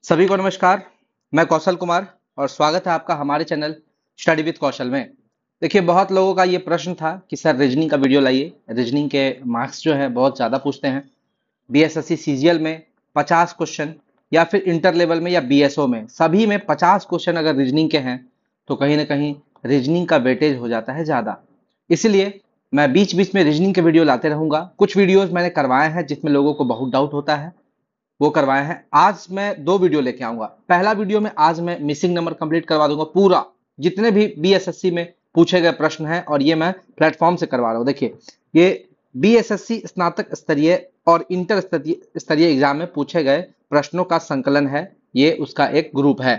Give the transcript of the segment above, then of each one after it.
सभी को नमस्कार। मैं कौशल कुमार और स्वागत है आपका हमारे चैनल स्टडी विद कौशल में। देखिए, बहुत लोगों का ये प्रश्न था कि सर रीजनिंग का वीडियो लाइए। रीजनिंग के मार्क्स जो है बहुत ज़्यादा पूछते हैं। बीएसएससी सीजीएल में 50 क्वेश्चन या फिर इंटर लेवल में या बीएसओ में सभी में 50 क्वेश्चन अगर रीजनिंग के हैं तो कहीं ना कहीं रीजनिंग का वेटेज हो जाता है ज़्यादा। इसलिए मैं बीच बीच में रीजनिंग के वीडियो लाते रहूंगा। कुछ वीडियोस मैंने करवाए हैं जिसमें लोगों को बहुत डाउट होता है, वो करवाए हैं। आज मैं दो वीडियो लेके आऊंगा। पहला वीडियो में आज मैं मिसिंग नंबर कंप्लीट करवा दूंगा पूरा, जितने भी बीएसएससी में पूछे गए प्रश्न हैं, और ये मैं प्लेटफॉर्म से करवा रहा हूँ। देखिए, ये बीएसएससी स्नातक स्तरीय और इंटर स्तरीय एग्जाम में पूछे गए प्रश्नों का संकलन है। ये उसका एक ग्रुप है,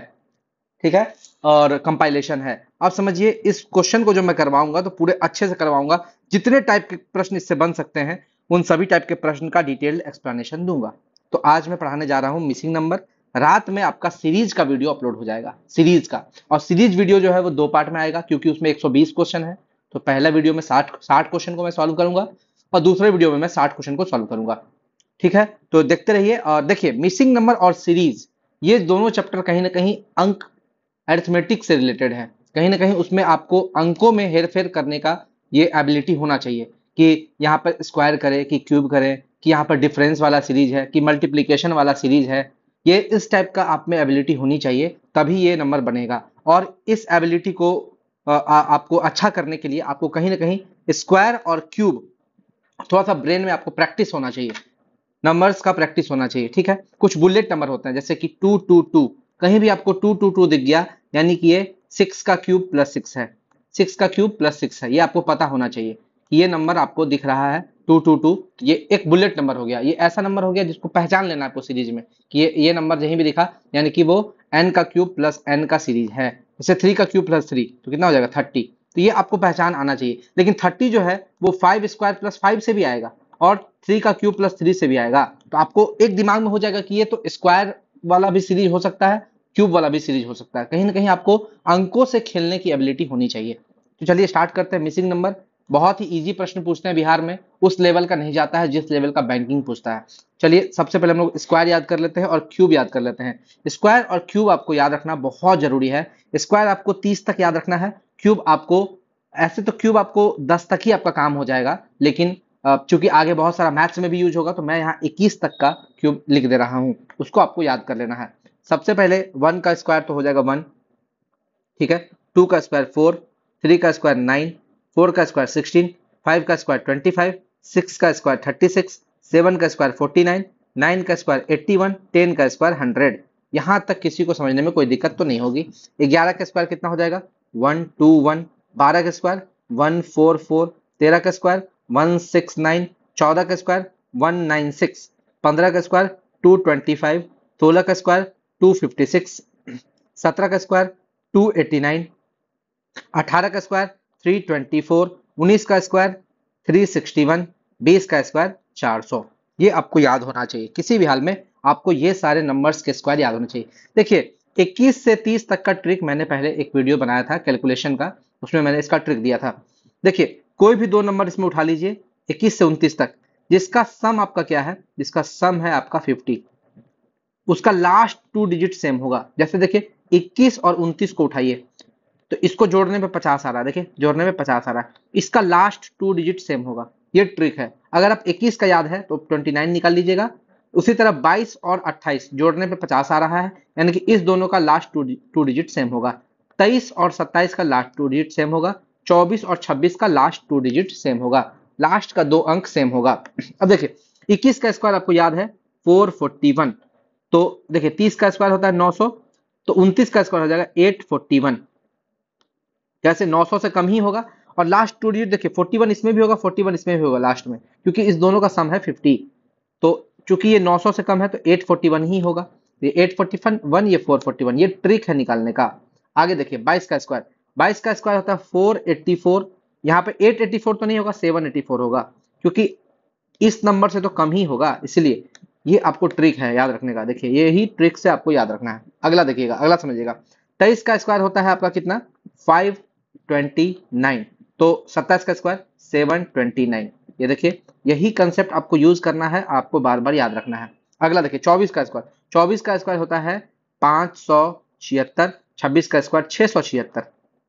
ठीक है, और कंपाइलेशन है। आप समझिए, इस क्वेश्चन को जो मैं करवाऊंगा तो पूरे अच्छे से करवाऊंगा। जितने टाइप के प्रश्न इससे बन सकते हैं उन सभी टाइप के प्रश्न का डिटेल्ड एक्सप्लेनेशन दूंगा। तो आज मैं पढ़ाने जा रहा हूं मिसिंग नंबर। रात में आपका सीरीज का वीडियो अपलोड हो जाएगा, सीरीज का। और सीरीज वीडियो जो है वो दो पार्ट में आएगा, क्योंकि उसमें 120 क्वेश्चन है। तो पहला वीडियो में 60 क्वेश्चन को मैं सॉल्व करूंगा और दूसरे वीडियो में मैं 60 क्वेश्चन को सॉल्व करूंगा। ठीक है, तो देखते रहिए। और देखिए, मिसिंग नंबर और सीरीज, ये दोनों चैप्टर कहीं ना कहीं अंक अरिथमेटिक से रिलेटेड है। कहीं ना कहीं उसमें आपको अंकों में हेरफेर करने का ये एबिलिटी होना चाहिए कि यहाँ पर स्क्वायर करें कि क्यूब करें, कि यहाँ पर डिफरेंस वाला सीरीज है कि मल्टीप्लीकेशन वाला सीरीज है। ये इस टाइप का आप में एबिलिटी होनी चाहिए, तभी ये नंबर बनेगा। और इस एबिलिटी को आपको अच्छा करने के लिए आपको कहीं ना कहीं स्क्वायर और क्यूब थोड़ा सा ब्रेन में आपको प्रैक्टिस होना चाहिए। नंबर्स का प्रैक्टिस होना चाहिए, ठीक है। कुछ बुलेट नंबर होते हैं, जैसे कि 222। कहीं भी आपको 222 दिख गया, यानी कि ये 6 का क्यूब प्लस 6 है। 6 का क्यूब प्लस 6 है, ये आपको पता होना चाहिए कि ये नंबर आपको दिख रहा है 222। ये एक बुलेट नंबर हो गया। ये ऐसा नंबर हो गया जिसको पहचान लेना है आपको सीरीज में, कि ये नंबर कहीं भी दिखा यानी कि वो n का क्यूब प्लस n का सीरीज है। जैसे 3 का क्यूब प्लस 3 तो कितना हो जाएगा 30। तो ये आपको पहचान आना चाहिए। लेकिन 30 जो है वो 5 स्क्वायर प्लस 5 से भी आएगा और 3 का क्यूब प्लस 3 से भी आएगा। तो आपको एक दिमाग में हो जाएगा कि ये तो स्क्वायर वाला भी सीरीज हो सकता है, क्यूब वाला भी सीरीज हो सकता है। कहीं ना कहीं आपको अंकों से खेलने की एबिलिटी होनी चाहिए। तो चलिए स्टार्ट करते हैं। मिसिंग नंबर बहुत ही इजी प्रश्न पूछते हैं बिहार में, उस लेवल का नहीं जाता है जिस लेवल का बैंकिंग पूछता है। चलिए सबसे पहले हम लोग स्क्वायर याद कर लेते हैं और क्यूब याद कर लेते हैं। स्क्वायर और क्यूब आपको याद रखना बहुत जरूरी है। स्क्वायर आपको 30 तक याद रखना है। क्यूब आपको, ऐसे तो क्यूब आपको 10 तक ही आपका काम हो जाएगा, लेकिन चूंकि आगे बहुत सारा मैथ्स में भी यूज होगा तो मैं यहाँ 21 तक का क्यूब लिख दे रहा हूँ, उसको आपको याद कर लेना है। सबसे पहले 1 का स्क्वायर तो हो जाएगा 1, ठीक है। 2 का स्क्वायर 4, 3 का स्क्वायर 9, 4 का स्क्वायर 16, 5 का स्क्वायर 25, 6 का स्क्वायर 36, 7 का स्क्वायर 49, 9 का स्क्वायर 81, 10 का स्क्वायर 100। यहां तक किसी को समझने में कोई दिक्कत तो नहीं होगी। 11 का स्क्वायर कितना हो जाएगा 121, 12 का स्क्वायर 144, 13 का स्क्वायर 169, 14 का स्क्वायर 196, 15 का स्क्वायर 225, 16 का स्क्वायर 256, 17 का स्क्वायर 289, 18 का स्क्वायर 324, 19 का स्क्वायर 361, 20 का स्क्वायर 400। ये आपको याद होना चाहिए, किसी भी हाल में आपको ये सारे नंबर्स के स्क्वायर याद होना चाहिए। देखिए, 21 से 30 तक का ट्रिक मैंने पहले एक वीडियो बनाया था कैलकुलेशन का, उसमें मैंने इसका ट्रिक दिया था। देखिए, कोई भी दो नंबर इसमें उठा लीजिए 21 से 29 तक, जिसका सम आपका क्या है, जिसका सम है आपका 50, उसका लास्ट 2 डिजिट सेम होगा। जैसे देखिए 21 और 29 को उठाइए तो इसको जोड़ने पे 50 आ रहा है। देखिए जोड़ने में 50 आ रहा है, इसका लास्ट 2 डिजिट सेम होगा। ये ट्रिक है। अगर आप 21 का याद है तो 29 निकाल लीजिएगा। उसी तरह 22 और 28 जोड़ने पे 50 आ रहा है, यानी कि इस दोनों का लास्ट टू डिजिट सेम होगा। 23 और 27 का लास्ट 2 डिजिट सेम होगा। 24 और 26 का लास्ट 2 डिजिट सेम होगा। लास्ट का 2 अंक सेम होगा। अब देखिए 21 का स्क्वायर आपको याद है 441। तो देखिए 30 का स्क्वायर होता है 900, तो 29 का स्क्वायर हो जाएगा 841। जैसे 900 से कम ही होगा। और लास्ट 2 डिजिट देखिए 41 इसमें भी होगा, 41 इसमें भी होगा लास्ट में, क्योंकि इस दोनों का सम है 50। तो चूंकि ये 900 से कम है तो 841 ही होगा। ये 841, ये 441। ये ट्रिक है निकालने का। आगे देखिए 22 का स्क्वायर, 22 का स्क्वायर होता है 484। यहाँ पे 884 तो नहीं होगा, 784 होगा, क्योंकि इस नंबर से तो कम ही होगा, इसलिए ये आपको ट्रिक है याद रखने का। देखिए यही ट्रिक से आपको याद रखना है। अगला देखिएगा, अगला समझिएगा। 23 का स्क्वायर होता है आपका कितना 529। तो 27 का स्क्वायर 729। ये देखिए यही कंसेप्ट आपको यूज करना है, आपको बार बार याद रखना है। अगला देखिए 24 का स्क्वायर, 24 का स्क्वायर होता है 576, 26 का स्क्वायर 676,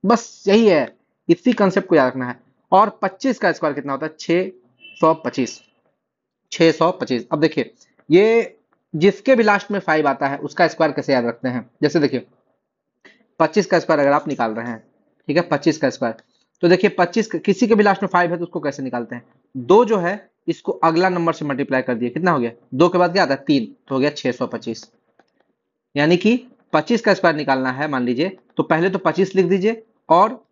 बस यही है, इसी कंसेप्ट को याद रखना है। और 25 का स्क्वायर कितना होता है? 625, 625। अब देखिए, ये जिसके भी लास्ट में 5 आता है उसका स्क्वायर कैसे याद रखते हैं? जैसे देखिए 25 का स्क्वायर अगर आप निकाल रहे हैं, ठीक है, 25 का स्क्वायर, तो देखिए 25 किसी के भी लास्ट में 5 है तो उसको कैसे निकालते हैं? दो जो है इसको अगला नंबर से मल्टीप्लाई कर दिए, कितना हो गया? दो के बाद क्या आता है? 3, तो हो गया 625। यानी कि 25 का स्क्वायर निकालना है मान लीजिए, तो पहले तो 25 लिख दीजिए और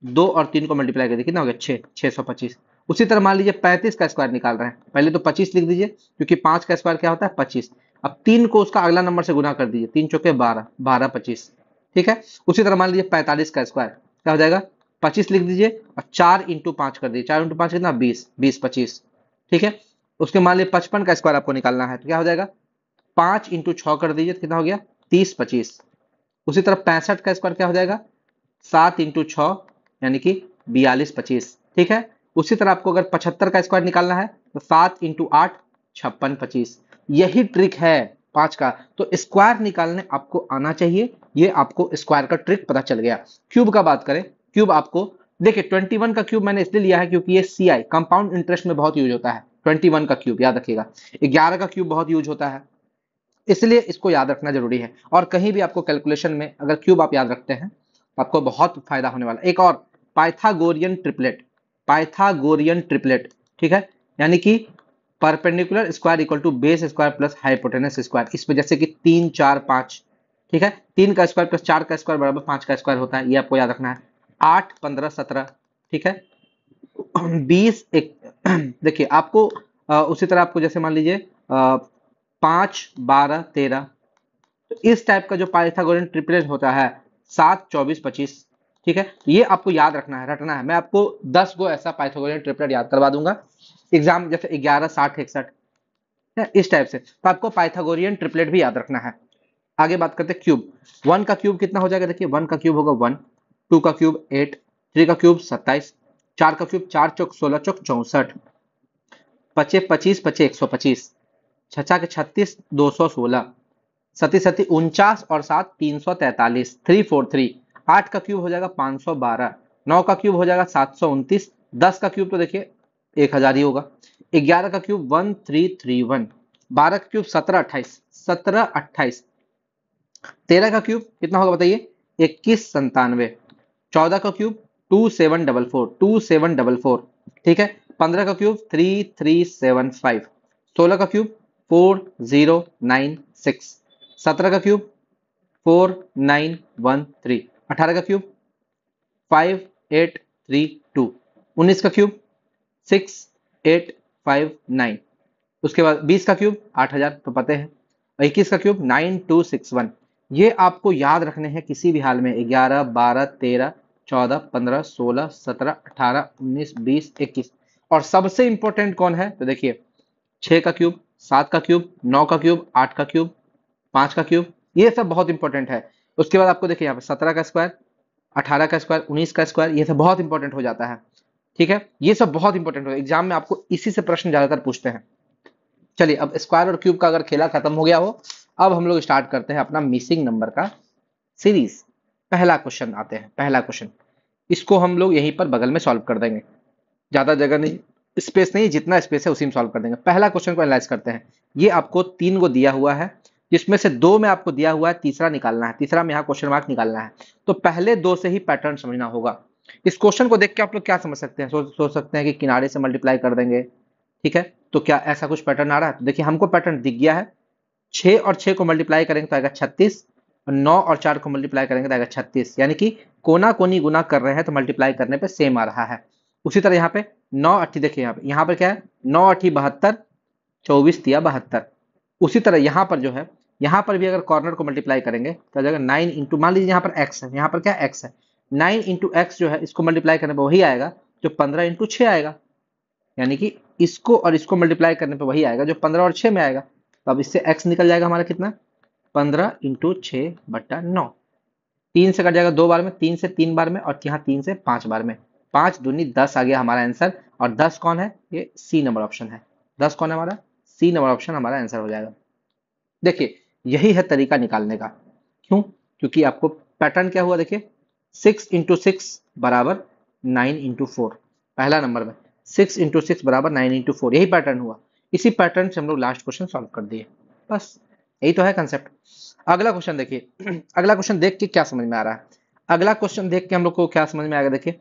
2 और 3 को मल्टीप्लाई कर दीजिए, कितना हो गया? 6, 625। उसी तरह मान लीजिए 35 का स्क्वायर निकाल रहे हैं, पहले तो 25 लिख दीजिए क्योंकि 5 का स्क्वायर क्या होता है? 25। अब 3 को उसका अगला नंबर से गुना कर दीजिए, 3 चौके 12, 12 25, ठीक है। उसी तरह मान लीजिए 45 का स्क्वायर क्या हो जाएगा? 25 लिख दीजिए और 4 इंटू 5 कर दीजिए, 4 इंटू 5 कितना? 20, 20 25, ठीक है। उसके मान लीजिए 55 का स्क्वायर आपको निकालना है तो क्या हो जाएगा? 5 इंटू 6 कर दीजिए तो कितना हो गया? 30 25। उसी तरह 65 का स्क्वायर क्या हो जाएगा? 7 इंटू 6 यानी कि 42 25, ठीक है। उसी तरह आपको अगर 75 का स्क्वायर निकालना है तो 7 इंटू 8 56 25। यही ट्रिक है 5 का। तो स्क्वायर निकालने आपको आना चाहिए, ये आपको स्क्वायर का ट्रिक पता चल गया। क्यूब का बात करें, क्यूब आपको देखिए 21 का क्यूब मैंने इसलिए लिया है क्योंकि ये सीआई कंपाउंड इंटरेस्ट में बहुत यूज होता है। 21 का क्यूब याद रखिएगा। 11 का क्यूब बहुत यूज होता है, इसलिए इसको याद रखना जरूरी है। और कहीं भी आपको कैलकुलेशन में अगर क्यूब आप याद रखते हैं तो आपको बहुत फायदा होने वाला है। एक और पाइथागोरियन ट्रिपलेट, पाइथागोरियन ट्रिपलेट, ठीक है, यानी कि perpendicular square equal to base square plus hypotenuse square. इसमें जैसे कि 3 4 5, ठीक है, 3 का स्क्वायर प्लस 4 का स्क्वायर बराबर 5 का स्क्वायर होता है, ये आपको याद रखना है। 8 15 17, ठीक है, 20 एक देखिए आपको उसी तरह आपको जैसे मान लीजिए 5 12 13, तो इस टाइप का जो पाइथागोरियन ट्रिपलेट होता है 7 24 25, ठीक है, ये आपको याद रखना है, रटना है। मैं आपको 10 गो ऐसा पाइथागोरियन ट्रिपलेट याद करवा दूंगा एग्जाम, जैसे 11 60 61, इस टाइप से। तो आपको पाइथागोरियन ट्रिपलेट भी याद रखना है। आगे बात करते हैं क्यूब। 1 का क्यूब कितना हो जाएगा? देखिए 1 का क्यूब होगा 1, 2 का क्यूब 8, 3 का क्यूब 27, 4 का क्यूब 4 चौक 16 चौक 64, पचे 25 पचे 125, छछा के 36 216, सती सती 49 और 7 343, 343। 8 का क्यूब हो जाएगा 512, 9 का क्यूब हो जाएगा 729, 10 का क्यूब तो देखिए 1000 ही होगा, 11 का क्यूब 1331, 12 का क्यूब 1728, 1728, 13 का क्यूब कितना होगा बताइए? 2197, 14 का क्यूब 2744, 2744, ठीक है, 15 का क्यूब 3375, 16 का क्यूब 4096, 17 का क्यूब 4913, 18 का क्यूब 5832, 19 का क्यूब 6859, उसके बाद 20 का क्यूब 8000 तो पते हैं, 21 का क्यूब 9261। ये आपको याद रखने हैं किसी भी हाल में। 11 12 13 14 15 16 17 18 19 20 21। और सबसे इंपॉर्टेंट कौन है? तो देखिए 6 का क्यूब, 7 का क्यूब, 9 का क्यूब, 8 का क्यूब, 5 का क्यूब, ये सब बहुत इंपॉर्टेंट है। उसके बाद आपको देखिए यहाँ पे 17 का स्क्वायर, 18 का स्क्वायर, 19 का स्क्वायर, ये सब बहुत इंपॉर्टेंट हो जाता है, ठीक है। ये सब बहुत इंपॉर्टेंट हो, एग्जाम में आपको इसी से प्रश्न ज्यादातर पूछते हैं। चलिए अब स्क्वायर और क्यूब का अगर खेला खत्म हो गया हो, अब हम लोग स्टार्ट करते हैं अपना मिसिंग नंबर का सीरीज। पहला क्वेश्चन आते हैं, पहला क्वेश्चन, इसको हम लोग यहीं पर बगल में सॉल्व कर देंगे, ज्यादा जगह नहीं, स्पेस नहीं, जितना स्पेस है उसी में सॉल्व कर देंगे। पहला क्वेश्चन को एनालाइज करते हैं। ये आपको 3 को दिया हुआ है, जिसमें से 2 में आपको दिया हुआ है, तीसरा निकालना है, तीसरा में यहाँ क्वेश्चन मार्क निकालना है। तो पहले 2 से ही पैटर्न समझना होगा। इस क्वेश्चन को देख के आप लोग क्या समझ सकते हैं? सोच सकते हैं कि किनारे से मल्टीप्लाई कर देंगे, ठीक है, तो क्या ऐसा कुछ पैटर्न आ रहा है? तो देखिए हमको पैटर्न दिख गया है। 6 और 6 को मल्टीप्लाई करेंगे तो आएगा 36, और 9 और 4 को मल्टीप्लाई करेंगे तो आएगा 36, यानी कि कोना कोनी गुना कर रहे हैं तो मल्टीप्लाई करने पे सेम आ रहा है। उसी तरह यहाँ पे 9 अट्ठी, देखिए यहाँ पे क्या है? 9 अट्ठी 72, 24 तिया 72। उसी तरह यहाँ पर जो है, यहाँ पर भी अगर कॉर्नर को मल्टीप्लाई करेंगे तो आ जाएगा 9 इंटू, मान लीजिए यहाँ पर x है, यहाँ पर क्या x है, 9 इंटू एक्स जो है इसको मल्टीप्लाई करने पर वही आएगा जो 15 इंटू 6 आएगा, यानी कि इसको और इसको मल्टीप्लाई करने पे वही आएगा जो 15 और 6 में आएगा। तो अब इससे x निकल जाएगा हमारा कितना? 15 इंटू 6 बट्टा 9। 3 से कट जाएगा 2 बार में, 3 से 3 बार में, और यहाँ 3 से 5 बार में। 5 दूनी 10 आ गया हमारा आंसर। और 10 कौन है? ये सी नंबर ऑप्शन है। 10 कौन है हमारा? सी नंबर ऑप्शन हमारा आंसर हो जाएगा। देखिए यही है तरीका निकालने का। क्यों? क्योंकि आपको पैटर्न क्या हुआ देखिए, 6 इंटू 6 बराबर 9 इंटू 4, पहला नंबर में 6 इंटू 6 बराबर 9 इंटू 4, यही पैटर्न हुआ। इसी पैटर्न से हम लोग लास्ट क्वेश्चन सॉल्व कर दिए, बस यही तो है कंसेप्ट। अगला क्वेश्चन देखिए, अगला क्वेश्चन देख के क्या समझ में आ रहा है? अगला क्वेश्चन देख के हम लोग को क्या समझ में आएगा देखिए,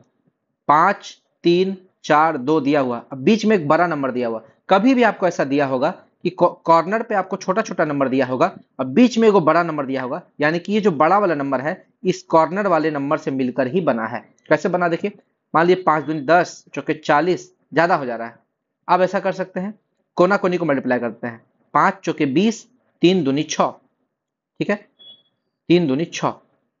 5 3 4 2 दिया हुआ, अब बीच में एक बड़ा नंबर दिया हुआ। कभी भी आपको ऐसा दिया होगा कि कॉर्नर पे आपको छोटा छोटा नंबर दिया होगा और बीच में एक बड़ा नंबर दिया होगा, यानी कि ये जो बड़ा वाला नंबर है इस कॉर्नर वाले नंबर से मिलकर ही बना है। कैसे बना देखिए, मान लीजिए 5 दूनी 10, चौके 40, ज्यादा हो जा रहा है। अब ऐसा कर सकते हैं, कोना कोनी को मल्टीप्लाई करते हैं, 5 चौके 20, 3 दूनी 6, ठीक है, 3 दूनी 6,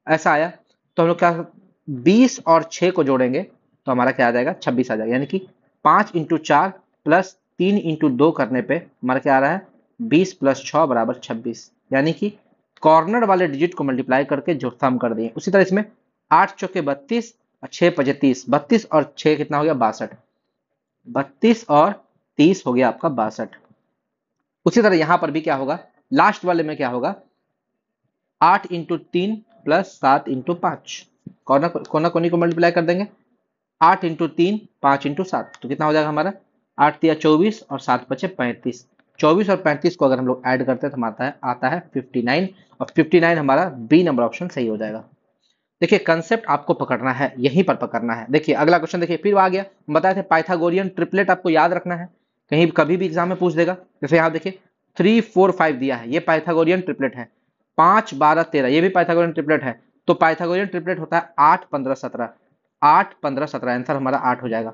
ऐसा आया। तो हम लोग क्या, 20 और 6 को जोड़ेंगे तो हमारा क्या आ जाएगा, 26 आ जाएगा। यानी कि 5 इंटू 4 प्लस 3 इंटू 2 करने पे हमारा क्या आ रहा है, 20 प्लस 6 बराबर 26। यानी कि कॉर्नर वाले डिजिट को मल्टीप्लाई करके जो सम कर दिए। उसी तरह इसमें 8 चौके 32 और 6 पचे 30, 32 और 6 कितना हो गया, 62, 32 और 30 हो गया आपका 62। उसी तरह यहां पर भी क्या होगा, लास्ट वाले में क्या होगा, 8 इंटू 3 प्लस 7 इंटू 5, कोना कोनी को मल्टीप्लाई कर देंगे, 8 इंटू 3 5 इंटू 7, तो कितना हो जाएगा हमारा, 8 तिया 24 और 7 बचे 35। 24 और 35 को अगर हम लोग ऐड करते हैं तो आता है 59, और 59 हमारा बी नंबर ऑप्शन सही हो जाएगा। देखिए कंसेप्ट आपको पकड़ना है, यहीं पर पकड़ना है। देखिए अगला क्वेश्चन देखिए, फिर आ गया, बताए थे पाइथागोरियन ट्रिपलेट आपको याद रखना है, कहीं कभी भी एग्जाम में पूछ देगा। जैसे यहाँ देखिए 3 4 5 दिया है, ये पाइथागोरियन ट्रिपलेट है। 5 12 13 ये भी पाइथागोरियन ट्रिपलेट है। तो पाइथागोरियन ट्रिपलेट होता है 8 15 17, 8 15 17, आंसर हमारा 8 हो जाएगा।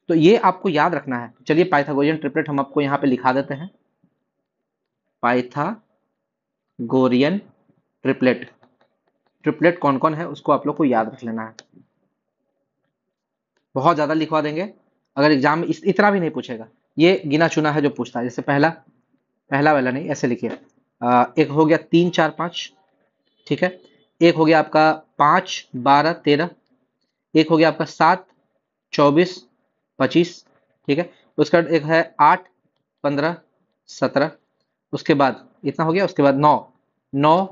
तो ये आपको याद रखना है। चलिए पाइथागोरियन ट्रिपलेट हम आपको यहाँ पे लिखा देते हैं, पाइथागोरियन ट्रिपलेट, ट्रिपलेट कौन कौन है उसको आप लोग को याद रख लेना है। बहुत ज्यादा लिखवा देंगे अगर एग्जाम में इतना भी नहीं पूछेगा, ये गिना चुना है जो पूछता है। जैसे पहला पहला वाला नहीं, ऐसे लिखिए, एक हो गया 3 4 5, ठीक है, एक हो गया आपका 5 12 13, एक हो गया आपका 7 24 25, ठीक है, उसके बाद एक है 8 15 17, उसके बाद इतना हो गया, उसके बाद 9 9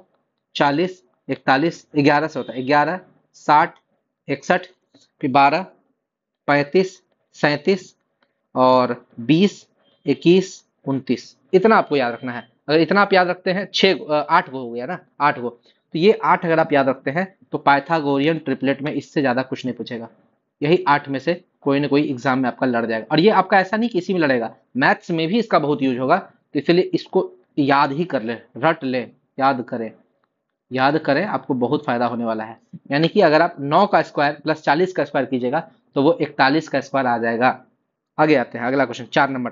40 41, 11 से होता है 11 60 61, फिर 12 35 37 और 20 21 29, इतना आपको याद रखना है। अगर इतना आप याद रखते हैं, 8 गो हो गया ना, 8 गो, तो ये 8 अगर आप याद रखते हैं तो पाइथागोरियन ट्रिपलेट में इससे ज्यादा कुछ नहीं पूछेगा। यही 8 में से कोई ना कोई एग्जाम में आपका लड़ जाएगा। और ये आपका ऐसा नहीं कि इसी में लड़ेगा, मैथ्स में भी इसका बहुत यूज होगा, तो इसलिए इसको याद ही कर ले, रट ले, याद करें, याद करें, आपको बहुत फायदा होने वाला है। यानी कि अगर आप 9 का स्क्वायर प्लस 40 का स्क्वायर कीजिएगा तो वो 41 का स्क्वायर आ जाएगा। आगे आते हैं, अगला क्वेश्चन 4 नंबर।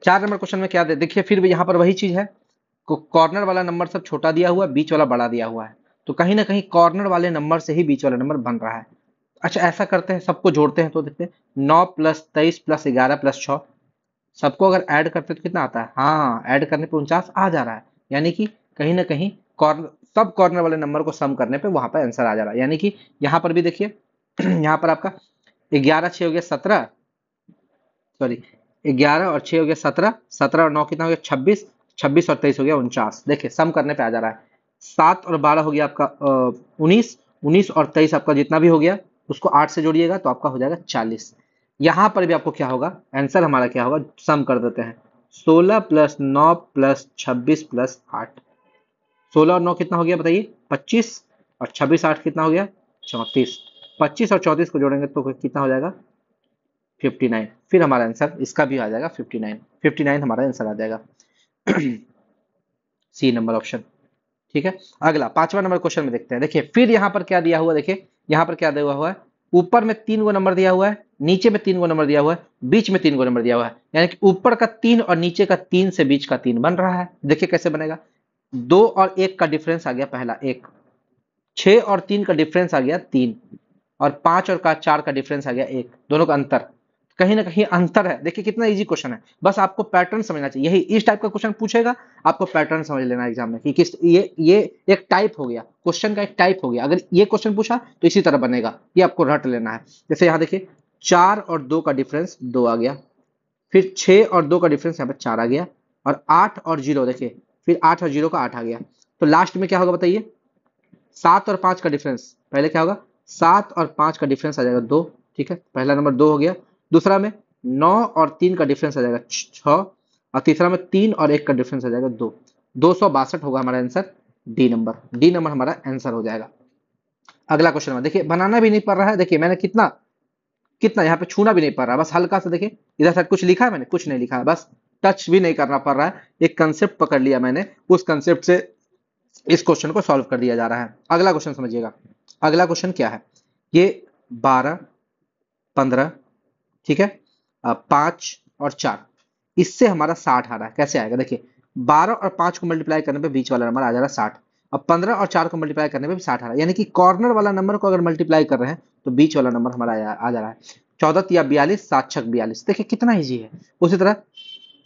4 नंबर क्वेश्चन में क्या दे, देखिए फिर भी यहाँ पर वही चीज है, कॉर्नर वाला नंबर सब छोटा दिया हुआ है, बीच वाला बड़ा दिया हुआ है, तो कहीं ना कहीं कॉर्नर वाले नंबर से ही बीच वाला नंबर बन रहा है। अच्छा ऐसा करते हैं, सबको जोड़ते हैं, तो देखते हैं 9 प्लस 23 प्लस 11 प्लस 6, सबको अगर ऐड करते हैं तो कितना आता है, हाँ ऐड करने पे 49 आ जा रहा है। यानी कि कहीं ना कहीं कॉर्नर, सब कॉर्नर वाले नंबर को सम करने पे वहां पर आंसर आ जा रहा है। यानी कि यहाँ पर भी देखिए यहाँ पर आपका 11 6 हो गया 17, सॉरी 11 और 6 हो गया 17, 17 और 9 कितना हो गया 26, 26 और 23 हो गया 49। देखिए सम करने पे आ जा रहा है। 7 और 12 हो गया आपका 19, 19 और 23 आपका जितना भी हो गया उसको 8 से जोड़िएगा तो आपका हो जाएगा 40। यहां पर भी आपको क्या होगा, आंसर हमारा क्या होगा, सम कर देते हैं, 16 प्लस 9 प्लस 26 प्लस 8, 16 और 9 कितना हो गया बताइए 25, और 26 8 कितना हो गया 34, 25 और 34 को जोड़ेंगे तो कितना हो जाएगा 59। फिर हमारा आंसर इसका भी आ जाएगा 59, 59 हमारा आंसर आ जाएगा सी नंबर ऑप्शन। ठीक है, अगला 5वां नंबर क्वेश्चन में देखते हैं। देखिए फिर यहाँ पर क्या दिया हुआ, देखिए यहाँ पर क्या दिया हुआ है, ऊपर में 3 गो नंबर दिया हुआ है, नीचे में 3 गो नंबर दिया हुआ है, बीच में 3 गो नंबर दिया हुआ है, यानी कि ऊपर का 3 और नीचे का 3 से बीच का 3 बन रहा है। देखिए कैसे बनेगा, 2 और 1 का डिफरेंस आ गया पहला 1, 6 और 3 का डिफरेंस आ गया 3, और 5 और 4 का डिफरेंस आ गया 1, दोनों का अंतर, कहीं ना कहीं अंतर है। देखिए कितना इजी क्वेश्चन है, बस आपको पैटर्न समझना चाहिए। यही इस टाइप का क्वेश्चन पूछेगा, आपको पैटर्न समझ लेना एग्जाम में कि किस ये एक टाइप हो गया, क्वेश्चन का एक टाइप हो गया। अगर ये क्वेश्चन पूछा तो इसी तरह बनेगा, ये आपको रट लेना है। जैसे यहाँ देखिए 4 और 2 का डिफरेंस 2 आ गया, फिर 6 और 2 का डिफरेंस यहाँ पे 4 आ गया, और 8 और 0 देखिए, फिर 8 और 0 का 8 आ गया। तो लास्ट में क्या होगा बताइए, 7 और 5 का डिफरेंस, पहले क्या होगा 7 और 5 का डिफरेंस आ जाएगा 2, ठीक है, पहला नंबर 2 हो गया। दूसरा में 9 और 3 का डिफरेंस आ जाएगा 6, और तीसरा में 3 और 1 का डिफरेंस आ जाएगा 2, 262 होगा हमारा आंसर, डी नंबर हमारा आंसर हो जाएगा। अगला क्वेश्चन में देखिए, बनाना भी नहीं पड़ रहा है, देखिए मैंने कितना कितना यहाँ पे छूना भी नहीं पड़ रहा, बस हल्का सा देखिए इधर साइड कुछ लिखा है मैंने, कुछ नहीं लिखा है, बस टच भी नहीं करना पड़ रहा है, एक कंसेप्ट पकड़ लिया मैंने, उस कंसेप्ट से इस क्वेश्चन को सॉल्व कर दिया जा रहा है। अगला क्वेश्चन समझिएगा, अगला क्वेश्चन क्या है, ये 12, 15, ठीक है, 5 और 4, इससे हमारा 60 आ रहा है, कैसे आएगा देखिए, 12 और 5 को मल्टीप्लाई करने पे बीच वाला नंबर आ जा रहा है 60, अब 15 और 4 को मल्टीप्लाई करने पे भी 60 आ रहा है, यानी कि कॉर्नर वाला नंबर को अगर मल्टीप्लाई कर रहे हैं तो बीच वाला नंबर हमारा आ जा रहा है। 14 या 42, 7 छक 42, देखिए कितना ईजी है। उसी तरह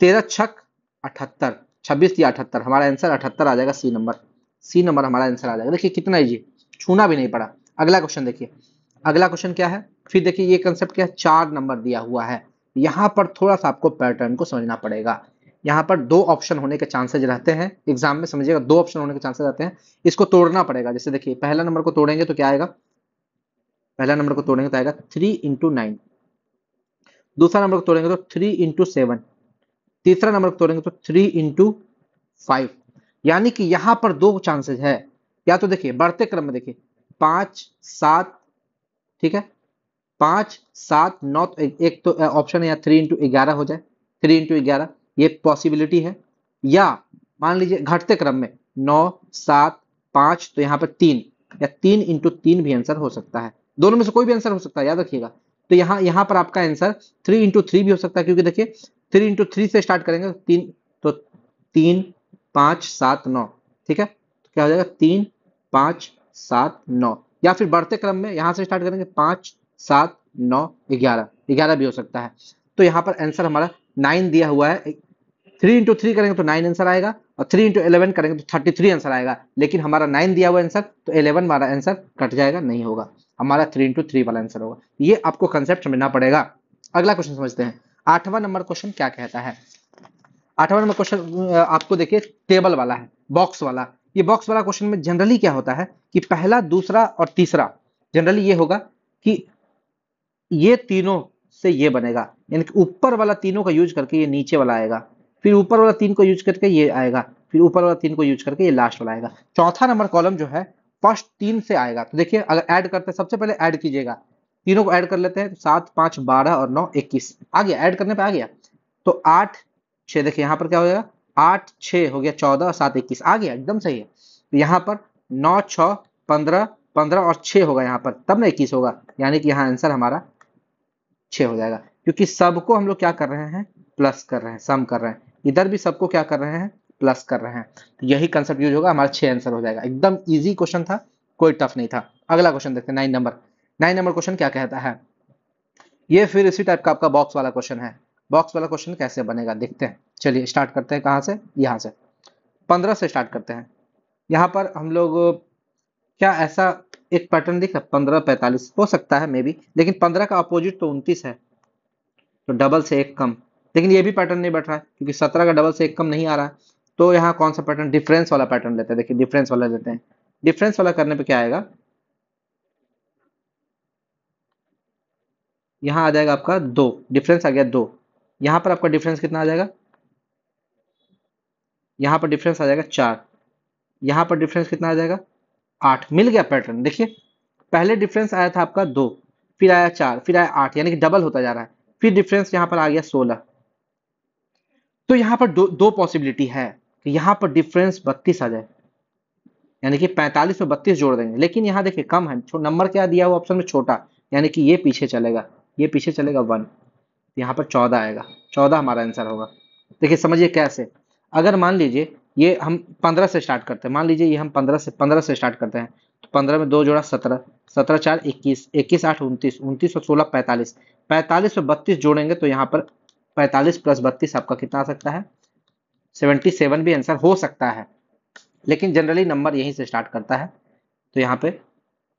13 छक 78, 26 या 78, हमारा आंसर 78 आ जाएगा, सी नंबर हमारा आंसर आ जाएगा। देखिए कितना ईजी, छूना भी नहीं पड़ा। अगला क्वेश्चन देखिए, अगला क्वेश्चन क्या है, फिर देखिए ये कंसेप्ट क्या है, 4 नंबर दिया हुआ है, यहाँ पर थोड़ा सा आपको पैटर्न को समझना पड़ेगा। यहाँ पर 2 ऑप्शन होने के चांसेस रहते हैं, एग्जाम में समझिएगा 2 ऑप्शन होने के चांसेस रहते हैं, इसको तोड़ना पड़ेगा। जैसे देखिए पहला नंबर को तोड़ेंगे तो क्या आएगा, पहला नंबर को तोड़ेंगे तो आएगा 3 इंटू 9, दूसरा नंबर को तोड़ेंगे तो 3 इंटू 7, तीसरा नंबर को तोड़ेंगे तो 3 इंटू 5, यानी कि यहाँ पर 2 चांसेस है। या तो देखिए बढ़ते क्रम में देखिए 5 7, ठीक है, 5 7 9, तो एक तो ऑप्शन है या 3 इंटू 11 हो जाए, 3 इंटू 11 ये पॉसिबिलिटी है, या मान लीजिए घटते क्रम में 9 7 5, तो यहाँ पर 3 या 3 इंटू 3 भी आंसर हो सकता है, दोनों में से कोई भी आंसर हो सकता है, याद रखिएगा। तो यहाँ पर आपका आंसर 3 इंटू 3 भी हो सकता है, क्योंकि देखिए 3 इंटू 3 से स्टार्ट करेंगे तो 3 5 7 9, ठीक है, तो क्या हो जाएगा 3 5 7 9, या फिर बढ़ते क्रम में यहाँ से स्टार्ट करेंगे 5 7 9 11, 11 भी हो सकता है। तो यहाँ पर आंसर हमारा 9 दिया हुआ है, 3 इंटू 3 करेंगे तो 9 आंसर आएगा, और 3 इंटू 11 करेंगे तो 33 आंसर आएगा, लेकिन हमारा 9 दिया हुआ आंसर, तो 11 हमारा आंसर कट जाएगा, नहीं होगा, हमारा 3 इंटू 3 वाला आंसर होगा। ये आपको कंसेप्ट समझना पड़ेगा। अगला क्वेश्चन समझते हैं, 8वां नंबर क्वेश्चन क्या कहता है। 8वां नंबर क्वेश्चन आपको देखिए टेबल वाला है, बॉक्स वाला। ये बॉक्स वाला क्वेश्चन में जनरली क्या होता है कि पहला दूसरा और तीसरा जनरली ये होगा कि ये तीनों से ये बनेगा, यानी कि ऊपर वाला तीनों का यूज करके ये नीचे वाला आएगा, फिर ऊपर वाला 3 को यूज करके ये आएगा, फिर ऊपर वाला 3 को यूज करके ये लास्ट वाला आएगा। चौथा नंबर कॉलम जो है फर्स्ट 3 से आएगा। तो देखिए अगर ऐड करते हैं, सबसे पहले ऐड कीजिएगा, तीनों को ऐड कर लेते हैं, 7 5 12 और 9 21 आ गया, ऐड करने पे आ गया। तो 8 6, देखिए यहाँ पर क्या हो जाएगा, 8 6 हो गया 14 और 7 21 आ गया, एकदम सही है। तो यहाँ पर 9 6 15 15 और 6 होगा यहाँ पर, तब ना 21 होगा, यानी कि यहाँ आंसर हमारा 6 हो जाएगा, क्योंकि सबको हम लोग क्या कर रहे हैं, प्लस कर रहे हैं, सम कर रहे हैं, इधर भी सबको क्या कर रहे हैं, प्लस कर रहे हैं। तो यही कंसेप्ट यूज होगा, हमारा 6 आंसर हो जाएगा। एकदम इजी क्वेश्चन था, कोई टफ नहीं था। अगला क्वेश्चन देखते हैं 9 नंबर क्वेश्चन क्या कहता है। ये फिर इसी टाइप का आपका बॉक्स वाला क्वेश्चन है। बॉक्स वाला क्वेश्चन कैसे बनेगा देखते हैं, चलिए स्टार्ट करते हैं। कहाँ से, यहाँ से 15 से स्टार्ट करते हैं। यहाँ पर हम लोग क्या ऐसा एक पैटर्न दिख रहा है, 15 45 हो सकता है मे बी, लेकिन 15 का अपोजिट तो 29 है, तो डबल से एक कम, लेकिन ये भी पैटर्न नहीं बैठ रहा है, क्योंकि 17 का डबल से एक कम नहीं आ रहा है। तो यहाँ कौन सा पैटर्न, डिफरेंस वाला पैटर्न लेते हैं। देखिए डिफरेंस वाला लेते हैं, डिफरेंस वाला करने पे क्या आएगा, यहाँ आ जाएगा आपका 2, डिफरेंस आ गया 2, यहाँ पर आपका डिफरेंस कितना आ जाएगा, यहाँ पर डिफरेंस आ जाएगा 4, यहाँ पर डिफरेंस कितना आ जाएगा 8, मिल गया पैटर्न। देखिए पहले डिफरेंस आया था आपका 2, फिर आया 4, फिर आया 8, यानी कि डबल होता जा रहा है, फिर डिफरेंस यहाँ पर आ गया 16। तो यहाँ पर दो पॉसिबिलिटी है कि यहाँ पर डिफरेंस 32 आ जाए, यानी कि 45 में 32 जोड़ देंगे, लेकिन यहाँ देखिए कम है, नंबर क्या दिया हुआ ऑप्शन में, छोटा, यानी कि ये पीछे चलेगा, ये पीछे चलेगा 1, यहाँ पर 14 आएगा, 14 हमारा आंसर होगा। देखिए समझिए कैसे, अगर मान लीजिए ये हम 15 से स्टार्ट करते हैं, मान लीजिए ये हम 15 से स्टार्ट करते हैं, तो 15 में 2 जोड़ा 17, 17 4 21, 21 8 29, 29 और 16 45, 45 में 32 जोड़ेंगे तो यहाँ पर 45 प्लस 32 आपका कितना आ सकता है, 77 भी आंसर हो सकता है, लेकिन जनरली नंबर यहीं से स्टार्ट करता है। तो यहाँ पे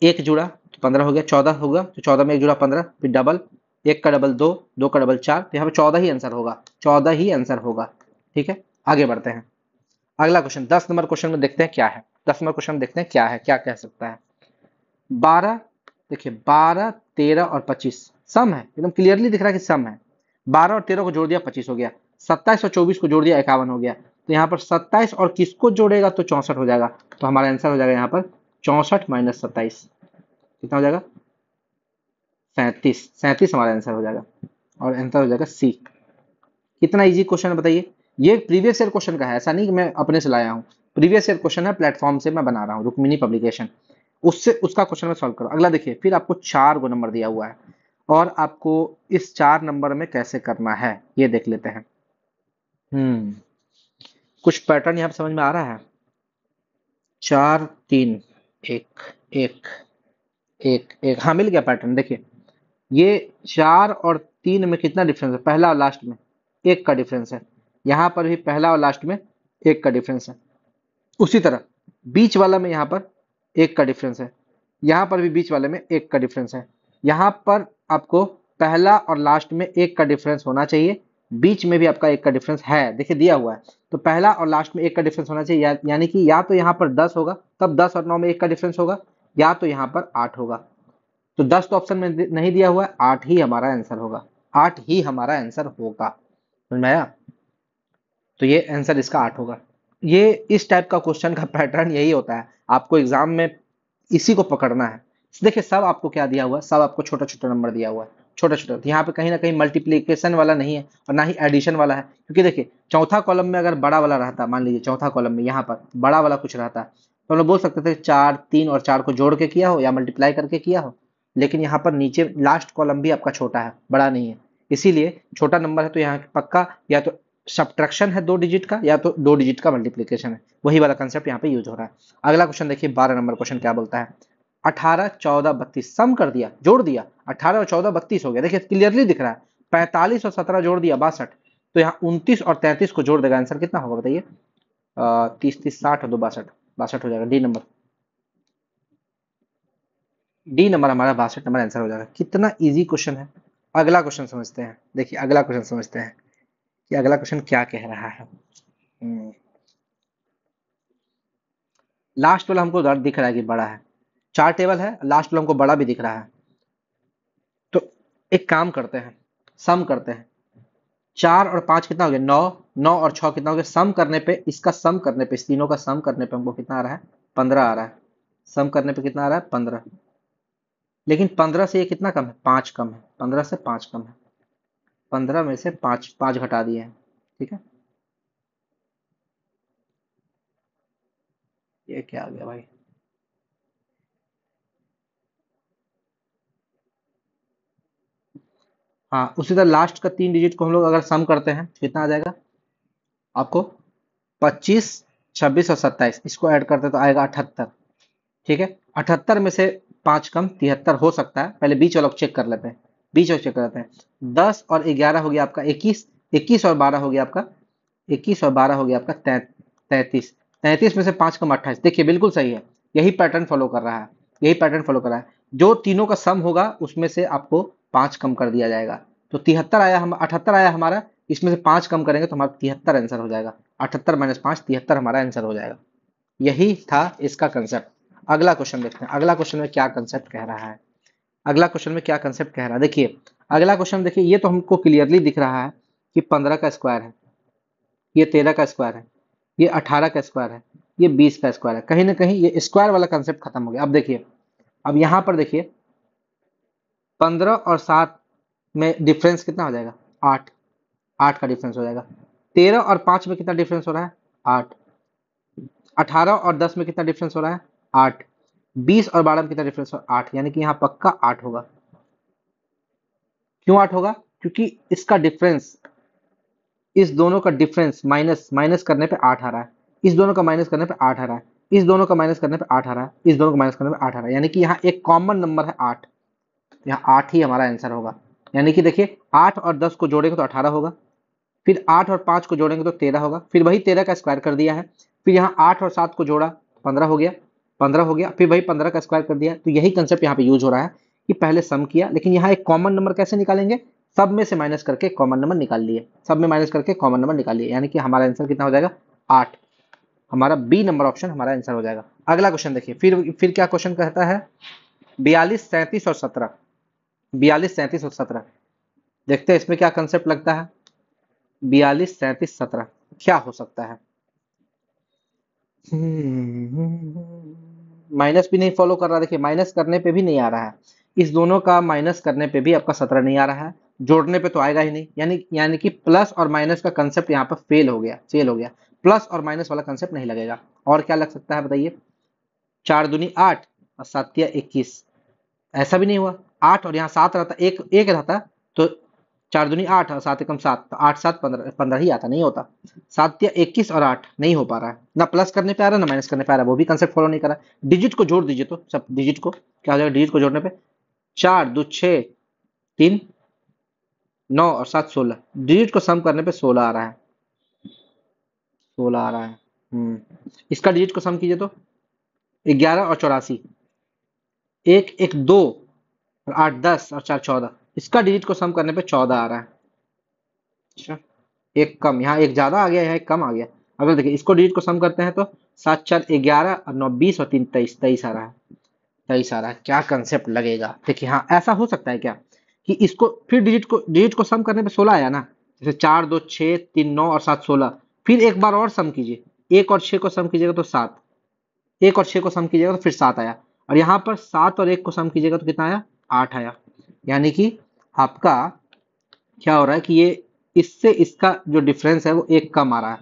एक जुड़ा तो 15 हो गया, 14 होगा तो 14 में एक जुड़ा 15, फिर डबल, एक का डबल 2, 2 का डबल 4, तो यहाँ पे 14 ही आंसर होगा, 14 ही आंसर होगा। ठीक है, आगे बढ़ते हैं। अगला क्वेश्चन 10 नंबर क्वेश्चन में देखते हैं क्या है। 10 नंबर क्वेश्चन में देखते हैं क्या है, क्या कह सकता है। 12, देखिए 12, 13 और 25 सम है, एकदम क्लियरली दिख रहा है कि सम है। 12 और 13 को जोड़ दिया 25 हो गया, 27 और 24 को जोड़ दिया 51 हो गया। तो यहाँ पर 27 और किसको जोड़ेगा तो 64 हो जाएगा। तो हमारा आंसर हो जाएगा यहाँ पर 64 माइनस 27 कितना हो जाएगा, 37। 37 हमारा आंसर हो जाएगा और आंसर हो जाएगा सी। कितना इजी क्वेश्चन है बताइए। ये प्रीवियस ईयर क्वेश्चन का है, ऐसा नहीं कि मैं अपने से लाया हूँ। प्रीवियस ईयर क्वेश्चन है, प्लेटफॉर्म से मैं बना रहा हूँ, रुक्मिणी पब्लिकेशन, उससे उसका क्वेश्चन में सॉल्व करो। अगला देखिए, फिर आपको 4 गो नंबर दिया हुआ है और आपको इस 4 नंबर में कैसे करना है ये देख लेते हैं। कुछ पैटर्न यहाँ पे समझ में आ रहा है। 4 3 1 1 1 1, हाँ मिल गया पैटर्न। देखिए ये 4 और 3 में कितना डिफरेंस है, पहला और लास्ट में 1 का डिफरेंस है। यहाँ पर भी पहला और लास्ट में 1 का डिफरेंस है। उसी तरह बीच वाला में यहाँ पर 1 का डिफरेंस है, यहाँ पर भी बीच वाले में 1 का डिफरेंस है। यहाँ पर आपको पहला और लास्ट में 1 का डिफरेंस होना चाहिए, बीच में भी आपका 1 का डिफरेंस है, देखिए दिया हुआ है। तो पहला और लास्ट में 1 का डिफरेंस होना चाहिए, यानी कि या तो यहाँ पर 10 होगा, तब 10 और 9 में 1 का डिफरेंस होगा, या तो यहाँ पर 8 होगा। तो 10 तो ऑप्शन में नहीं दिया हुआ है, 8 ही हमारा आंसर होगा, 8 ही हमारा आंसर होगा। समझ में आया। तो ये आंसर इसका 8 होगा। ये इस टाइप का क्वेश्चन का पैटर्न यही होता है, आपको एग्जाम में इसी को पकड़ना है। देखिए सब आपको क्या दिया हुआ है, सब आपको छोटा छोटा नंबर दिया हुआ है, छोटा छोटा। तो यहाँ पे कहीं ना कहीं मल्टीप्लीकेशन वाला नहीं है और ना ही एडिशन वाला है, क्योंकि देखिए चौथा कॉलम में अगर बड़ा वाला रहता, मान लीजिए चौथा कॉलम में यहाँ पर बड़ा वाला कुछ रहता, तो हम लोग बोल सकते थे 4, 3 और 4 को जोड़ के किया हो या मल्टीप्लाई करके किया हो। लेकिन यहाँ पर नीचे लास्ट कॉलम भी आपका छोटा है, बड़ा नहीं है, इसीलिए छोटा नंबर है। तो यहाँ पक्का या तो सब्ट्रैक्शन है 2 डिजिट का, या तो 2 डिजिट का मल्टीप्लीकेशन है, वही वाला कंसेप्ट यहाँ पे यूज हो रहा है। अगला क्वेश्चन देखिए 12 नंबर क्वेश्चन क्या बोलता है। 18, 14, 32 सम कर दिया, जोड़ दिया, 18 और 14 32 हो गया। देखिए क्लियरली दिख रहा है। 45 और 17 जोड़ दिया 62, तो यहाँ 29 और 33 को जोड़ देगा, आंसर कितना होगा बताइए। 30 30 60 और 2 62, 62 हो जाएगा। डी नंबर, डी नंबर हमारा 62 नंबर आंसर हो जाएगा। कितना इजी क्वेश्चन है। अगला क्वेश्चन समझते हैं। देखिए अगला क्वेश्चन समझते हैं कि अगला क्वेश्चन क्या कह रहा है। लास्ट वाला हमको दिख रहा है कि बड़ा है, 4 टेबल है, लास्ट वाला हमको बड़ा भी दिख रहा है। तो एक काम करते हैं, सम करते हैं। 4 और 5 कितना हो गया, 9, 9 और 6 कितना हो गया, सम करने पे, इसका सम करने पे, इस तीनों का सम करने पे हमको कितना आ रहा है, 15 आ रहा है। सम करने पे कितना आ रहा है, 15। लेकिन 15 से ये कितना कम है, 5 कम है, 15 से 5 कम है। 15 में से 5 5 घटा दिए हैं, ठीक है। ये क्या आ गया भाई, हाँ उसी तरह लास्ट का 3 डिजिट को हम लोग अगर सम करते हैं तो कितना आ जाएगा आपको, 25, 26 और 27, इसको ऐड करते तो आएगा 78, ठीक है। 78 में से 5 कम 73 हो सकता है, पहले बीच वाला चेक कर लेते हैं, बीच वाला चेक कर लेते हैं। 10 और 11 हो गया आपका 21, 21 और 12 हो गया आपका, 21 और 12 हो गया आपका 33, 33 में से 5 कम 28। देखिए बिल्कुल सही है, यही पैटर्न फॉलो कर रहा है, यही पैटर्न फॉलो कर रहा है। जो तीनों का सम होगा उसमें से आपको 5 कम कर दिया जाएगा। तो 73 आया, हम 78 आया हमारा, इसमें से 5 कम करेंगे तो हमारा 73 आंसर हो जाएगा। 78 माइनस 5 73 हमारा आंसर हो जाएगा। यही था इसका कंसेप्ट। अगला क्वेश्चन देखते हैं, अगला क्वेश्चन में क्या कंसेप्ट कह रहा है। अगला क्वेश्चन में क्या कंसेप्ट कह रहा है, देखिए अगला क्वेश्चन देखिए, ये तो हमको क्लियरली दिख रहा है कि 15 का स्क्वायर है, ये 13 का स्क्वायर है, ये 18 का स्क्वायर है, ये 20 का स्क्वायर है। कहीं ना कहीं ये स्क्वायर वाला कंसेप्ट खत्म हो गया। अब देखिए, अब यहाँ पर देखिए 15 और 7 में डिफरेंस कितना हो जाएगा, 8, 8 का डिफरेंस हो जाएगा। 13 और 5 में कितना डिफरेंस हो रहा है, 8। 18 और 10 में कितना डिफरेंस हो रहा है, 8। 20 और 12 में कितना डिफरेंस हो रहा है, 8। यानी कि यहाँ पक्का 8 होगा। क्यों 8 होगा, क्योंकि इसका डिफरेंस, इस दोनों का डिफरेंस माइनस माइनस करने पे 8 आ रहा है, इस दोनों का माइनस करने पे 8 आ रहा है, इस दोनों का माइनस करने पे 8 आ रहा है, इस दोनों का माइनस करने पे 8 आ रहा है। यानी कि यहाँ एक कॉमन नंबर है 8, यहाँ 8 ही हमारा आंसर होगा। यानी कि देखिए 8 और 10 को जोड़ेंगे तो 18 होगा, फिर 8 और 5 को जोड़ेंगे तो 13 होगा, फिर वही 13 का स्क्वायर कर दिया है, फिर यहाँ 8 और 7 को जोड़ा 15 हो गया, 15 हो गया, फिर वही 15 का स्क्वायर कर दिया। तो यही कंसेप्ट यहाँ पे यूज हो रहा है कि पहले सम किया, लेकिन यहाँ एक कॉमन नंबर कैसे निकालेंगे, सब में से माइनस करके कॉमन नंबर निकाल लिए, सब में माइनस करके कॉमन नंबर निकाल लिए, यानी कि हमारा आंसर कितना हो जाएगा, 8। हमारा बी नंबर ऑप्शन हमारा आंसर हो जाएगा। अगला क्वेश्चन देखिए, फिर क्या क्वेश्चन कहता है, 42, 37 और 17। 42, 37 और 17, देखते हैं इसमें क्या कंसेप्ट लगता है। 42, 37, 17 क्या हो सकता है। माइनस भी नहीं फॉलो कर रहा, देखिए माइनस करने पे भी नहीं आ रहा है, इस दोनों का माइनस करने पे भी आपका 17 नहीं आ रहा है, जोड़ने पे तो आएगा ही नहीं, यानी कि प्लस और माइनस का कंसेप्ट यहाँ पर फेल हो गया। प्लस और माइनस वाला कंसेप्ट नहीं लगेगा। और क्या लग सकता है बताइए। 4 दूनी 8 और 7 तिया 21, ऐसा भी नहीं हुआ। 8 और यहाँ 7 रहता, एक एक रहता तो 4 दूनी 8 और 7 एकम 7, तो 8 7 15, 15 ही आता, नहीं होता। 7 तिया 21 और 8 नहीं हो पा रहा है, ना प्लस करने पे आ रहा है ना माइनस करने पे आ रहा है, वो भी कंसेप्ट फॉलो नहीं कर रहा है। डिजिट को जोड़ दीजिए, तो सब डिजिट को क्या हो जाएगा, डिजिट को जोड़ने पे 4 2 6 3 9 और 7 16, डिजिट को सम करने पे 16 आ रहा है, 16 आ रहा है। इसका डिजिट को सम कीजिए तो 11 और 84, 1 1 2 और 8 10 और 4 14, इसका डिजिट को सम करने पे 14 आ रहा है। अच्छा, एक कम, यहाँ एक ज्यादा आ गया, यहाँ एक कम आ गया। अगर देखिए इसको डिजिट को सम करते हैं तो 7 4 11 और 9 20 और 3 23, 23 आ रहा है, 23 आ रहा है। क्या कंसेप्ट लगेगा, देखिए हाँ ऐसा हो सकता है क्या कि इसको फिर डिजिट को सम करने पे 16 आया ना, जैसे 4 2 6 3 9 और 7 16, फिर एक बार और सम कीजिए, 1 और 6 को सम कीजिएगा तो 7, 1 और 6 को सम कीजिएगा तो फिर 7 आया, और यहाँ पर 7 और 1 को सम कीजिएगा तो कितना आया, 8 आया। यानी कि आपका क्या हो रहा है कि ये इससे इसका जो डिफरेंस है वो एक कम आ रहा है।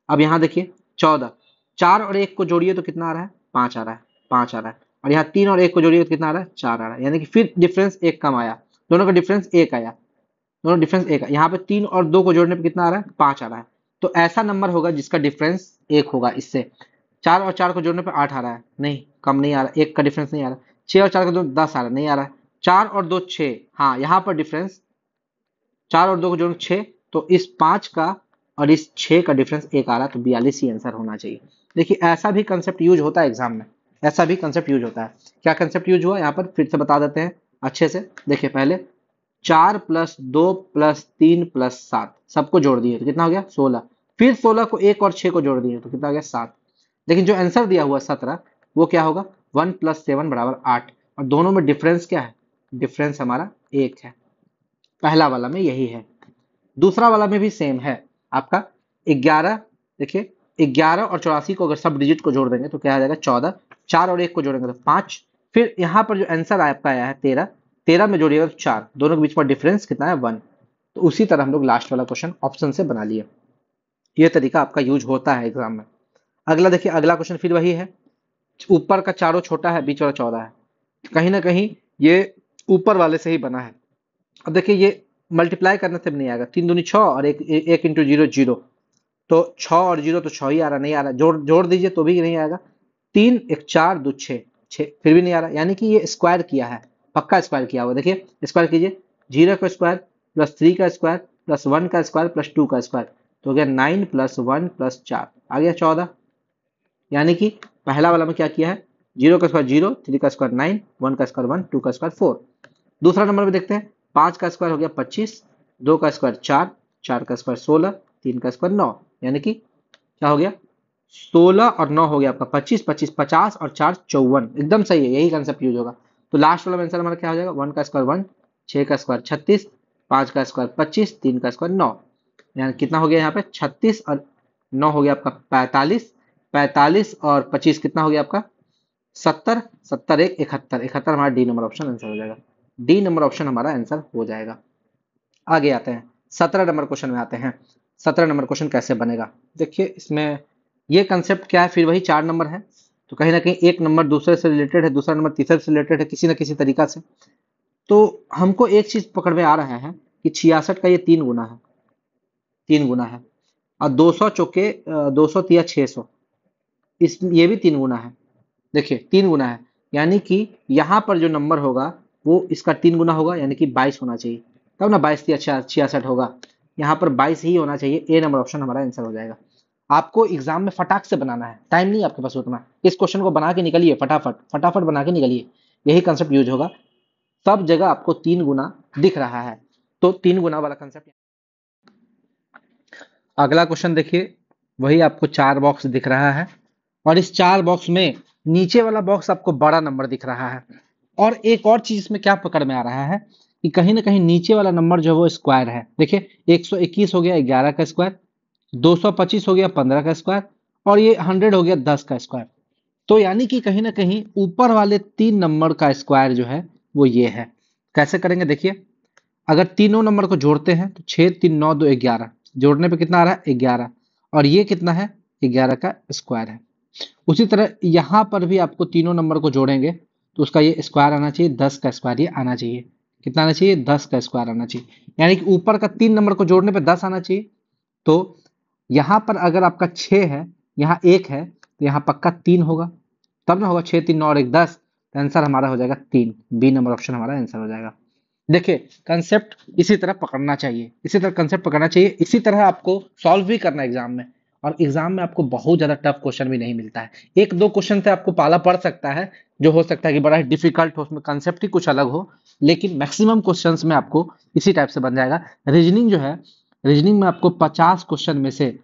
अब यहाँ देखिए 14, 4 और 1 को जोड़िए तो कितना आ रहा है, 5 आ रहा है, 5 आ रहा है, और यहाँ 3 और 1 को जोड़िए तो कितना आ रहा है, 4 आ रहा है। यानी कि फिर डिफरेंस एक कम आया, दोनों का डिफरेंस एक आया, दोनों डिफरेंस एक है। यहाँ पे 3 और 2 को जोड़ने पे कितना आ रहा है, 5 आ रहा है। तो ऐसा नंबर होगा जिसका डिफरेंस एक होगा इससे। 4 और 4 को जोड़ने पे 8 आ रहा है, नहीं कम नहीं आ रहा, एक का डिफरेंस नहीं आ रहा। 6 और 4 का दो 10 आ रहा है, नहीं आ रहा है। 4 और 2 6, हाँ यहाँ पर डिफरेंस 4 और 2 को जोड़ो 6, तो इस 5 का और इस 6 का डिफरेंस एक आ रहा है, तो 42 ही आंसर होना चाहिए। देखिए ऐसा भी कंसेप्ट यूज होता है एग्जाम में, ऐसा भी कंसेप्ट यूज होता है। क्या कंसेप्ट यूज हुआ यहाँ पर फिर से बता देते हैं अच्छे से। देखिए पहले 4 प्लस 2 प्लस 3 प्लस 7 सबको जोड़ दिए तो कितना हो गया, 16। फिर 16 को 1 और 6 को जोड़ दिए तो कितना हो गया, 7। लेकिन जो आंसर दिया हुआ 17, वो क्या होगा, 1 प्लस 7 बराबर 8, और दोनों में डिफरेंस क्या है, डिफरेंस हमारा 1 है। पहला वाला में यही है, दूसरा वाला में भी सेम है आपका। 11, देखिए 11 और 84 को अगर सब डिजिट को जोड़ देंगे तो क्या आ जाएगा, 14। 4 और 1 को जोड़ेंगे तो 5। फिर यहाँ पर जो आंसर आपका आया है 13, 13 में जोड़िएगा तो 4, दोनों के बीच में डिफरेंस कितना है, 1। तो उसी तरह हम लोग लास्ट वाला क्वेश्चन ऑप्शन से बना लिए। ये तरीका आपका यूज होता है एग्जाम में। अगला देखिए, अगला क्वेश्चन फिर वही है, ऊपर का चारों छोटा है, बीच वाला 14 है, कहीं ना कहीं ये ऊपर वाले से ही बना है। अब देखिए ये मल्टीप्लाई करने से भी नहीं आएगा, 3 दूनी 6 और एक इंटू जीरो जीरो, तो 6 और जीरो तो 6 ही आ रहा, नहीं आ रहा, जोड़ जोड़ दीजिए तो भी नहीं आएगा। 3 1 4 2 6, 6 फिर भी नहीं आ रहा, यानी कि ये स्क्वायर किया है, पक्का स्क्वायर किया हुआ। देखिए स्क्वायर कीजिए, 0 का स्क्वायर प्लस 3 का स्क्वायर प्लस 1 का स्क्वायर प्लस 2 का स्क्वायर, तो हो गया 9 प्लस 1 प्लस 4 आ गया 14। यानी कि पहला वाला में क्या किया है, 0 का स्क्वायर 0, 3 का स्क्वायर 9, 1 का स्क्वायर 1, 2 का स्क्वायर 4। दूसरा नंबर में देखते हैं, 5 का स्क्वायर हो गया 25, 2 का स्क्वायर 4, 4 का स्क्वायर 16, 3 का स्क्वायर 9, यानी कि क्या हो गया, 16 और 9 हो गया आपका 25, 25 50 और 4 54, एकदम सही है, यही कंसेप्ट यूज होगा। तो लास्ट वाला आंसर हमारा क्या हो जाएगा, 1 का स्क्वायर 1, 6 का स्क्वायर 36, 5 का स्क्वायर 25, 3 का स्क्वायर 9, यानी कितना हो गया यहाँ पे 36 और 9 हो गया आपका 45, 45 और 25 कितना हो गया आपका 70, 70 एक 71, 71 हमारा डी नंबर ऑप्शन आंसर हो जाएगा। डी नंबर ऑप्शन हमारा आंसर हो जाएगा। आगे आते हैं 17 नंबर क्वेश्चन में आते हैं। 17 नंबर क्वेश्चन कैसे बनेगा, देखिए इसमें ये कंसेप्ट क्या है, फिर वही 4 नंबर है, तो कहीं ना कहीं एक नंबर दूसरे से रिलेटेड है, दूसरा नंबर तीसरे से रिलेटेड है, किसी ना किसी तरीका से। तो हमको एक चीज पकड़ में आ रहा है कि 66 का ये 3 गुना है, 3 गुना है, और 200 चौके 200 तिया 600, इस ये भी 3 गुना है। देखिए 3 गुना है, यानी कि यहाँ पर जो नंबर होगा वो इसका 3 गुना होगा, यानी कि 22 होना चाहिए, तब ना 22 तिया 66 होगा। यहाँ पर 22 ही होना चाहिए, ए नंबर ऑप्शन हमारा आंसर हो जाएगा। आपको एग्जाम में फटाक से बनाना है, टाइम नहीं आपके पास उतना, इस क्वेश्चन को बना के निकलिए, फटाफट फटाफट बना के निकलिए, यही कंसेप्ट यूज होगा। सब जगह आपको 3 गुना दिख रहा है, तो 3 गुना वाला कंसेप्ट। अगला क्वेश्चन देखिए, वही आपको 4 बॉक्स दिख रहा है, और इस 4 बॉक्स में नीचे वाला बॉक्स आपको बड़ा नंबर दिख रहा है। और एक और चीज इसमें क्या पकड़ में आ रहा है कि कहीं ना कहीं नीचे वाला नंबर जो है वो स्क्वायर है। देखिए 121 हो गया 11 का स्क्वायर, 225 हो गया 15 का स्क्वायर, और ये 100 हो गया 10 का स्क्वायर। तो यानी कि कहीं ना कहीं ऊपर वाले 3 नंबर का स्क्वायर जो है वो ये है। कैसे करेंगे देखिए, अगर तीनों नंबर को जोड़ते हैं तो 6 3 9 2 11, जोड़ने पे कितना आ रहा है 11, और ये कितना है 11 का स्क्वायर है। उसी तरह यहाँ पर भी आपको तीनों नंबर को जोड़ेंगे तो उसका ये स्क्वायर आना चाहिए, 10 का स्क्वायर ये आना चाहिए। कितना आना चाहिए 10 का स्क्वायर आना चाहिए, यानी कि ऊपर का 3 नंबर को जोड़ने पे 10 आना चाहिए। तो यहाँ पर अगर आपका 6 है, यहाँ 1 है, तो यहाँ पक्का 3 होगा, तब ना होगा 6 3 9 और 1 10, तो आंसर हमारा हो जाएगा 3। बी नंबर ऑप्शन हमारा आंसर हो जाएगा। देखिए कंसेप्ट इसी तरह पकड़ना चाहिए, इसी तरह कंसेप्ट पकड़ना चाहिए, इसी तरह आपको सॉल्व भी करना है एग्जाम में। और एग्जाम में आपको बहुत ज्यादा टफ क्वेश्चन भी नहीं मिलता है, एक दो क्वेश्चन से आपको पाला पड़ सकता है, जो हो सकता है कि बड़ा ही डिफिकल्ट हो, उसमें कंसेप्ट ही कुछ अलग हो, लेकिन मैक्सिमम क्वेश्चंस में आपको इसी टाइप से बन जाएगा। रीजनिंग जो है, रीजनिंग में आपको 50 क्वेश्चन में से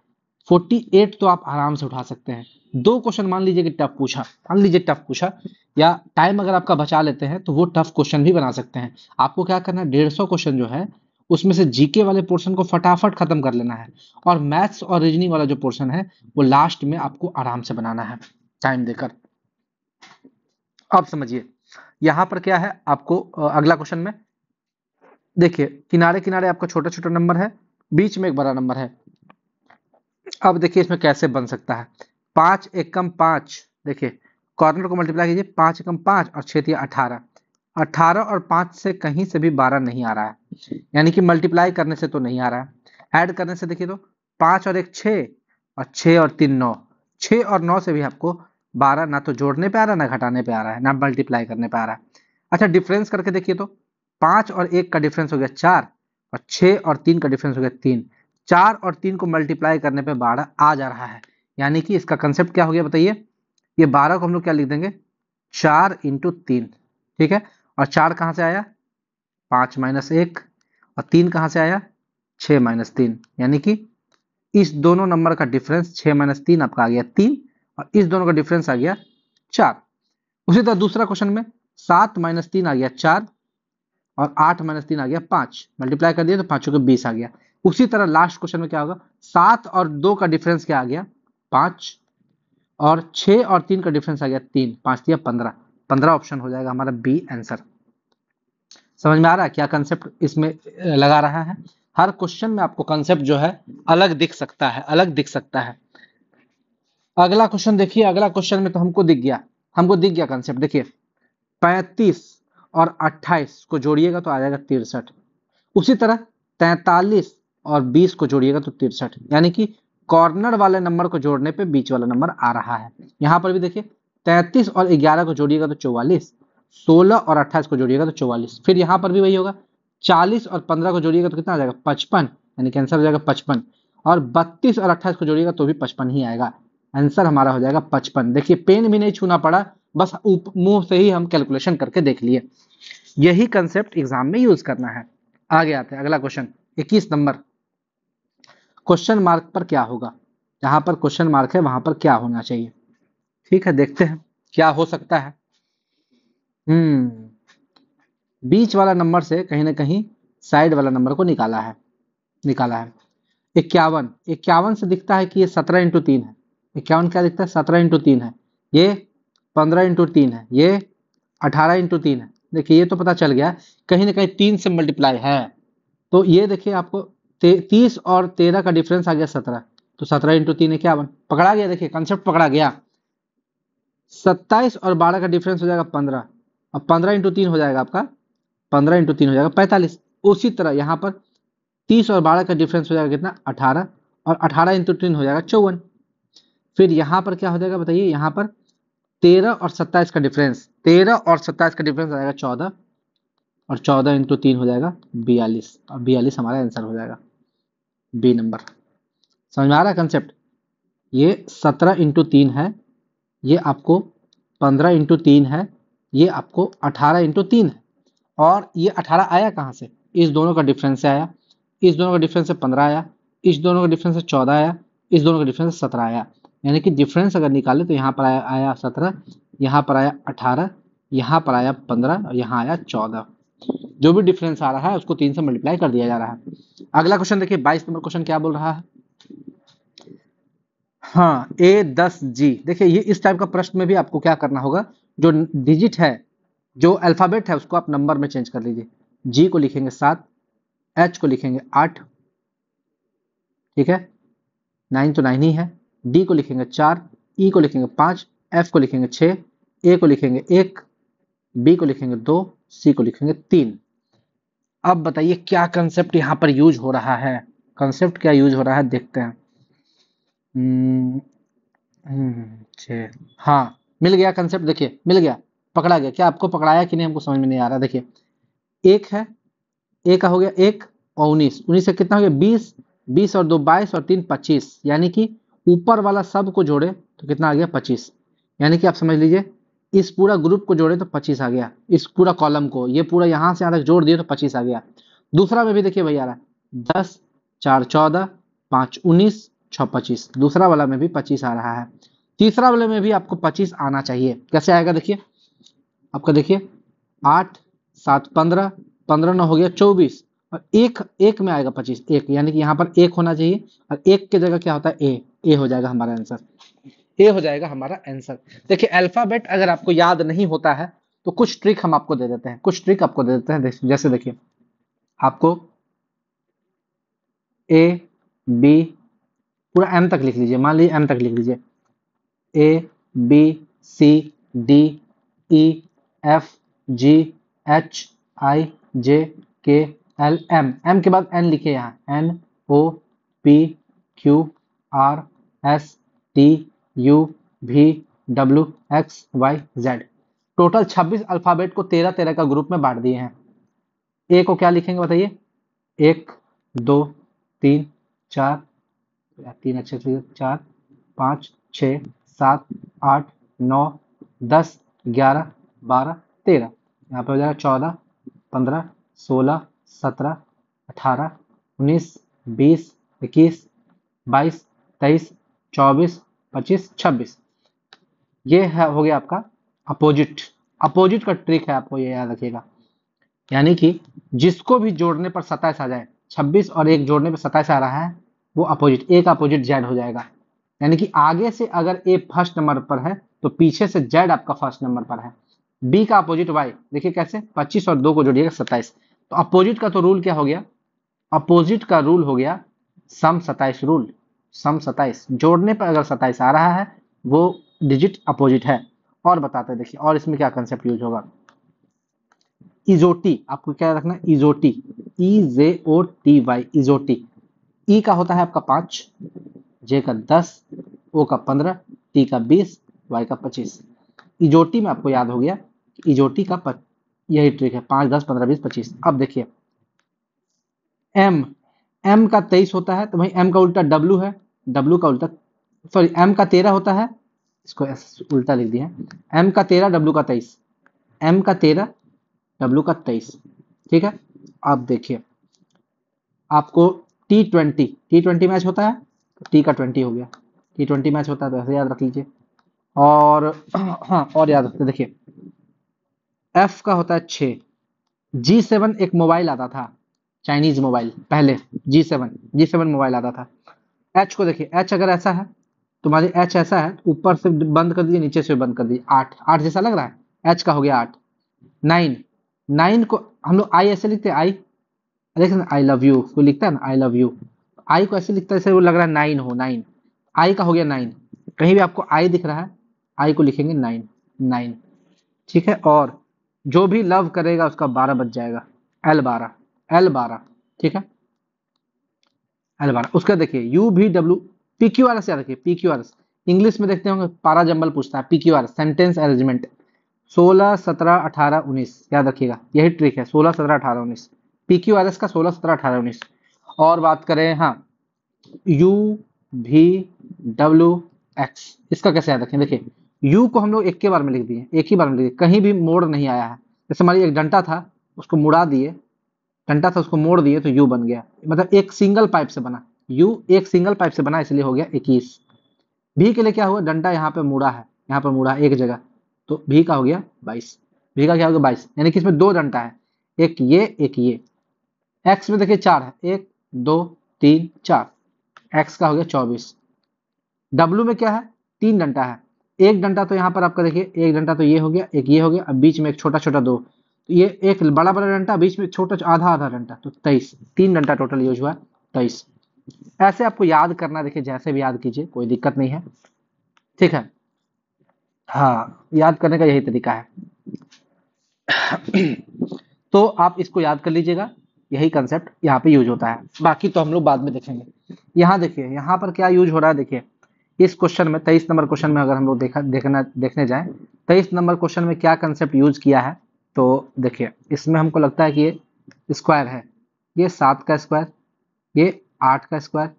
48 तो आप आराम से उठा सकते हैं। दो क्वेश्चन मान लीजिए कि टफ पूछा, मान लीजिए टफ पूछा, या टाइम अगर आपका बचा लेते हैं तो वो टफ क्वेश्चन भी बना सकते हैं। आपको क्या करना है, 150 क्वेश्चन जो है उसमें से जीके वाले पोर्शन को फटाफट खत्म कर लेना है, और मैथ्स और रीजनिंग वाला जो पोर्शन है वो लास्ट में आपको आराम से बनाना है टाइम देकर। अब समझिए यहाँ पर क्या है आपको अगला क्वेश्चन में देखिए, किनारे किनारे आपका छोटा छोटा नंबर है, बीच में एक बड़ा नंबर है। अब देखिए इसमें कैसे बन सकता है, 5 एकम 5, देखिए कॉर्नर को मल्टीप्लाई कीजिए, 5 एकम 5 और 6 18, 18 और 5 से कहीं से भी 12 नहीं आ रहा है, यानी कि मल्टीप्लाई करने से तो नहीं आ रहा है। ऐड करने से देखिए तो 5 और 1 6, और 6 और 3 9, 6 और 9 से भी आपको 12 ना तो जोड़ने पे आ रहा है, ना घटाने पे आ रहा है, ना मल्टीप्लाई करने पे आ रहा है। अच्छा डिफरेंस करके देखिए तो 5 और 1 का डिफरेंस हो गया 4, और 6 और 3 का डिफरेंस हो गया 3, 4 और 3 को मल्टीप्लाई करने पे 12 आ जा रहा है। यानी कि इसका कंसेप्ट क्या हो गया बताइए, ये 12 को हम लोग क्या लिख देंगे, 4 इंटू 3, ठीक है। और 4 कहां से आया 5 माइनस 1, और 3 कहां से आया 6 माइनस 3, यानी कि इस दोनों नंबर का डिफरेंस 6 माइनस 3 आपका आ गया 3, और इस दोनों का डिफरेंस आ गया 4। उसी तरह दूसरा क्वेश्चन में 7 माइनस 3 आ गया 4, और 8 माइनस 3 आ गया 5, मल्टीप्लाई कर दिया तो 5 के 20 आ गया। उसी तरह लास्ट क्वेश्चन में क्या होगा, 7 और 2 का डिफरेंस क्या आ गया 5, और 6 और 3 का डिफरेंस आ गया 3, 5 दिया 15, 15 ऑप्शन हो जाएगा हमारा बी आंसर। समझ में आ रहा है क्या कंसेप्ट इसमें लगा रहा है। हर क्वेश्चन में आपको कंसेप्ट जो है अलग दिख सकता है, अलग दिख सकता है। अगला क्वेश्चन देखिए, अगला क्वेश्चन में तो हमको दिख गया कंसेप्ट। देखिए 35 और 28 को जोड़िएगा तो आ जाएगा 63, उसी तरह 43 और 20 को जोड़िएगा तो 63, यानी कि कॉर्नर वाले नंबर को जोड़ने पे बीच वाला नंबर आ रहा है। यहां पर भी देखिए 33 और 11 को जोड़िएगा तो 44, 16 और 28 को जोड़िएगा तो 44, फिर यहां पर भी वही होगा, 40 और 15 को जोड़िएगा तो कितना आ जाएगा 55, यानी कि आंसर हो जाएगा 55, और 32 और 28 को जोड़िएगा तो भी 55 ही आएगा, आंसर हमारा हो जाएगा 55। देखिए पेन भी नहीं छूना पड़ा, बस मुंह से ही हम कैलकुलेशन करके देख लिए। यही कंसेप्ट एग्जाम में यूज करना है। आगे आते हैं अगला क्वेश्चन 21 नंबर, क्वेश्चन मार्क पर क्या होगा, जहां पर क्वेश्चन मार्क है वहां पर क्या होना चाहिए। ठीक है देखते हैं क्या हो सकता है। बीच वाला नंबर से कहीं ना कहीं साइड वाला नंबर को निकाला है 51, 51 से दिखता है कि ये 17 इंटू 3 है, 51 क्या दिखता है 17 इंटू 3 है, ये 15 इंटू 3 है, ये 18 इंटू 3 है। देखिए ये तो पता चल गया कहीं ना कहीं 3 से मल्टीप्लाई है, तो ये देखिए आपको 30 और 13 का डिफरेंस आ गया 17, तो 17 इंटू 3 51 पकड़ा गया। देखिए कंसेप्ट पकड़ा गया। 27 और 12 का डिफरेंस हो जाएगा 15, और 15 इंटू 3 हो जाएगा आपका 15 इंटू 3 हो जाएगा 45। उसी तरह यहाँ पर 30 और 12 का डिफरेंस हो जाएगा कितना 18, और 18 इंटू 3 हो जाएगा 54। फिर यहाँ पर क्या हो जाएगा बताइए, यहाँ पर 13 और 27 का डिफरेंस, 13 और 27 का डिफरेंस आ जाएगा 14, और 14 इंटू 3 हो जाएगा 42, और 42 हमारा आंसर हो जाएगा बी नंबर। समझ में आ रहा है कंसेप्ट, ये 17 इंटू 3 है, ये आपको 15 इंटू 3 है, ये आपको 18 इंटू 3 है, और ये 18 आया कहाँ से, इस दोनों का डिफरेंस से आया, इस दोनों का डिफरेंस से 15 आया, इस दोनों का डिफरेंस से 14 आया, इस दोनों का डिफरेंस 17 आया। यानी कि डिफरेंस अगर निकाले तो यहाँ पर आया 17, यहाँ पर आया 18, यहाँ पर आया 15 और यहाँ आया 14। जो भी डिफरेंस आ रहा है उसको 3 से मल्टीप्लाई कर दिया जा रहा है। अगला क्वेश्चन देखिए, 22 नंबर क्वेश्चन क्या बोल रहा है। हाँ, A10G। देखिए ये इस टाइप का प्रश्न में भी आपको क्या करना होगा, जो डिजिट है, जो अल्फाबेट है, उसको आप नंबर में चेंज कर लीजिए। G को लिखेंगे 7, H को लिखेंगे 8, ठीक है, 9 तो 9 ही है। D को लिखेंगे 4, E को लिखेंगे 5, F को लिखेंगे 6, A को लिखेंगे 1, B को लिखेंगे 2, C को लिखेंगे 3। अब बताइए क्या कंसेप्ट यहाँ पर यूज हो रहा है, कंसेप्ट क्या यूज हो रहा है देखते हैं। हाँ, मिल गया कंसेप्ट, देखिए मिल गया, पकड़ा गया। क्या आपको पकड़ाया कि नहीं हमको समझ में नहीं आ रहा। देखिए एक है, ए का हो गया 1 और 19, 19 से कितना हो गया 20, 20 और 2 22 और 3 25, यानी कि ऊपर वाला सब को जोड़े तो कितना आ गया 25। यानी कि आप समझ लीजिए इस पूरा ग्रुप को जोड़े तो 25 आ गया, इस पूरा कॉलम को, ये पूरा यहाँ से यहाँ तक जोड़ दिए तो 25 आ गया। दूसरा में भी देखिए भैया रहा 10 4 14 5 19 6 25, दूसरा वाला में भी 25 आ रहा है। तीसरा वाले में भी आपको 25 आना चाहिए। कैसे आएगा देखिए, आपका देखिए 8 7 15, 15 9 हो गया 24 और एक एक में आएगा 25, एक यानी कि यहाँ पर एक होना चाहिए और एक की जगह क्या होता है ए हो जाएगा हमारा आंसर, ए हो जाएगा हमारा आंसर। देखिए अल्फाबेट अगर आपको याद नहीं होता है तो कुछ ट्रिक हम आपको दे देते हैं, कुछ ट्रिक आपको दे देते हैं। जैसे देखिए आपको ए बी पूरा एम तक लिख लीजिए, मान लीजिए एम तक लिख लीजिए, A B C D E F G H I J K L M, M के बाद एन लिखे यहाँ, N O P Q R S T U V W X Y Z. Total 26 alphabet को 13 13 का group में बांट दिए हैं। ए को क्या लिखेंगे बताइए, 1 2 3 4, 3 अच्छे से 4 5 6 7 8 9 10 11 12 13, यहाँ पे हो जाएगा 14 15 16 17 18 19 20 21 22 23 24 25 26। ये है हो गया आपका अपोजिट। अपोजिट का ट्रिक है, आपको ये याद रखिएगा। यानी कि जिसको भी जोड़ने पर 27 आ जाए, 26 और 1 जोड़ने पर 27 आ रहा है, वो अपोजिट, ए का अपोजिट जेड हो जाएगा। यानी कि आगे से अगर ए फर्स्ट नंबर पर है तो पीछे से जेड आपका फर्स्ट नंबर पर है। बी का अपोजिट वाई, देखिए कैसे, 25 और 2 को जोड़िएगा 27। तो अपोजिट का तो रूल क्या हो गया, अपोजिट का रूल हो गया सम 27 रूल। सम 27 जोड़ने पर अगर 27 आ रहा है वो डिजिट अपोजिट है। और बताते हैं देखिए, और इसमें क्या कंसेप्ट यूज होगा। इजोटी, आपको क्या रखना है, इजोटी, ई जे ओ टी वाई, इजोटी। ई का होता है आपका 5, जे का 10, ओ का 15, टी का 20, वाई का 25। इजोटी में आपको याद हो गया कि इजोटी का यही ट्रिक है, 5 10 15 20 25। अब देखिए एम, एम का 23 होता है तो भाई एम का उल्टा डब्लू है, डब्लू का उल्टा, सॉरी एम का 13 होता है, इसको उल्टा लिख दिया, एम का 13 डब्लू का 23, एम का 13 डब्लू का 23, ठीक है। अब देखिए आपको T20 मैच होता है तो टी का 20 हो गया, T20 मैच होता है तो ऐसे याद रख लीजिए। और हाँ और याद रखते देखिए, एफ का होता है 6, G7 एक मोबाइल आता था, चाइनीज मोबाइल पहले, G7 मोबाइल आता था। एच को देखिए, एच अगर ऐसा है तो मान लीजिए एच ऐसा है, ऊपर से बंद कर दीजिए नीचे से बंद कर दीजिए, 8 8 जैसा लग रहा है, एच का हो गया 8। 9, 9 को हम लोग आई ऐसे लिखते हैं, आई देखिए आई लव यू कोई लिखता है ना, आई लव यू, आई को ऐसे लिखता है जैसे वो लग रहा है 9 हो, 9, आई का हो गया 9। कहीं भी आपको आई दिख रहा है, आई को लिखेंगे 9, 9, ठीक है। और जो भी लव करेगा उसका 12 बच जाएगा, L12, L12, ठीक है, L12। उसका देखिए यू भी डब्ल्यू, PQRS याद रखिए, PQRS इंग्लिश में देखते होंगे, पारा जंबल पूछता है, PQRS सेंटेंस अरेंजमेंट, 16 17 18 19 याद रखिएगा, यही ट्रिक है, 16 17 18 19, PQRS का 16 17 18 19। और बात करें हाँ U V W X, इसका कैसे याद रखें, देखिए U को हम लोग एक के बार में लिख दिए, एक ही बार में लिख दिए, कहीं भी मोड़ नहीं आया है। जैसे हमारी एक डंटा था उसको मुड़ा दिए, डंटा था उसको मोड़ दिए तो यू बन गया, मतलब एक सिंगल पाइप से बना, यू एक सिंगल पाइप से बना इसलिए हो गया 21। भी के लिए क्या हुआ, डंडा यहाँ पे मुड़ा है, यहाँ पर मुड़ा है एक जगह, तो भी का हो गया 22। भी का क्या हो गया 22, यानी कि इसमें दो डंडा है, एक ये एक ये। एक्स में देखिए 4 है, 1 2 3 4, एक्स का हो गया 24। डब्लू में क्या है, 3 डंडा है, एक डंडा तो यहाँ पर आपका देखिए, एक डंडा तो ये हो गया, एक ये हो गया, अब बीच में एक छोटा छोटा दो, तो ये एक बड़ा बड़ा डंडा, बीच में छोटा आधा आधा डंडा, तो 23, 3 डंडा टोटल यूज हुआ 23। ऐसे आपको याद करना, देखिए जैसे भी याद कीजिए कोई दिक्कत नहीं है, ठीक है। हाँ, याद करने का यही तरीका है। तो आप इसको याद कर लीजिएगा, यही कंसेप्ट यहाँ पे यूज होता है, बाकी तो हम लोग बाद में देखेंगे। यहाँ देखिए, यहाँ पर क्या यूज हो रहा है, देखिए इस क्वेश्चन में 23 नंबर क्वेश्चन में अगर हम लोग देखने जाएं, 23 नंबर क्वेश्चन में क्या कंसेप्ट यूज किया है, तो देखिए इसमें हमको लगता है कि ये स्क्वायर है, ये 7 का स्क्वायर, ये 8 का स्क्वायर,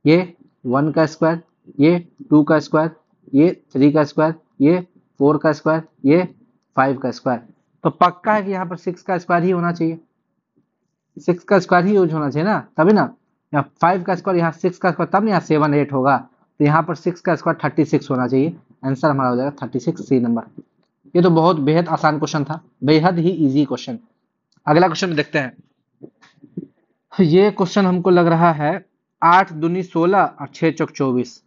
ये 1 का स्क्वायर, ये 2 का स्क्वायर, ये 3 का स्क्वायर, ये 4 का स्क्वायर, ये 5 का स्क्वायर। तो पक्का है कि यहाँ पर 6 का स्क्वायर ही होना चाहिए, 6 का स्क्वायर ही यूज होना चाहिए ना, तभी ना। यहाँ 5 का स्क्वायर, यहाँ 6 का स्क्वायर, तब ना यहाँ 7 8 होगा, तो यहाँ पर 6 का स्क्वायर 36 होना चाहिए। आंसर हमारा हो जाएगा 36, सी नंबर। ये तो बहुत बेहद आसान क्वेश्चन था, बेहद ही इजी क्वेश्चन। अगला क्वेश्चन देखते हैं। ये क्वेश्चन हमको लग रहा है 8 दूनी 16 और 6 चौक 24,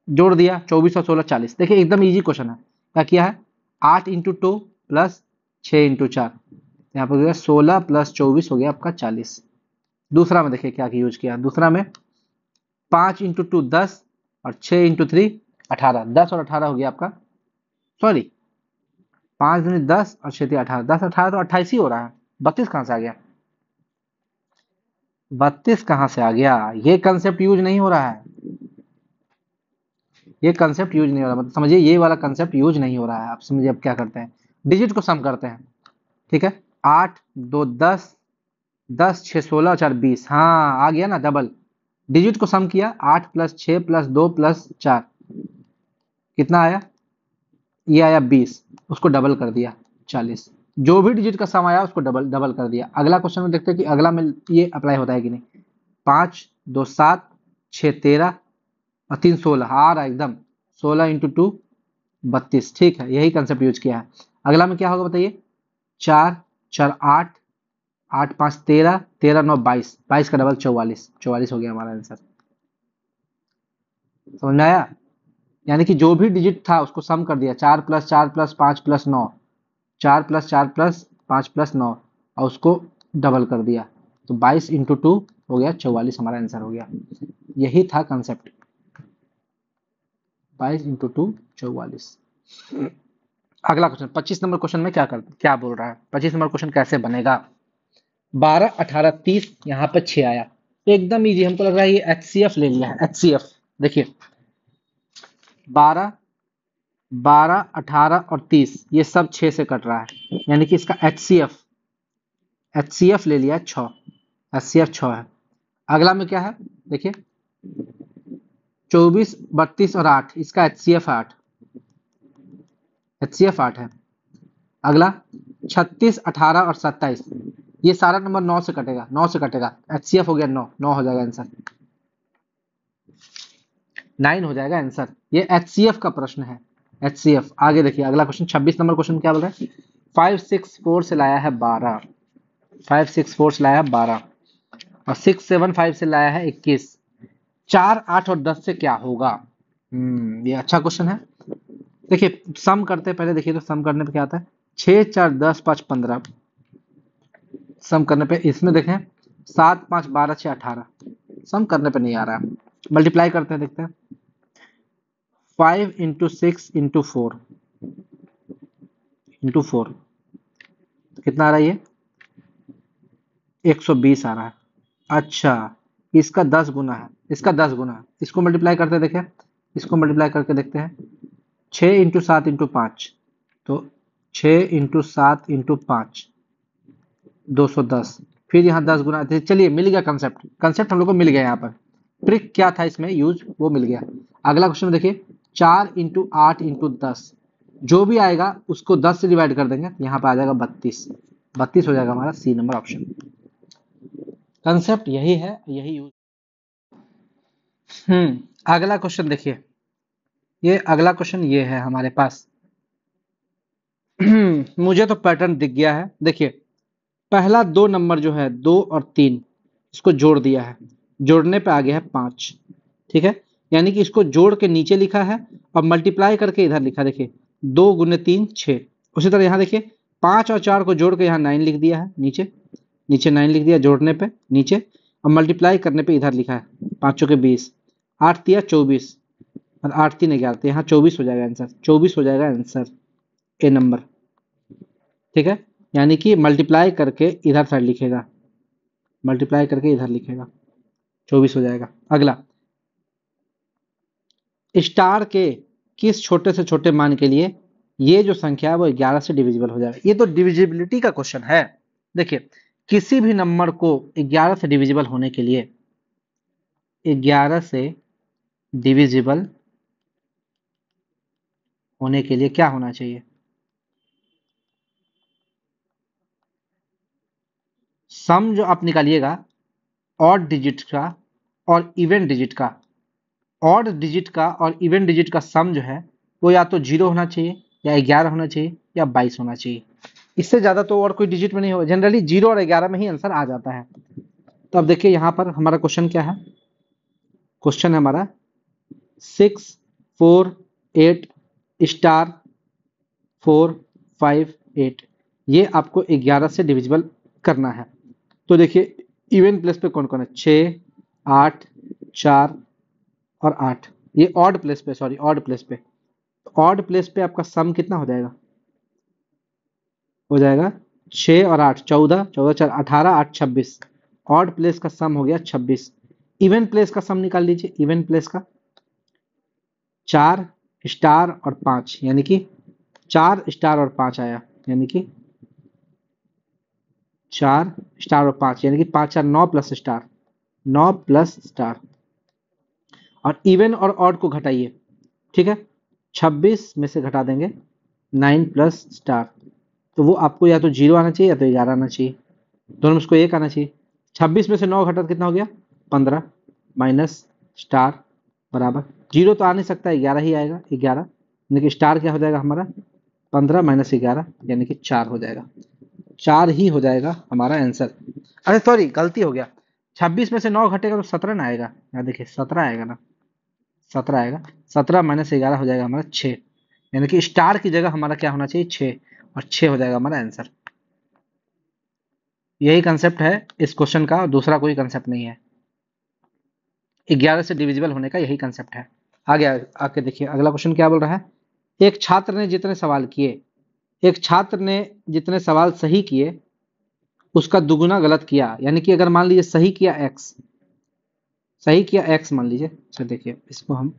जोड़ दिया 24 और 16 40। देखिए एकदम इजी क्वेश्चन है। क्या किया है, 8 इंटू 2 प्लस 6 इंटू 4, यहाँ पर हो गया 16 प्लस 24 हो गया आपका 40। दूसरा में देखिए क्या यूज किया, दूसरा में 5 इंटू 2 10 और 6 इंटू 3 18, 10 और 18 हो गया आपका, सॉरी 5 दूनी 10 और 6 3 18, 10 18 तो 28 ही हो रहा है, 32 कहाँ से आ गया, 32 कहाँ से आ गया, ये कंसेप्ट यूज नहीं हो रहा है, ये कंसेप्ट यूज नहीं हो रहा, मतलब समझिए ये वाला कंसेप्ट यूज नहीं हो रहा है। आप समझिए अब क्या करते हैं, डिजिट को सम करते हैं, ठीक है। 8 2 10, 10 6 16 4 20, हाँ आ गया ना डबल। डिजिट को सम किया, 8 प्लस 6 प्लस 2 प्लस 4, कितना आया, ये आया 20, उसको डबल कर दिया 40। जो भी डिजिट का सम आया उसको डबल डबल कर दिया। अगला क्वेश्चन में देखते हैं कि अगला में ये अप्लाई होता है कि नहीं। 5 2 7, 6 13 और 3 16, आ रहा एकदम, 16 इंटू 2 32, ठीक है, यही कंसेप्ट यूज किया है। अगला में क्या होगा बताइए, 4 4 8, 8 5 13, 13 9 22, 22 का डबल 44, 44 हो गया हमारा आंसर। समझ में आया, यानी कि जो भी डिजिट था उसको सम कर दिया, 4 plus 4 plus 5 plus 9, 4 plus 4 plus 5 plus 9, और उसको डबल कर दिया, तो 22 इंटू 2 हो गया 44, हमारा आंसर हो गया। यही था कंसेप्ट, 22 इंटू 2 44। अगला क्वेश्चन 25 नंबर क्वेश्चन में क्या बोल रहा है, 25 नंबर क्वेश्चन कैसे बनेगा। 12 18 30, यहाँ पे 6 आया, एकदम इजी, हमको लग रहा है ये एचसीएफ ले लिया है, एचसीएफ। देखिए 12 12 18 और 30, ये सब 6 से कट रहा है, यानी कि इसका एचसीएफ ले लिया है 6, एचसीएफ 6 है। अगला में क्या है, देखिए 24 32 और 8, इसका एचसीएफ 8, एचसीएफ 8 है। अगला 36 18 और 27, ये सारा नंबर 9 से कटेगा, 9 से कटेगा, एचसीएफ हो गया 9, 9 हो जाएगा आंसर, 9 हो जाएगा आंसर। ये एचसीएफ का प्रश्न है, एचसीएफ। आगे देखिए अगला क्वेश्चन 26 नंबर क्वेश्चन क्या बोल रहा है, 5 6 4 से लाया है 12, 5 6 4 से लाया है 12, और 6 7 5 से लाया है 21, 4 8 और 10 से क्या होगा। ये अच्छा क्वेश्चन है। देखिए सम करते हैं पहले, देखिए तो सम करने पे क्या आता है, 6 4 10 5 15, सम करने पे इसमें देखें 7 5 12 6 18, सम करने पे नहीं आ रहा है, मल्टीप्लाई करते हैं, देखते हैं 5 इंटू 6 इंटू 4 इंटू 4, कितना आ रहा है ये, 120 आ रहा है। अच्छा, इसका 10 गुना है, इसका 10 गुना है, इसको मल्टीप्लाई करते हैं, देखें इसको मल्टीप्लाई करके देखते हैं, 6 इंटू 7 इंटू 5, तो 6 इंटू 7 इंटू 5 210, फिर यहाँ 10 गुना, चलिए मिल गया कंसेप्ट, कंसेप्ट हम लोग को मिल गया, यहाँ पर ट्रिक क्या था इसमें यूज वो मिल गया। अगला क्वेश्चन में देखिए 4 इंटू 8 इंटू 10, जो भी आएगा उसको 10 से डिवाइड कर देंगे, यहाँ पे आ जाएगा 32, 32 हो जाएगा हमारा सी नंबर ऑप्शन। कंसेप्ट यही है, यही यूज। अगला क्वेश्चन देखिए, ये अगला क्वेश्चन ये है हमारे पास। मुझे तो पैटर्न दिख गया है। देखिए, पहला दो नंबर जो है 2 और 3, इसको जोड़ दिया है, जोड़ने पे आ गया है 5। ठीक है, यानी कि इसको जोड़ के नीचे लिखा है और मल्टीप्लाई करके इधर लिखा। देखिए 2 × 3 6। उसी तरह यहाँ देखिए 5 और 4 को जोड़ के यहाँ 9 लिख दिया है, नीचे नीचे 9 लिख दिया जोड़ने पे नीचे, और मल्टीप्लाई करने पे इधर लिखा है 5 के 20, 8 तिया 24 और 8 3 11, तो यहाँ 24 हो जाएगा आंसर। 24 हो जाएगा आंसर, ए नंबर। ठीक है, यानी कि मल्टीप्लाई करके इधर साइड लिखेगा, मल्टीप्लाई करके इधर लिखेगा, 24 हो जाएगा। अगला, स्टार के किस छोटे से छोटे मान के लिए ये जो संख्या है वो 11 से डिविजिबल हो जाएगा। ये तो डिविजिबिलिटी का क्वेश्चन है। देखिए, किसी भी नंबर को 11 से डिविजिबल होने के लिए 11 से डिविजिबल होने के लिए क्या होना चाहिए? सम जो आप निकालिएगा ऑड डिजिट का और इवन डिजिट का, ऑड डिजिट का और इवन डिजिट का सम जो है वो या तो 0 होना चाहिए, या 11 होना चाहिए, या 22 होना चाहिए। इससे ज्यादा तो और कोई डिजिट में नहीं होगा। जनरली 0 और 11 में ही आंसर आ जाता है। तो अब देखिए यहाँ पर हमारा क्वेश्चन क्या है। क्वेश्चन है हमारा 6 4 8 स्टार 4 5 8, ये आपको 11 से डिविजिबल करना है। तो देखिए इवन प्लेस पे कौन कौन है, 6 8 4 और 8, ये ऑड प्लेस पे, सॉरी ऑड प्लेस पे। ऑड प्लेस पे आपका सम कितना हो जाएगा? हो जाएगा 6 और 8 14, 14 4 18, 8 26। ऑड प्लेस का सम हो गया 26। इवन प्लेस का सम निकाल लीजिए। इवन प्लेस का 4 स्टार और 5, यानी कि 4 स्टार और 5 आया, यानी कि 4 स्टार और 5, यानी कि 5 4 9 प्लस स्टार, 9 प्लस स्टार। और इवन और ऑड को घटाइए। ठीक है, 26 में से घटा देंगे 9 प्लस स्टार, तो वो आपको या तो 0 आना चाहिए या तो 11 आना चाहिए। दोनों में उसको 1 आना चाहिए। 26 में से 9 घटा तो कितना हो गया? 15 माइनस स्टार बराबर 0 तो आ नहीं सकता, 11 ही आएगा। 11 यानी कि स्टार क्या हो जाएगा हमारा? 15 माइनस 11 यानी कि 4 हो जाएगा। 4 ही हो जाएगा हमारा आंसर। अरे सॉरी, गलती हो गया। 26 में से 9 घटेगा तो 17 ना आएगा। यहाँ देखिए 17 आएगा ना, 17 आएगा। 17 माइनस 11 हो जाएगा हमारा 6, यानी कि स्टार की जगह हमारा क्या होना चाहिए? 6, और 6 हो जाएगा हमारा आंसर। यही कंसेप्ट है इस क्वेश्चन का, दूसरा कोई कंसेप्ट नहीं है। 11 से डिविजिबल होने का यही कंसेप्ट है। आगे आके देखिए अगला क्वेश्चन क्या बोल रहा है। एक छात्र ने जितने सवाल किए, एक छात्र ने जितने सवाल सही किए उसका दुगुना गलत किया, यानी कि अगर मान लीजिए सही किया x, सही किया x मान लीजिए। अच्छा देखिए इसको हम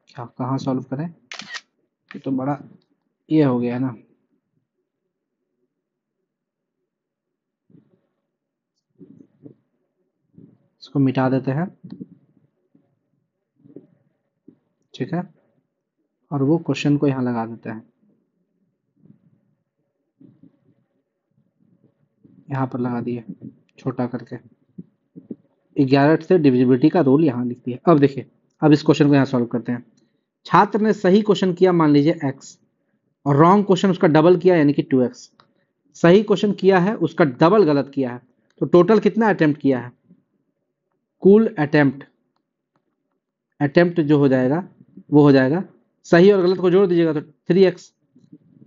क्या कहाँ सॉल्व करें, ये तो बड़ा ये हो गया है ना। इसको मिटा देते हैं, ठीक है, और वो क्वेश्चन को यहाँ लगा देते हैं, यहाँ पर लगा दिए छोटा करके। 11 से डिविजिबिलिटी का रूल यहाँ लिख दिया। अब देखिए, अब इस क्वेश्चन को यहाँ सॉल्व करते हैं। छात्र ने सही क्वेश्चन किया मान लीजिए x, और रॉन्ग क्वेश्चन उसका डबल किया यानी कि 2x। सही क्वेश्चन किया है, उसका डबल गलत किया है, तो टोटल कितना अटेम्प्ट किया है? कुल अटेम्प्ट, अटेम्प्ट जो हो जाएगा वो हो जाएगा, सही और गलत को जोड़ दीजिएगा तो 3x।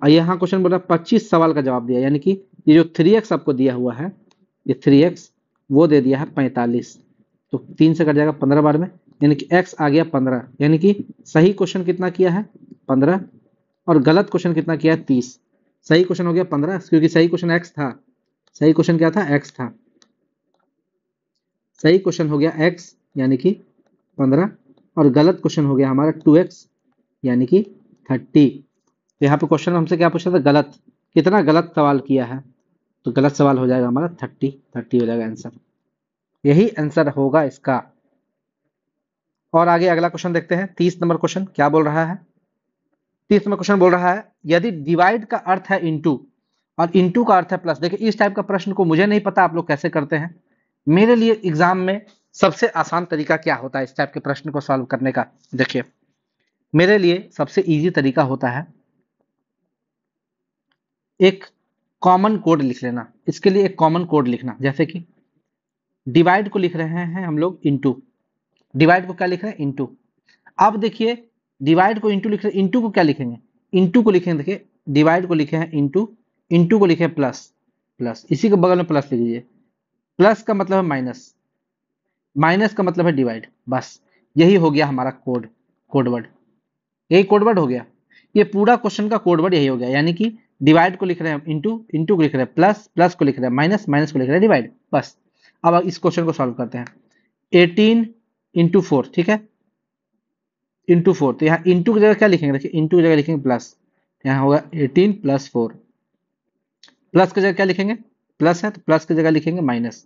और यहाँ क्वेश्चन बोला 25 सवाल का जवाब दिया, यानी कि ये जो 3x आपको दिया हुआ है, ये 3x वो दे दिया है 45, तो 3 से कट जाएगा 15 बार में, यानी कि x आ गया 15, यानी कि सही क्वेश्चन कितना किया है? 15, और गलत क्वेश्चन कितना किया है? 30। सही क्वेश्चन हो गया 15 क्योंकि सही क्वेश्चन x था। सही क्वेश्चन क्या था? x था। सही क्वेश्चन हो गया x यानी कि 15, और गलत क्वेश्चन हो गया हमारा 2x यानी कि 30। तो यहाँ पे क्वेश्चन हमसे क्या पूछा था? गलत, कितना गलत सवाल किया है, तो गलत सवाल हो जाएगा हमारा 30, 30 हो जाएगा आंसर। यही आंसर होगा इसका। और आगे अगला क्वेश्चन देखते हैं। 30 नंबर क्वेश्चन क्या बोल रहा है। 30 नंबर क्वेश्चन बोल रहा है यदि डिवाइड का अर्थ है इनटू और इनटू का अर्थ है प्लस। देखिए इस टाइप का प्रश्न को मुझे नहीं पता आप लोग कैसे करते हैं। मेरे लिए एग्जाम में सबसे आसान तरीका क्या होता है इस टाइप के प्रश्न को सॉल्व करने का? देखिए, मेरे लिए सबसे इजी तरीका होता है एक कॉमन कोड लिख लेना। इसके लिए एक कॉमन कोड लिखना, जैसे कि डिवाइड को लिख रहे हैं हम लोग इनटू, डिवाइड को क्या लिख रहे हैं? इनटू। अब देखिए, डिवाइड को इनटू लिख रहे हैं, इनटू को क्या लिखेंगे? इनटू को लिखेंगे, देखिए डिवाइड को लिखे हैं इनटू, इनटू को लिखे हैं प्लस, प्लस इसी के बगल में प्लस लिख लीजिए। प्लस का मतलब है माइनस, माइनस का मतलब है डिवाइड। बस यही हो गया हमारा कोड, कोडवर्ड, यही कोडवर्ड हो गया। ये पूरा क्वेश्चन का कोडवर्ड यही हो गया, यानी कि डिवाइड को लिख रहे हैं इंटू, इंटू को लिख रहे हैं प्लस, प्लस को लिख रहे हैं माइनस, माइनस को लिख रहे हैं डिवाइड। बस अब इस क्वेश्चन को सॉल्व करते हैं। 18 इंटू 4, ठीक है, इंटू 4, तो यहाँ इंटू की जगह क्या लिखेंगे? देखिए इंटू की जगह लिखेंगे प्लस, यहाँ होगा 18 प्लस 4। प्लस की जगह क्या लिखेंगे? प्लस है तो प्लस की जगह लिखेंगे माइनस,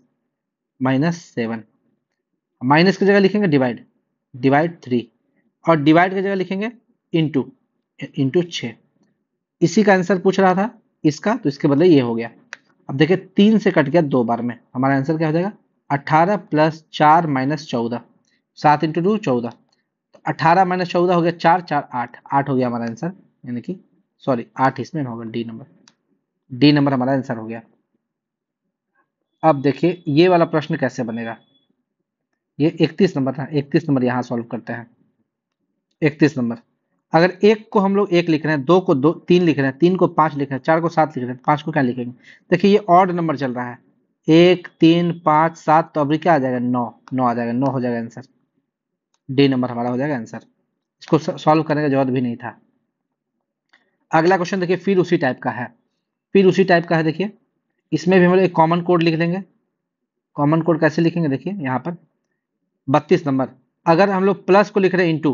माइनस 7। माइनस की जगह लिखेंगे डिवाइड, डिवाइड 3। और डिवाइड की जगह लिखेंगे इंटू, इंटू 6। इसी का आंसर पूछ रहा था इसका, तो इसके बदले ये हो गया। अब देखिए 3 से कट गया 2 बार में, हमारा आंसर क्या हो जाएगा? 18 प्लस 4 माइनस 14, 7 इंटू 2 14, तो 18 माइनस 14 हो गया 4, 4 8, 8 हो गया हमारा आंसर, यानी कि सॉरी 8 इसमें होगा, डी नंबर, डी नंबर हमारा आंसर हो गया। अब देखिए ये वाला प्रश्न कैसे बनेगा, ये 31 नंबर था, 31 नंबर यहाँ सॉल्व करते हैं। 31 नंबर, अगर एक को हम लोग एक लिख रहे हैं, दो को दो, तीन लिख रहे हैं, तीन को पांच लिख रहे हैं, चार को सात लिख रहे हैं, पांच को क्या लिखेंगे? देखिए ये ऑड नंबर चल रहा है, 1 3 5 7, तो अभी क्या आ जाएगा? 9, 9 आ जाएगा, 9 हो जाएगा आंसर, डी नंबर हमारा हो जाएगा आंसर। इसको सॉल्व करने का जरूरत भी नहीं था। अगला क्वेश्चन देखिए फिर उसी टाइप का है, फिर उसी टाइप का है। देखिए इसमें भी हम लोग एक कॉमन कोड लिख लेंगे। कॉमन कोड कैसे लिखेंगे? देखिए यहाँ पर 32 नंबर, अगर हम लोग प्लस को लिख रहे हैं इंटू,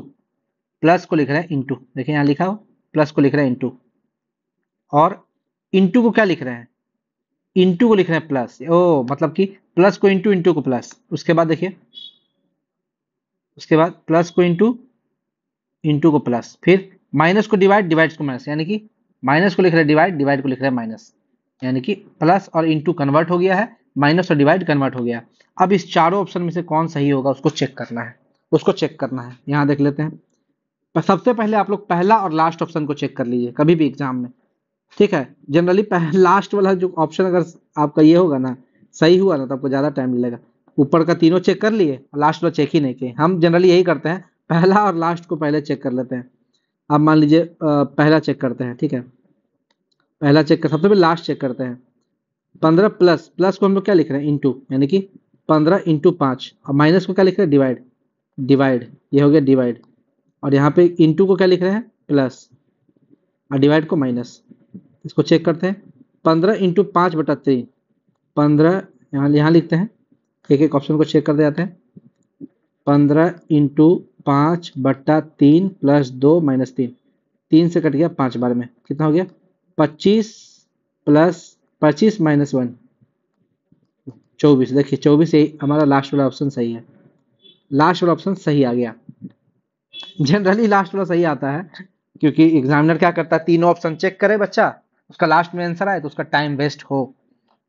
प्लस को लिख रहे हैं इंटू, देखिए यहाँ लिखा हो प्लस को लिख रहे हैं इंटू, और इंटू को क्या लिख रहे हैं? इंटू को लिख रहे हैं प्लस, ओ मतलब कि प्लस को इंटू, इंटू को प्लस, उसके बाद देखिए, उसके बाद प्लस को इंटू, इंटू को प्लस, फिर माइनस को डिवाइड, डिवाइड को माइनस, यानी कि माइनस को लिख रहे हैं डिवाइड, डिवाइड को लिख रहे हैं माइनस, यानी कि प्लस और इंटू कन्वर्ट हो गया है, माइनस और डिवाइड कन्वर्ट हो गया। अब इस चारों ऑप्शन में से कौन सही होगा उसको चेक करना है, उसको चेक करना है। यहाँ देख लेते हैं, सबसे पहले आप लोग पहला और लास्ट ऑप्शन को चेक कर लीजिए कभी भी एग्जाम में, ठीक है। जनरली लास्ट वाला जो ऑप्शन अगर आपका ये होगा ना, सही हुआ ना, तो आपको ज्यादा टाइम मिलेगा। ऊपर का तीनों चेक कर लिए, लास्ट वाला चेक ही नहीं किए। हम जनरली यही करते हैं, पहला और लास्ट को पहले चेक कर लेते हैं। अब मान लीजिए पहला चेक करते हैं, ठीक है, पहला चेक कर, सबसे पहले लास्ट चेक करते हैं। 15 प्लस, प्लस को हम लोग क्या लिख रहे हैं? इंटू, यानी कि 15 इंटू 5, और माइनस को क्या लिख रहे हैं? डिवाइड, डिवाइड, ये हो गया डिवाइड, और यहाँ पे इंटू को क्या लिख रहे हैं? प्लस, और डिवाइड को माइनस। इसको चेक करते हैं, 15 इंटू 5/3, 15, यहाँ लिखते हैं, एक एक ऑप्शन को चेक करते जाते हैं। 15 इंटू 5/3 प्लस 2 माइनस 3, 3 से कट गया 5 बार में, कितना हो गया? 25 प्लस 25 माइनस 1, 24। देखिए 24 यही हमारा लास्ट वाला ऑप्शन सही है, लास्ट वाला ऑप्शन सही आ गया। जनरली लास्ट वाला सही आता है, क्योंकि एग्जामिनर क्या करता है, तीनों ऑप्शन चेक करे बच्चा, उसका लास्ट में आंसर आए तो उसका टाइम वेस्ट हो।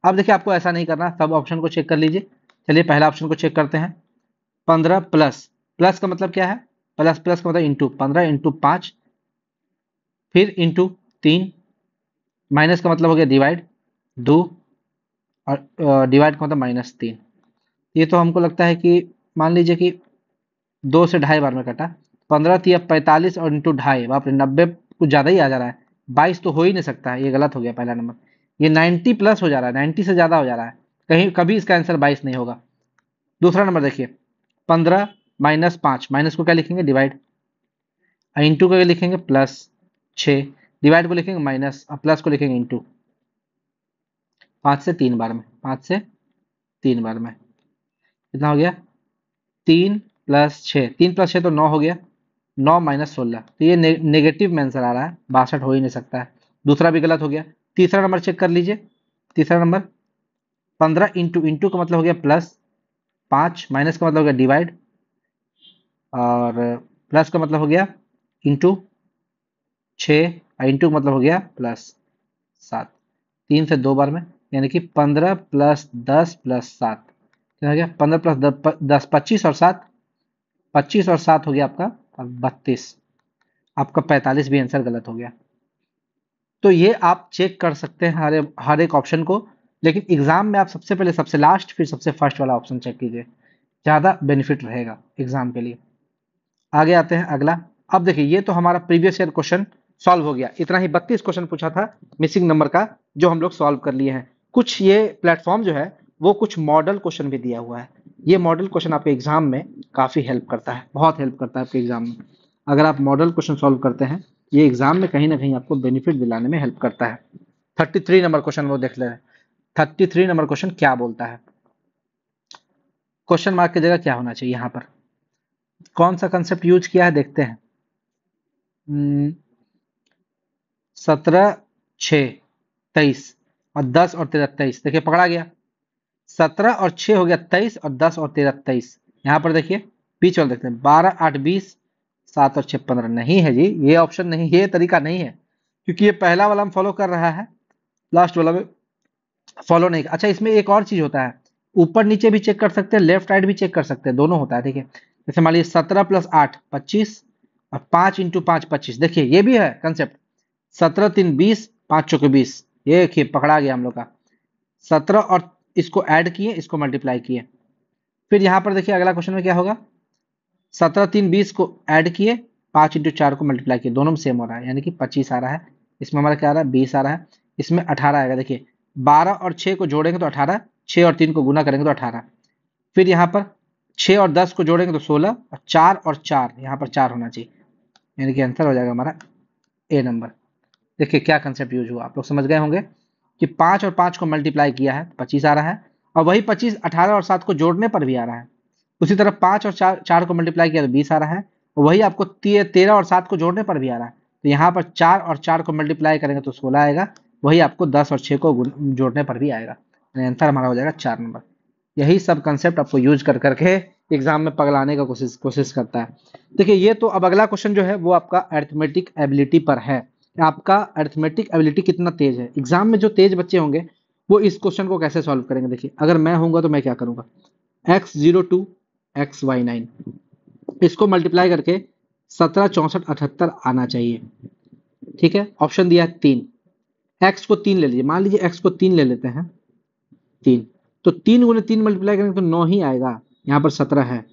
अब देखिए आपको ऐसा नहीं करना, सब ऑप्शन को चेक कर लीजिए। चलिए पहला ऑप्शन को चेक करते हैं। 15 प्लस, प्लस का मतलब क्या है? प्लस, प्लस का मतलब इंटू, 15 इंटू 5, फिर इंटू 3, माइनस का मतलब हो गया डिवाइड 2, और डिवाइड का मतलब -3। ये तो हमको लगता है कि मान लीजिए कि 2 से ढाई बार में कटा, 15 तिया 45 और इंटू ढाई, बाप रे 90 कुछ ज़्यादा ही आ जा रहा है, 22 तो हो ही नहीं सकता है, ये गलत हो गया पहला नंबर। ये 90 प्लस हो जा रहा है, 90 से ज़्यादा हो जा रहा है, कहीं कभी इसका आंसर 22 नहीं होगा। दूसरा नंबर देखिए, 15 माइनस 5, माइनस को क्या लिखेंगे? डिवाइड, इंटू को लिखेंगे प्लस 6, डिवाइड को लिखेंगे माइनस, और प्लस को लिखेंगे इंटू। 5 से 3 बार में, 5 से 3 बार में कितना हो गया? 3 प्लस 6, 3 प्लस 6 तो 9 हो गया, 9 माइनस 16, तो ये नेगेटिव में आंसर आ रहा है, 62 हो ही नहीं सकता है। दूसरा भी गलत हो गया। तीसरा नंबर चेक कर लीजिए, तीसरा नंबर 15 इंटू, इंटू का मतलब हो गया प्लस, 5 माइनस का मतलब हो गया डिवाइड, और प्लस का मतलब हो गया इंटू 6, और इंटू का मतलब हो गया प्लस 7, 3 से 2 बार में, यानी कि 15 प्लस 10 प्लस 7, क्या हो गया 15 प्लस 10 25 और 7, 25 और 7 हो गया आपका 32, आपका 45 भी आंसर गलत हो गया। तो ये आप चेक कर सकते हैं हर एक ऑप्शन को, लेकिन एग्जाम में आप सबसे पहले सबसे लास्ट फिर सबसे फर्स्ट वाला ऑप्शन चेक कीजिए, ज़्यादा बेनिफिट रहेगा एग्जाम के लिए। आगे आते हैं अगला। अब देखिए ये तो हमारा प्रीवियस ईयर क्वेश्चन सॉल्व हो गया, इतना ही 32 क्वेश्चन पूछा था मिसिंग नंबर का, जो हम लोग सॉल्व कर लिए हैं। कुछ ये प्लेटफॉर्म जो है वो कुछ मॉडल क्वेश्चन भी दिया हुआ है, ये मॉडल क्वेश्चन आपके एग्जाम में काफी हेल्प करता है, बहुत हेल्प करता है आपके एग्जाम में। अगर आप मॉडल क्वेश्चन सॉल्व करते हैं, ये एग्जाम में कहीं ना कहीं आपको बेनिफिट दिलाने में हेल्प करता है। 33 नंबर क्वेश्चन वो देख ले रहे हैं। 33 नंबर क्वेश्चन क्या बोलता है, क्वेश्चन मार्क की जगह क्या होना चाहिए यहाँ पर, कौन सा कंसेप्ट यूज किया है देखते हैं। 17 6 23 और 10 और 13 23, देखिए पकड़ा गया। 17 और 6 हो गया 23 और 10 और 13 23। यहाँ पर देखिए बीच वाला देखते हैं, 12 8 20, 7 और 6 15। नहीं है जी, ये ऑप्शन नहीं, ये तरीका नहीं है, क्योंकि ये पहला वाला हम फॉलो कर रहा है, लास्ट वाला में फॉलो नहीं। अच्छा इसमें एक और चीज होता है, ऊपर नीचे भी चेक कर सकते हैं, लेफ्ट राइट भी चेक कर सकते हैं, दोनों होता है। देखिए जैसे मान लीजिए 17 प्लस 8 25 और 5 इंटू 5 25, देखिए ये भी है कंसेप्ट। 17 3 20, 5 चौके 20, ये देखिए पकड़ा गया हम लोग का। 17 और इसको ऐड किए, इसको मल्टीप्लाई किए। फिर यहाँ पर देखिए अगला क्वेश्चन में क्या होगा, 17 3 20 को ऐड किए, 5 इंटू 4 को मल्टीप्लाई किए, दोनों में सेम हो रहा है, यानी कि 25 आ रहा है। इसमें हमारा क्या आ रहा है 20 आ रहा है, इसमें 18 आएगा। देखिए 12 और 6 को जोड़ेंगे तो 18, 6 और 3 को गुना करेंगे तो 18। फिर यहाँ पर 6 और 10 को जोड़ेंगे तो 16, और 4 और 4 यहाँ पर 4 होना चाहिए, यानी कि आंसर हो जाएगा हमारा ए नंबर। देखिए क्या कंसेप्ट यूज हुआ, आप लोग समझ गए होंगे कि 5 और 5 को मल्टीप्लाई किया है 25 आ रहा है, और वही 25 18 और 7 को जोड़ने पर भी आ रहा है। उसी तरह 5 और 4 को मल्टीप्लाई किया तो 20 आ रहा है, और वही आपको 13 और 7 को जोड़ने पर भी आ रहा है। तो यहाँ पर 4 और 4 को मल्टीप्लाई करेंगे तो 16 आएगा, वही आपको 10 और 6 को जोड़ने पर भी आएगा। आंसर हमारा हो जाएगा 4 नंबर। यही सब कंसेप्ट आपको यूज कर करके एग्जाम में पगलाने का कोशिश करता है। देखिए ये तो अब अगला क्वेश्चन जो है वो आपका अरिथमेटिक एबिलिटी पर है, आपका अरिथमेटिक एबिलिटी कितना तेज है। एग्जाम में जो तेज बच्चे होंगे वो इस क्वेश्चन को कैसे सॉल्व करेंगे। देखिए अगर मैं होऊंगा तो मैं क्या करूंगा, x02 xy9, इसको मल्टीप्लाई करके 17 64 78 आना चाहिए। ठीक है, ऑप्शन दिया है 3, x को 3 ले लीजिए, मान लीजिए x को 3 ले लेते हैं, 3, तो 3 गुने 3 मल्टीप्लाई करेंगे तो 9 ही आएगा। यहाँ पर 17 है,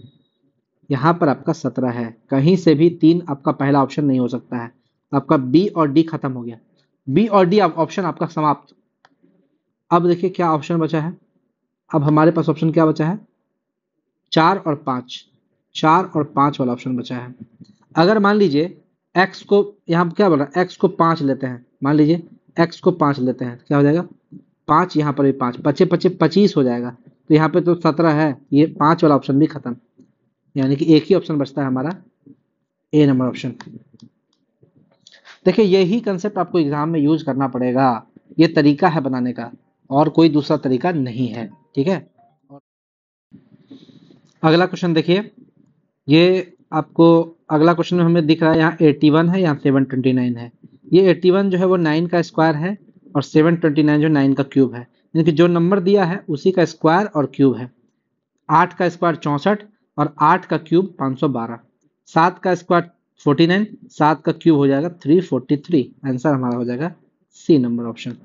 यहाँ पर आपका 17 है, कहीं से भी 3 आपका पहला ऑप्शन नहीं हो सकता है। आपका बी और डी खत्म हो गया, बी और डी ऑप्शन आपका समाप्त। अब देखिए क्या ऑप्शन बचा है, अब हमारे पास ऑप्शन क्या बचा है, 4 और 5, 4 और 5 वाला ऑप्शन बचा है। अगर मान लीजिए x को, यहाँ क्या बोल रहा है, x को 5 लेते हैं, मान लीजिए x को 5 लेते हैं, क्या हो जाएगा 5, यहाँ पर भी 5, 5 5 25 हो जाएगा। तो यहाँ पे तो 17 है, ये 5 वाला ऑप्शन भी खत्म, यानी कि एक ही ऑप्शन बचता है हमारा ए नंबर ऑप्शन। देखिए यही कंसेप्ट आपको एग्जाम में यूज करना पड़ेगा, ये तरीका है बनाने का, और कोई दूसरा तरीका नहीं है। ठीक है, अगला क्वेश्चन देखिए, ये आपको अगला क्वेश्चन में हमें दिख रहा है, यहाँ 81 है, यहाँ 729 है। ये 81 जो है वो 9 का स्क्वायर है, और 729 जो 9 का क्यूब है, यानी कि जो नंबर दिया है उसी का स्क्वायर और क्यूब है। 8 का स्क्वायर 64, और 8 का क्यूब 512, 7 का स्क्वायर 49, 7 का क्यूब हो जाएगा 343। आंसर हमारा हो जाएगा सी नंबर ऑप्शन।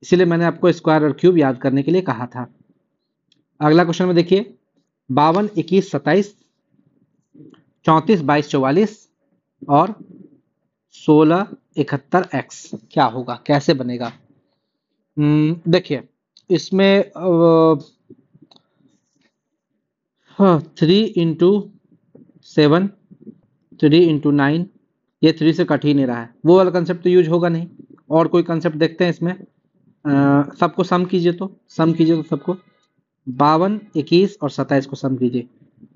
इसीलिए मैंने आपको स्क्वायर और क्यूब याद करने के लिए कहा था। अगला क्वेश्चन में देखिए, 52 21 27, 34 22 44 और 16 71 x क्या होगा, कैसे बनेगा। देखिए इसमें 3 इंटू 7, 3 इंटू 9, ये 3 से कट ही नहीं रहा है, वो वाला कंसेप्ट तो यूज होगा नहीं। और कोई कंसेप्ट देखते हैं इसमें, सबको सम कीजिए, तो सम कीजिए तो सबको 52 21 और 27 को सम कीजिए,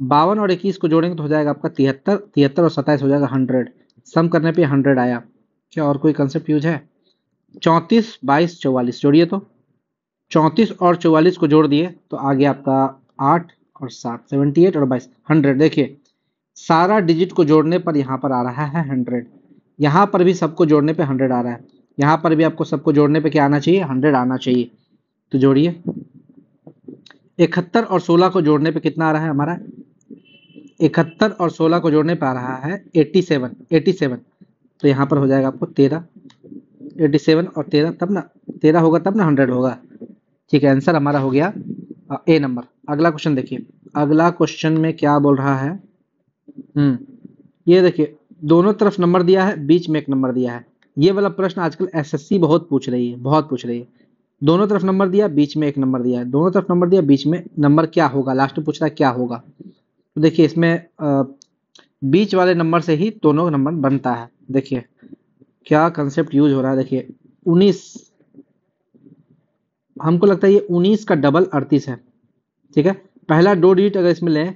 52 और 21 को जोड़ेंगे तो हो जाएगा आपका 73, 73 और 27 हो जाएगा 100, सम करने पे 100 आया। क्या और कोई कंसेप्ट यूज है, 34 22 44 जोड़िए, तो 34 और 44 को जोड़ दिए तो आ गया आपका 8 और 7 78 और 22 100। देखिए सारा डिजिट को जोड़ने पर यहाँ पर आ रहा है 100, यहाँ पर भी सबको जोड़ने पे 100 आ रहा है, यहाँ पर भी आपको सबको जोड़ने पे क्या आना चाहिए 100 आना चाहिए। तो जोड़िए, 71 और 16 को जोड़ने पे कितना आ रहा है हमारा? 71 और 16 को जोड़ने पे आ रहा है 87। 87 तो यहाँ पर हो जाएगा आपको 13। 87 और 13 तब ना, 13 होगा तब ना 100 होगा। ठीक है, आंसर हमारा हो गया ए नंबर। अगला क्वेश्चन देखिए, अगला क्वेश्चन में क्या बोल रहा है। ये देखिए, दोनों तरफ नंबर दिया है, बीच में एक नंबर दिया है। ये वाला प्रश्न आजकल एसएससी बहुत पूछ रही है, बहुत पूछ रही है। दोनों तरफ नंबर दिया, बीच में एक नंबर दिया है, दोनों तरफ नंबर दिया, बीच में नंबर क्या होगा, लास्ट में पूछ रहा है क्या होगा। तो देखिए इसमें बीच वाले नंबर से ही दोनों नंबर बनता है। देखिए क्या कंसेप्ट यूज हो रहा है, देखिए 19, हमको लगता है ये 19 का डबल 38 है। ठीक है, पहला दो डिजिट अगर इसमें लें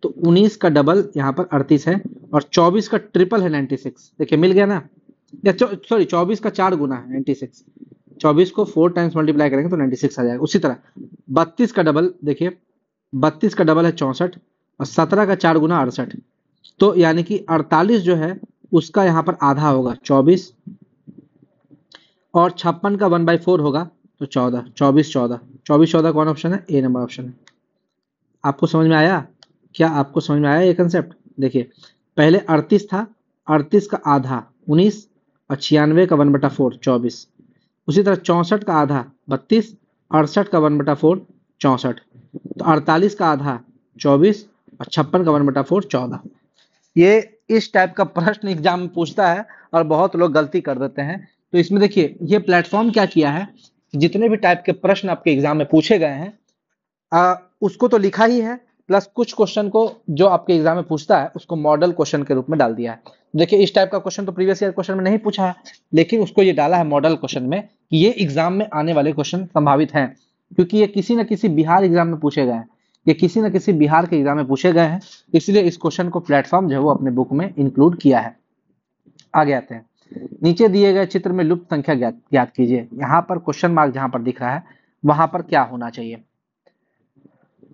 तो 19 का डबल यहाँ पर 38 है, और 24 का ट्रिपल है 96। देखिए मिल गया ना, या सॉरी 24 का 4 गुना है 96। 24 को 4 टाइम्स मल्टीप्लाई करेंगे तो 96 आ जाएगा। उसी तरह 32 का डबल, देखिए 32 का डबल है 64, और 17 का 4 गुना 68। तो यानी कि 48 जो है उसका यहाँ पर आधा होगा 24, और 56 का 1/4 होगा तो 14। 24 14 24 14 कौन ऑप्शन है? ए नंबर ऑप्शन है। आपको समझ में आया? क्या आपको समझ में आया ये कंसेप्ट? देखिए पहले 38 था, 38 का आधा 19, और 96 का 1/4 24। उसी तरह 64 का आधा 32, 68 का 1/4 64। तो 48 का आधा 24, और 56 का 1/4 14। ये इस टाइप का प्रश्न एग्जाम में पूछता है और बहुत लोग गलती कर देते हैं। तो इसमें देखिए ये प्लेटफॉर्म क्या किया है, जितने भी टाइप के प्रश्न आपके एग्जाम में पूछे गए हैं उसको तो लिखा ही है, प्लस कुछ क्वेश्चन को जो आपके एग्जाम में पूछता है उसको मॉडल क्वेश्चन के रूप में डाल दिया है। देखिए इस टाइप का क्वेश्चन तो प्रीवियस ईयर क्वेश्चन में नहीं पूछा है, लेकिन उसको ये डाला है मॉडल क्वेश्चन में कि ये एग्जाम में आने वाले क्वेश्चन संभावित हैं, क्योंकि ये किसी न किसी बिहार एग्जाम में पूछे गए हैं, ये किसी न किसी बिहार के एग्जाम में पूछे गए हैं, इसलिए इस क्वेश्चन को प्लेटफॉर्म जो है वो अपने बुक में इंक्लूड किया है। आगे आते हैं, नीचे दिए गए चित्र में लुप्त संख्या ज्ञात कीजिए। यहाँ पर क्वेश्चन मार्क जहां पर दिख रहा है वहां पर क्या होना चाहिए?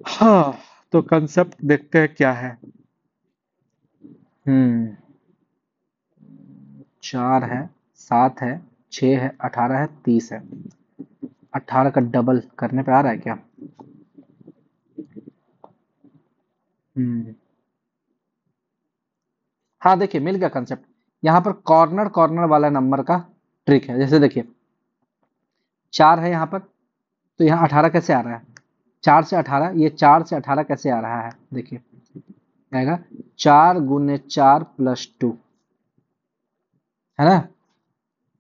हाँ, तो कंसेप्ट देखते हैं क्या है। 4 है, 7 है, 6 है, 18 है, 30 है। 18 का डबल करने पे आ रहा है क्या? हाँ देखिए मिल गया कंसेप्ट। यहाँ पर कॉर्नर कॉर्नर वाला नंबर का ट्रिक है। जैसे देखिए 4 है यहाँ पर, तो यहाँ 18 कैसे आ रहा है? 4 से 18, ये 4 से 18 कैसे आ रहा है? देखिए आएगा 4 गुने 4 प्लस 2, है ना।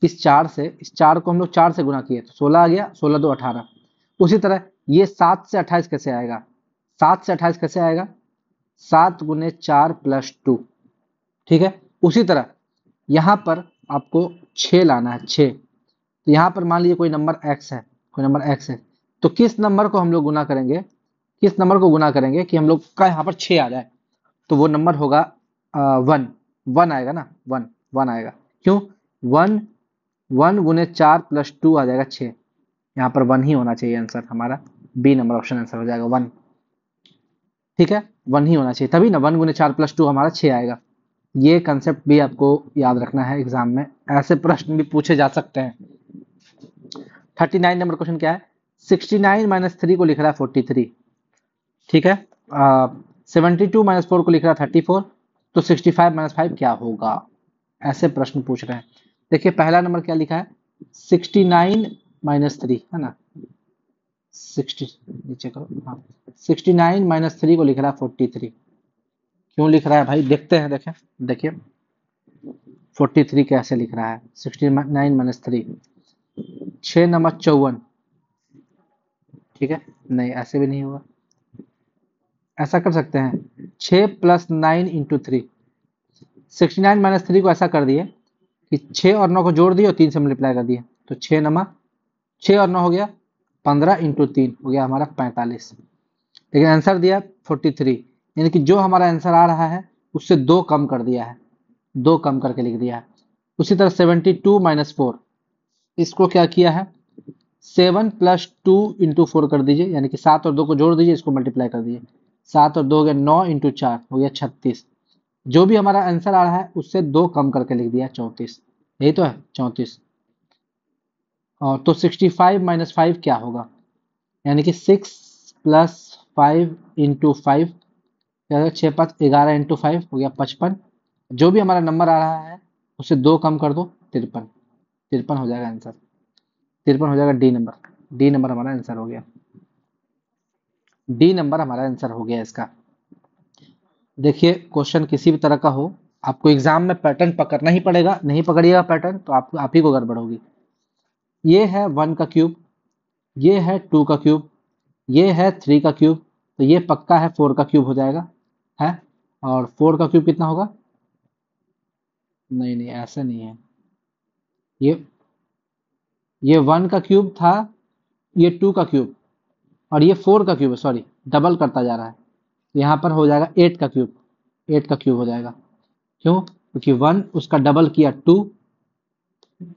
इस 4 को हम लोग 4 से गुना किए तो 16 आ गया, 16 2 18। उसी तरह ये 7 से 28 कैसे आएगा? 7 से 28 कैसे आएगा? 7 गुने 4 प्लस 2। ठीक है, उसी तरह यहाँ पर आपको 6 लाना है, 6। तो यहाँ पर मान लीजिए कोई नंबर x है, कोई नंबर x है, तो किस नंबर को हम लोग गुना करेंगे, किस नंबर को गुना करेंगे कि हम लोग का यहाँ पर 6 आ जाए? तो वो नंबर होगा 1। 1 आएगा ना, 1 1 आएगा। क्यों? 1 1 गुने 4 प्लस 2 आ जाएगा 6। यहाँ पर 1 ही होना चाहिए आंसर हमारा, बी नंबर ऑप्शन आंसर हो जाएगा 1। ठीक है, 1 ही होना चाहिए, तभी ना 1 गुने 4 प्लस 2 हमारा 6 आएगा। ये कंसेप्ट भी आपको याद रखना है, एग्जाम में ऐसे प्रश्न भी पूछे जा सकते हैं। 39 नंबर क्वेश्चन क्या है? 69 माइनस 3 को लिख रहा है 43। ठीक है, 72 माइनस 4 को लिख रहा है 34। तो 65 माइनस 5 क्या होगा? ऐसे प्रश्न पूछ रहे हैं। देखिए पहला नंबर क्या लिखा है? 69 माइनस 3, है ना। 60 नीचे करो, हाँ 69 माइनस 3 को लिख रहा है 43। क्यों लिख रहा है भाई? देखते हैं, देखें देखिए 43 कैसे लिख रहा है? 69 माइनस 3, 6 नंबर 54। ठीक है, नहीं ऐसे भी नहीं होगा। ऐसा कर सकते हैं 6 प्लस 9 इंटू 3। 69 माइनस 3 को ऐसा कर दिए कि 6 और 9 को जोड़ दिए और 3 से मल्टीप्लाई कर दिए, तो 6 नमा 6 और 9 हो गया 15 इंटू 3 हो गया हमारा 45। लेकिन आंसर दिया 43, यानी कि जो हमारा आंसर आ रहा है उससे 2 कम कर दिया है, 2 कम करके लिख दिया है। उसी तरह 72 माइनस 4, इसको क्या किया है? 7 प्लस 2 इंटू 4 कर दीजिए, यानी कि 7 और 2 को जोड़ दीजिए, इसको मल्टीप्लाई कर दीजिए। 7 और 2 हो गया 9 इंटू 4 हो गया 36। जो भी हमारा आंसर आ रहा है उससे 2 कम करके लिख दिया 34। यही तो है 34। और तो 65 माइनस 5 क्या होगा? यानी कि 6 प्लस 5 इंटू 5 क्या होगा, 6 5 11 इंटू 5 हो गया 55। जो भी हमारा नंबर आ रहा है उसे 2 कम कर दो, 53। 53 हो जाएगा आंसर, 53 हो जाएगा डी नंबर। डी नंबर हमारा आंसर हो गया, डी नंबर हमारा आंसर हो गया इसका। देखिए क्वेश्चन किसी भी तरह का हो, आपको एग्जाम में पैटर्न पकड़ना ही पड़ेगा, नहीं पकड़िएगा पैटर्न तो आप ही को गड़बड़ होगी। ये है 1 का क्यूब, ये है 2 का क्यूब, ये है 3 का क्यूब, तो ये पक्का है 4 का क्यूब हो जाएगा है। और 4 का क्यूब कितना होगा, नहीं नहीं ऐसा नहीं है, ये ये 1 का क्यूब था, ये 2 का क्यूब, और ये 4 का क्यूब है, सॉरी डबल करता जा रहा है। यहाँ पर हो जाएगा 8 का क्यूब, 8 का क्यूब हो जाएगा। क्यों, क्योंकि 1 उसका डबल किया 2,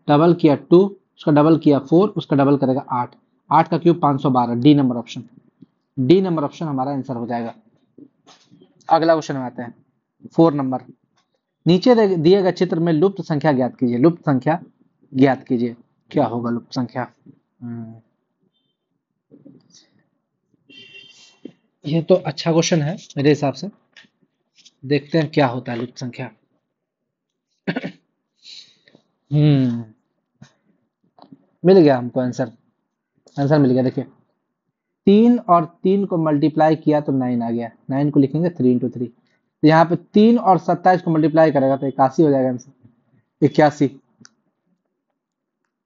डबल किया 2 उसका डबल किया 4, उसका डबल करेगा 8, 8 का cube 512। D number option, D number option हमारा आंसर हो जाएगा। अगला क्वेश्चन में आते हैं 4 नंबर। नीचे दिए गए चित्र में लुप्त संख्या ज्ञात कीजिए, लुप्त संख्या ज्ञात कीजिए। क्या होगा लुप्त संख्या, ये तो अच्छा क्वेश्चन है मेरे हिसाब से। देखते हैं क्या होता है लुप्त संख्या। हम्म मिल गया हमको आंसर, आंसर मिल गया। देखिए 3 और 3 को मल्टीप्लाई किया तो 9 आ गया, 9 को लिखेंगे 3 इंटू 3। तो यहाँ पे 3 और 27 को मल्टीप्लाई करेगा तो 81 हो जाएगा आंसर, 81।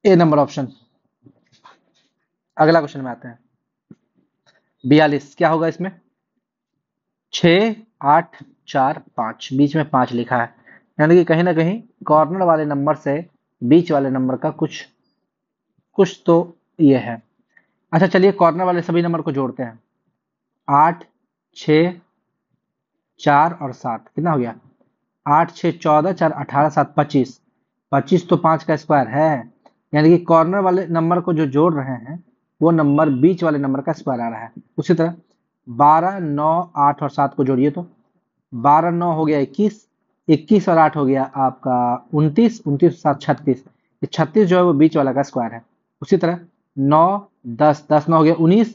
ए नंबर ऑप्शन। अगला क्वेश्चन में आते हैं 42। क्या होगा इसमें, 6 8 4 5, बीच में 5 लिखा है, यानी कि कहीं ना कहीं कॉर्नर वाले नंबर से बीच वाले नंबर का कुछ कुछ तो ये है। अच्छा चलिए कॉर्नर वाले सभी नंबर को जोड़ते हैं। 8 6 4 और 7 कितना हो गया, 8 6 14 4 18 7 25, 25 तो 5 का स्क्वायर है, यानी कि कॉर्नर वाले नंबर को जो जोड़ रहे हैं वो नंबर बीच वाले नंबर का स्क्वायर आ रहा है। उसी तरह 12 9 8 और 7 को जोड़िए तो 12 9 हो गया 21, 21 और 8 हो गया आपका 29, 29 7 36, 36 जो है वो बीच वाला का स्क्वायर है। उसी तरह 9 10 10 9 हो गया 19,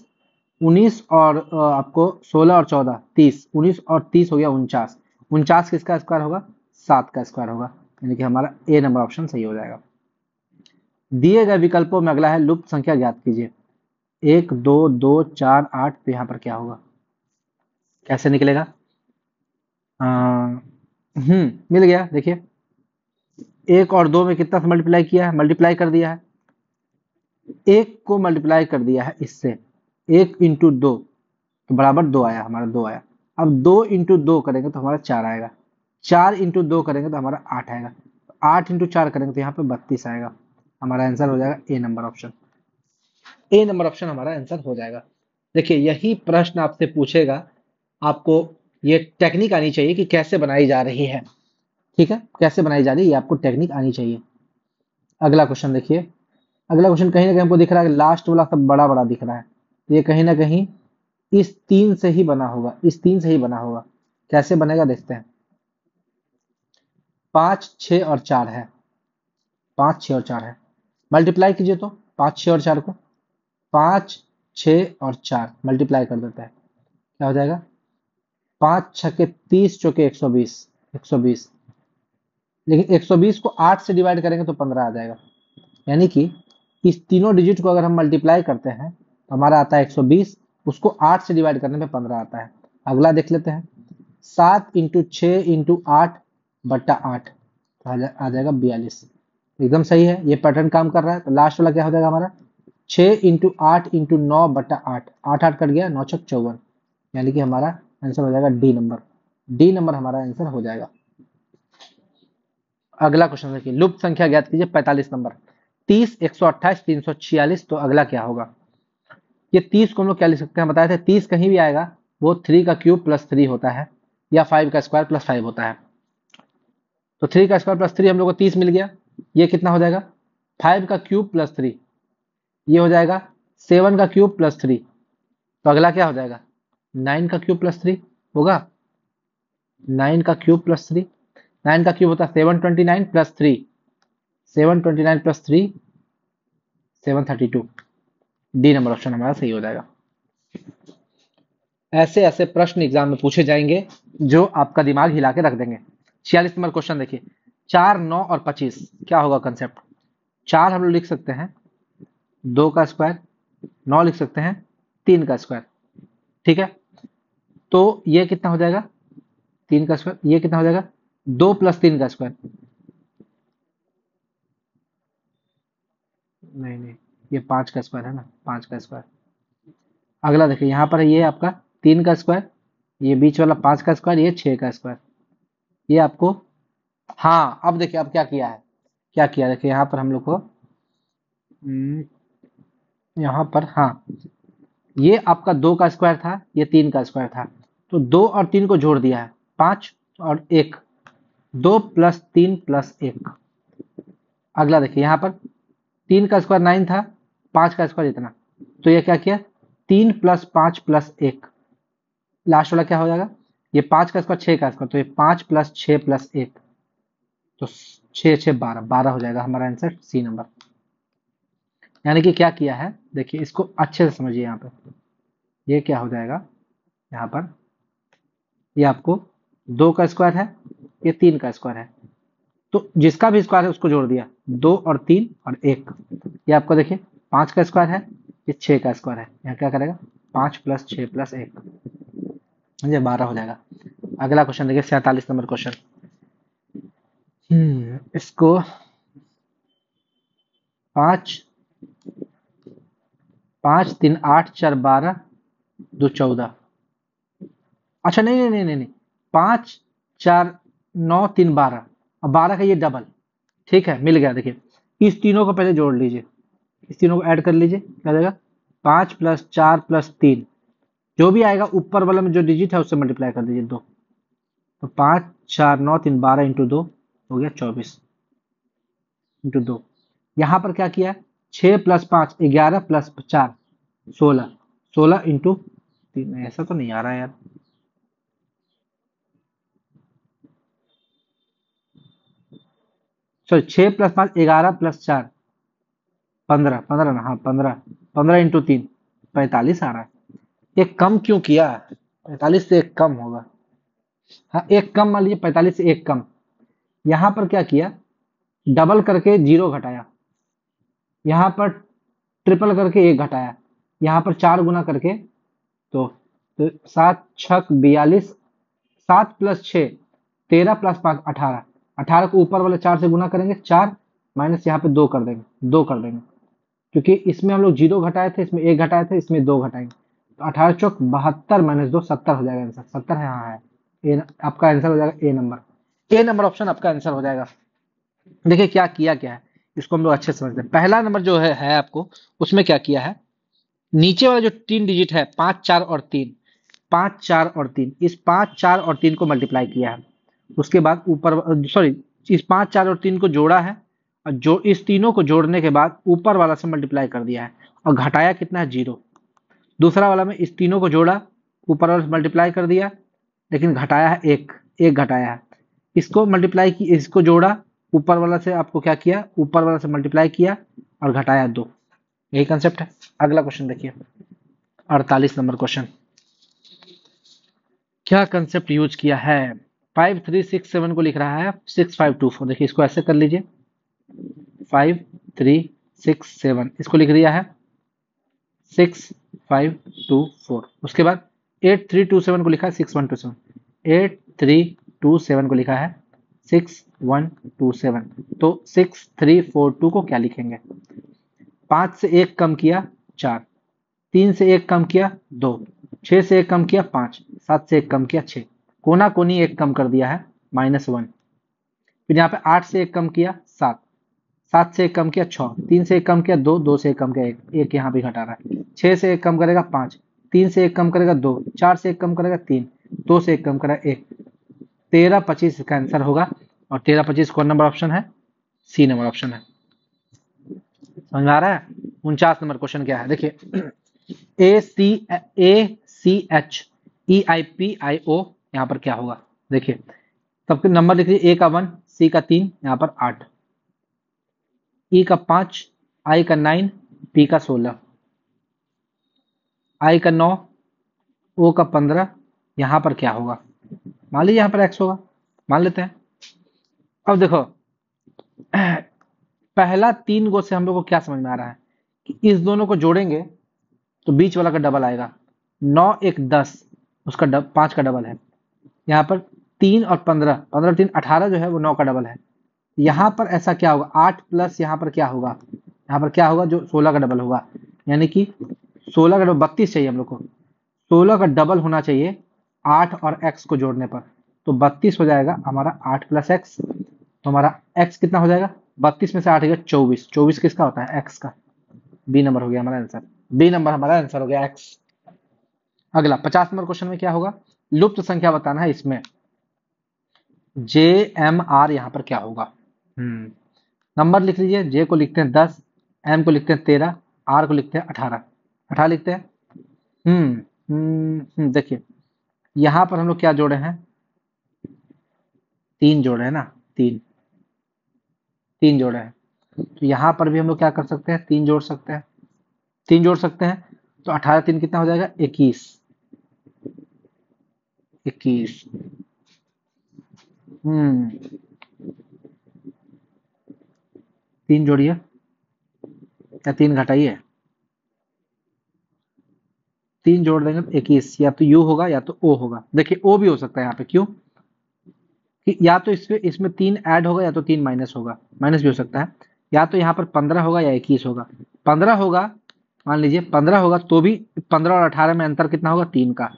19 और आपको 16 और 14 30, 19 और 30 हो गया 49, 49 किसका स्क्वायर होगा, 7 का स्क्वायर होगा, यानी कि हमारा ए नंबर ऑप्शन सही हो जाएगा। दिए गए विकल्पों में अगला है लुप्त संख्या ज्ञात कीजिए। 1 2 2 4 8, तो यहाँ पर क्या होगा, कैसे निकलेगा, मिल गया। देखिए 1 और 2 में कितना मल्टीप्लाई किया है, मल्टीप्लाई कर दिया है, 1 को मल्टीप्लाई कर दिया है इससे, 1 इंटू 2 तो बराबर 2 आया, हमारा 2 आया। अब 2 इंटू 2 करेंगे तो हमारा 4 आएगा, 4 इंटू 2 करेंगे तो हमारा 8 आएगा, 8 इंटू 4 करेंगे तो यहाँ पे 32 आएगा। हमारा आंसर हो जाएगा ए नंबर ऑप्शन, ए नंबर ऑप्शन हमारा आंसर हो जाएगा। देखिए यही प्रश्न आपसे पूछेगा, आपको ये टेक्निक आनी चाहिए कि कैसे बनाई जा रही है, ठीक है, कैसे बनाई जा रही है ये आपको टेक्निक आनी चाहिए। अगला क्वेश्चन देखिए, अगला क्वेश्चन कहीं ना कहीं हमको दिख रहा है कि लास्ट वाला सब बड़ा बड़ा दिख रहा है, तो ये कहीं ना कहीं इस 3 से ही बना होगा, इस 3 से ही बना होगा। कैसे बनेगा देखते हैं। 5 6 और 4 है, 5 6 और 4 है, मल्टीप्लाई कीजिए तो 5 6 और 4 को, 5 6 और 4 मल्टीप्लाई कर देता है, क्या हो जाएगा, 5 छके 30 चौके 120, 120। लेकिन 120 को 8 से डिवाइड करेंगे तो 15 आ जाएगा, यानी कि इस तीनों डिजिट को अगर हम मल्टीप्लाई करते हैं तो हमारा आता है 120, उसको 8 से डिवाइड करने पे 15 आता है। अगला देख लेते हैं, 7 इंटू 6 इंटू 8 बट्टा 8, तो आ जाएगा 42। एकदम सही है, ये पैटर्न काम कर रहा है। तो लास्ट वाला क्या हो जाएगा हमारा, 6 इंटू 8 इंटू 9 बट्टा 8, 8 8 कट गया, 9 छक 54, यानी कि हमारा आंसर हो जाएगा डी नंबर, डी नंबर हमारा आंसर हो जाएगा। अगला क्वेश्चन देखिए, लुप्त संख्या ज्ञात कीजिए 45 नंबर। 30 128 346, तो अगला क्या होगा, ये 30 को हम लोग क्या लिख सकते हैं, बताए थे 30 कहीं भी आएगा वो 3 का क्यूब प्लस 3 होता है, या 5 का स्क्वायर प्लस 5 होता है। तो 3 का स्क्वायर प्लस 3 हम लोग को 30 मिल गया, ये कितना हो जाएगा, 5 का क्यूब प्लस 3, ये हो जाएगा 7 का क्यूब प्लस 3, तो अगला क्या हो जाएगा, 9 का क्यूब प्लस 3 होगा, 9 का क्यूब प्लस 3, 9 का क्यूब होता है 729 plus 3, 729 plus 3 732, D number option हमारा सही हो जाएगा। ऐसे ऐसे प्रश्न एग्जाम में पूछे जाएंगे जो आपका दिमाग हिला के रख देंगे। 46 नंबर क्वेश्चन देखिए, 4, 9 और 25 क्या होगा कंसेप्ट। 4 हम लोग लिख सकते हैं 2 का स्क्वायर, 9 लिख सकते हैं 3 का स्क्वायर, ठीक है। तो ये कितना हो जाएगा 3 का स्क्वायर, ये कितना हो जाएगा 2 प्लस 3 का स्क्वायर, नहीं नहीं ये 5 का स्क्वायर है ना, 5 का स्क्वायर। अगला देखिए यहाँ पर है ये आपका 3 का स्क्वायर, ये बीच वाला 5 का स्क्वायर, ये 6 का स्क्वायर, ये आपको। हाँ अब देखिए अब क्या किया है, क्या किया देखिए यहाँ पर हम लोग को यहाँ पर, हाँ ये आपका 2 का स्क्वायर था, ये 3 का स्क्वायर था, तो 2 और 3 को जोड़ दिया है 5 और 1, 2 प्लस 3 प्लस 1। अगला देखिए यहाँ पर 3 का स्क्वायर 9 था, 5 का स्क्वायर इतना, तो ये क्या किया 3 प्लस 5 प्लस 1, लास्ट वाला क्या हो जाएगा, ये 5 का स्क्वायर 6 का स्क्वायर, तो ये 5 प्लस 6 प्लस 1, तो 6 6 12, 12 हो जाएगा हमारा आंसर सी नंबर। यानी कि क्या किया है देखिए, इसको अच्छे से समझिए। यहाँ पे ये क्या हो जाएगा, यहाँ पर ये आपको 2 का स्क्वायर है, ये 3 का स्क्वायर है, तो जिसका भी स्क्वायर है उसको जोड़ दिया, 2 और 3 और 1। ये आपको देखिए 5 का स्क्वायर है, ये 6 का स्क्वायर है, यहाँ क्या करेगा 5 प्लस 6 प्लस 1, समझे 12 हो जाएगा। अगला क्वेश्चन देखिए 47 नंबर क्वेश्चन। इसको 5 5 3 8 4 12 2 14, अच्छा नहीं नहीं नहीं नहीं नहीं, 5 4 9 3 12 और 12 का ये डबल, ठीक है मिल गया। देखिए इस तीनों को पहले जोड़ लीजिए, इस तीनों को ऐड कर लीजिए, क्या हो जाएगा 5 प्लस 4 प्लस 3, जो भी आएगा ऊपर वाला में जो डिजिट है उससे मल्टीप्लाई कर दीजिए 2, तो 5 4 9 3 12 इंटू 2 हो गया 24 इंटू 2। यहाँ पर क्या किया 6 प्लस 5 11 प्लस 4 16, 16 इंटू 3, ऐसा तो नहीं आ रहा है यार, सॉरी 6 प्लस 5 11 प्लस 4 15, 15 ना, हाँ 15, 15 इंटू 3 45 आ रहा है। ये कम क्यों किया, 45 से एक कम होगा, हाँ एक कम मान लीजिए 45 से एक कम। यहाँ पर क्या किया डबल करके 0 घटाया, यहाँ पर ट्रिपल करके 1 घटाया, यहाँ पर 4 गुना करके, तो 7 छक 42, 7 प्लस 6 13 प्लस 5 18, 18 को ऊपर वाले 4 से गुना करेंगे 4, माइनस यहाँ पे 2 कर देंगे, 2 कर देंगे, क्योंकि इसमें हम लोग 0 घटाए थे, इसमें 1 घटाए थे, इसमें 2 घटाएंगे, तो 18 चौक 72 माइनस 2 70 हो जाएगा आंसर, 70 है, हाँ है ए, आपका आंसर हो जाएगा ए नंबर, ए नंबर ऑप्शन आपका आंसर हो जाएगा। देखिए क्या किया क्या है, इसको हम लोग अच्छे से समझते हैं। पहला नंबर जो है आपको, उसमें क्या किया है, नीचे वाला जो 3 डिजिट है 5 4 और 3, 5 4 और 3, इस 5 4 और 3 को मल्टीप्लाई किया है, उसके बाद ऊपर सॉरी इस 5 4 और 3 को जोड़ा है, और जो इस तीनों को जोड़ने के बाद ऊपर वाला से मल्टीप्लाई कर दिया है, और घटाया कितना है 0। दूसरा वाला में इस तीनों को जोड़ा, ऊपर वाला से मल्टीप्लाई कर दिया, लेकिन घटाया है 1, 1 घटाया है, इसको मल्टीप्लाई की, इसको जोड़ा, ऊपर वाला से आपको क्या किया, ऊपर वाला से मल्टीप्लाई किया और घटाया 2, यही कंसेप्ट है। अगला क्वेश्चन देखिए 48 नंबर क्वेश्चन, क्या कंसेप्ट यूज किया है, 5367 को लिख रहा है 6524, देखिए इसको ऐसे कर लीजिए 5367, इसको लिख दिया है 6524, उसके बाद 8327 को लिखा है 6127, 8327 को लिखा है 6127, तो 6342 को क्या लिखेंगे, 5 से 1 कम किया 4, 3 से 1 कम किया 2, 6 से 1 कम किया 5, 7 से 1 कम किया 6, कोना कोनी 1 कम कर दिया है -1, फिर यहाँ पे 8 से 1 कम किया 7, 7 से 1 कम किया 6, 3 से 1 कम किया 2, 2 से 1 कम किया 1, 1 यहाँ भी घटा रहा है, 6 से 1 कम करेगा 5, 3 से 1 कम करेगा 2, 4 से 1 कम करेगा 3, 2 से 1 कम करेगा 1, 13 25 इसका आंसर होगा, और 13 25 कौन नंबर ऑप्शन है, सी नंबर ऑप्शन है। समझ में आ रहा है। 49 नंबर क्वेश्चन क्या है देखिए, ACHEIPIO यहाँ पर क्या होगा, देखिए सबके नंबर लिख लीजिए, ए का 1, सी का 3, यहाँ पर 8, ई का 5, आई का 9, पी का 16, आई का 9, ओ का 15, यहाँ पर क्या होगा, मान लीजिए यहाँ पर x होगा, मान लेते हैं। अब देखो पहला 3 गो से हम लोग को क्या समझ में आ रहा है कि इस दोनों को जोड़ेंगे तो बीच वाला का डबल आएगा। 9 1 10, उसका 5 का डबल है। यहाँ पर 3 और 15, 15 3 18 जो है वो 9 का डबल है। यहाँ पर ऐसा क्या होगा, 8 प्लस यहाँ पर क्या होगा, यहाँ पर क्या होगा जो 16 का डबल होगा, यानी कि 16 का डबल 32 चाहिए हम लोग को। 16 का डबल होना चाहिए 8 और x को जोड़ने पर, तो 32 हो जाएगा हमारा 8 प्लस एक्स। तो हमारा x कितना हो जाएगा, 32 में से 8 गया 24, 24 किसका होता है, x का। बी नंबर हो गया हमारा आंसर, बी नंबर हमारा आंसर हो गया x। अगला 50 नंबर क्वेश्चन में क्या होगा, लुप्त संख्या बताना है। इसमें जे एम आर यहाँ पर क्या होगा, नंबर लिख लीजिए। जे को लिखते हैं 10, एम को लिखते हैं 13, आर को लिखते हैं 18, 18 लिखते हैं। देखिए यहाँ पर हम लोग क्या जोड़े हैं, 3 जोड़े हैं ना, 3 3 जोड़े हैं। तो यहाँ पर भी हम लोग क्या कर सकते हैं, 3 जोड़ सकते हैं, 3 जोड़ सकते हैं। तो 18 3 कितना हो जाएगा, 21, 21। 3 जोड़िए या 3 घटाइए, 3 जोड़ देंगे तो 21, या तो यू होगा या तो ओ होगा। देखिए ओ भी हो सकता है यहाँ पे, क्यों कि या तो इसमें 3 ऐड होगा या तो 3 माइनस होगा, माइनस भी हो सकता है। या तो यहाँ पर 15 होगा या 21 होगा। 15 होगा, मान लीजिए 15 होगा तो भी 15 और 18 में अंतर कितना होगा, 3 का।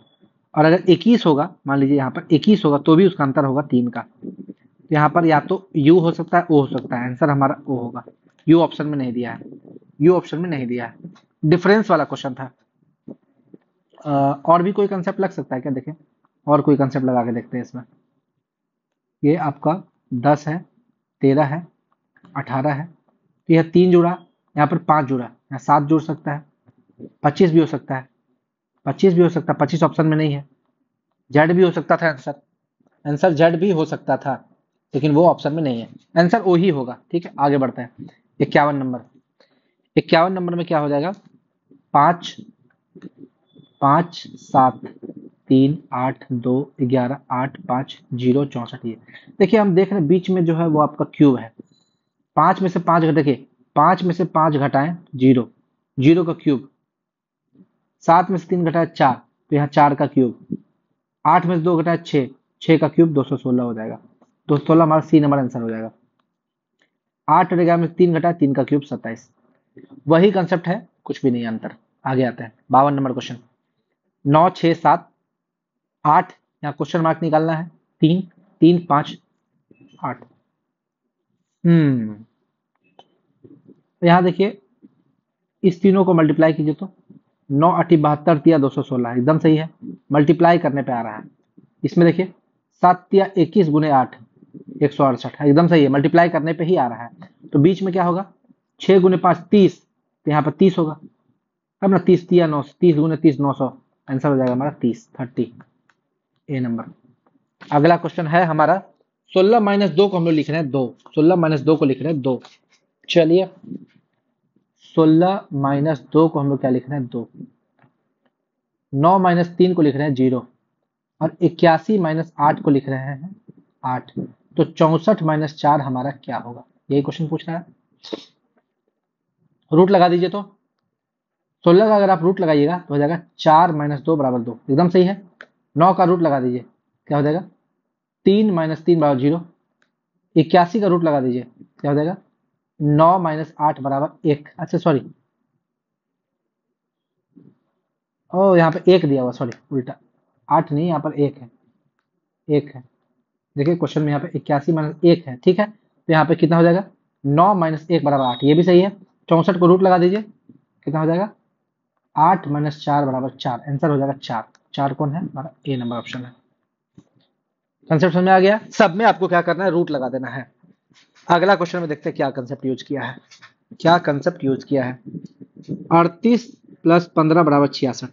और अगर 21 होगा, मान लीजिए यहाँ पर 21 होगा तो भी उसका अंतर होगा 3 का। तो यहाँ पर या तो यू हो सकता है, ओ हो सकता है। आंसर हमारा ओ होगा, यू ऑप्शन में नहीं दिया है, यू ऑप्शन में नहीं दिया है। डिफरेंस वाला क्वेश्चन था। और भी कोई कंसेप्ट लग सकता है क्या, देखें और कोई कंसेप्ट लगा के देखते हैं इसमें। ये आपका 10 है, 13 है, 18 है, तो यह 3 जुड़ा, यहाँ पर 5 जुड़ा, यहाँ 7 जुड़ सकता है, 25 भी हो सकता है, 25 भी हो सकता है, 25 ऑप्शन में नहीं है। जेड भी हो सकता था आंसर, आंसर जेड भी हो सकता था, लेकिन वो ऑप्शन में नहीं है। आंसर ओ ही होगा। ठीक है, आगे बढ़ते हैं। 51 नंबर, 51 नंबर में क्या हो जाएगा, 5 5 7 3 8 2 11 8 5 0 64। ये देखिए हम देख रहे हैं बीच में जो है वो आपका क्यूब है। 5 में से 5 देखिए, 5 में से 5 घटाएं 0, 0 का क्यूब। 7 में से 3 घटाएं 4, तो यहाँ 4 का क्यूब। 8 में से 2 घटाएं 6, 6 का क्यूब 216 हो जाएगा। 216 हमारा सी नंबर आंसर हो जाएगा। 8 और 11 में से 3 घटाएं, 3 का क्यूब 27। वही कंसेप्ट है, कुछ भी नहीं अंतर। आगे आते हैं 52 नंबर क्वेश्चन। 9 6 7 8, यहाँ क्वेश्चन मार्क निकालना है। 3 3 5 8। यहाँ देखिए इस तीनों को मल्टीप्लाई कीजिए तो 9 8 72 तिया 216 एकदम सही है, मल्टीप्लाई करने पे आ रहा है। इसमें देखिए 7 तिया 21 गुने 8 168 एकदम सही है, मल्टीप्लाई करने पे ही आ रहा है। तो बीच में क्या होगा, 6 गुने 5 30, तो यहाँ पर 30 होगा। अब ना 30 तिया 9, 30 गुने 30 900, आंसर हो जाएगा हमारा 30 ए नंबर। अगला क्वेश्चन है हमारा 16 माइनस 2 को हम लोग लिख रहे हैं 2, 16 माइनस 2 को लिख रहे हैं 2। चलिए 16 माइनस 2 को हम लोग क्या लिख रहे हैं 2। 9 माइनस 3 को लिख रहे हैं 0, और 81 माइनस 8 को लिख रहे हैं 8। तो 64 माइनस 4 हमारा क्या होगा, यही क्वेश्चन पूछ रहा है। रूट लगा दीजिए तो 16 का अगर आप रूट लगाइएगा तो हो जाएगा 4 माइनस 2 बराबर 2, एकदम सही है। 9 का रूट लगा दीजिए, क्या हो जाएगा 3 माइनस 3 बराबर 0। 81 का रूट लगा दीजिए, क्या हो जाएगा 9 माइनस 8 बराबर 1। अच्छा सॉरी, ओ यहाँ पे 1 दिया हुआ, सॉरी उल्टा, 8 नहीं यहाँ पर 1 है, 1 है। देखिए क्वेश्चन में यहाँ पे 81 माइनस 1 है, ठीक है। तो यहाँ पे कितना हो जाएगा 9 माइनस 1 बराबर 8, ये भी सही है। 64 को रूट लगा दीजिए, कितना हो जाएगा 8 माइनस 4 बराबर 4, आंसर हो जाएगा 4। 4 कौन है हमारा, ए नंबर ऑप्शन है। कंसेप्ट समझ में आ गया, सब में आपको क्या करना है, रूट लगा देना है। अगला क्वेश्चन में देखते हैं क्या कंसेप्ट यूज किया है, क्या कंसेप्ट यूज किया है। 38 प्लस 15 बराबर 66,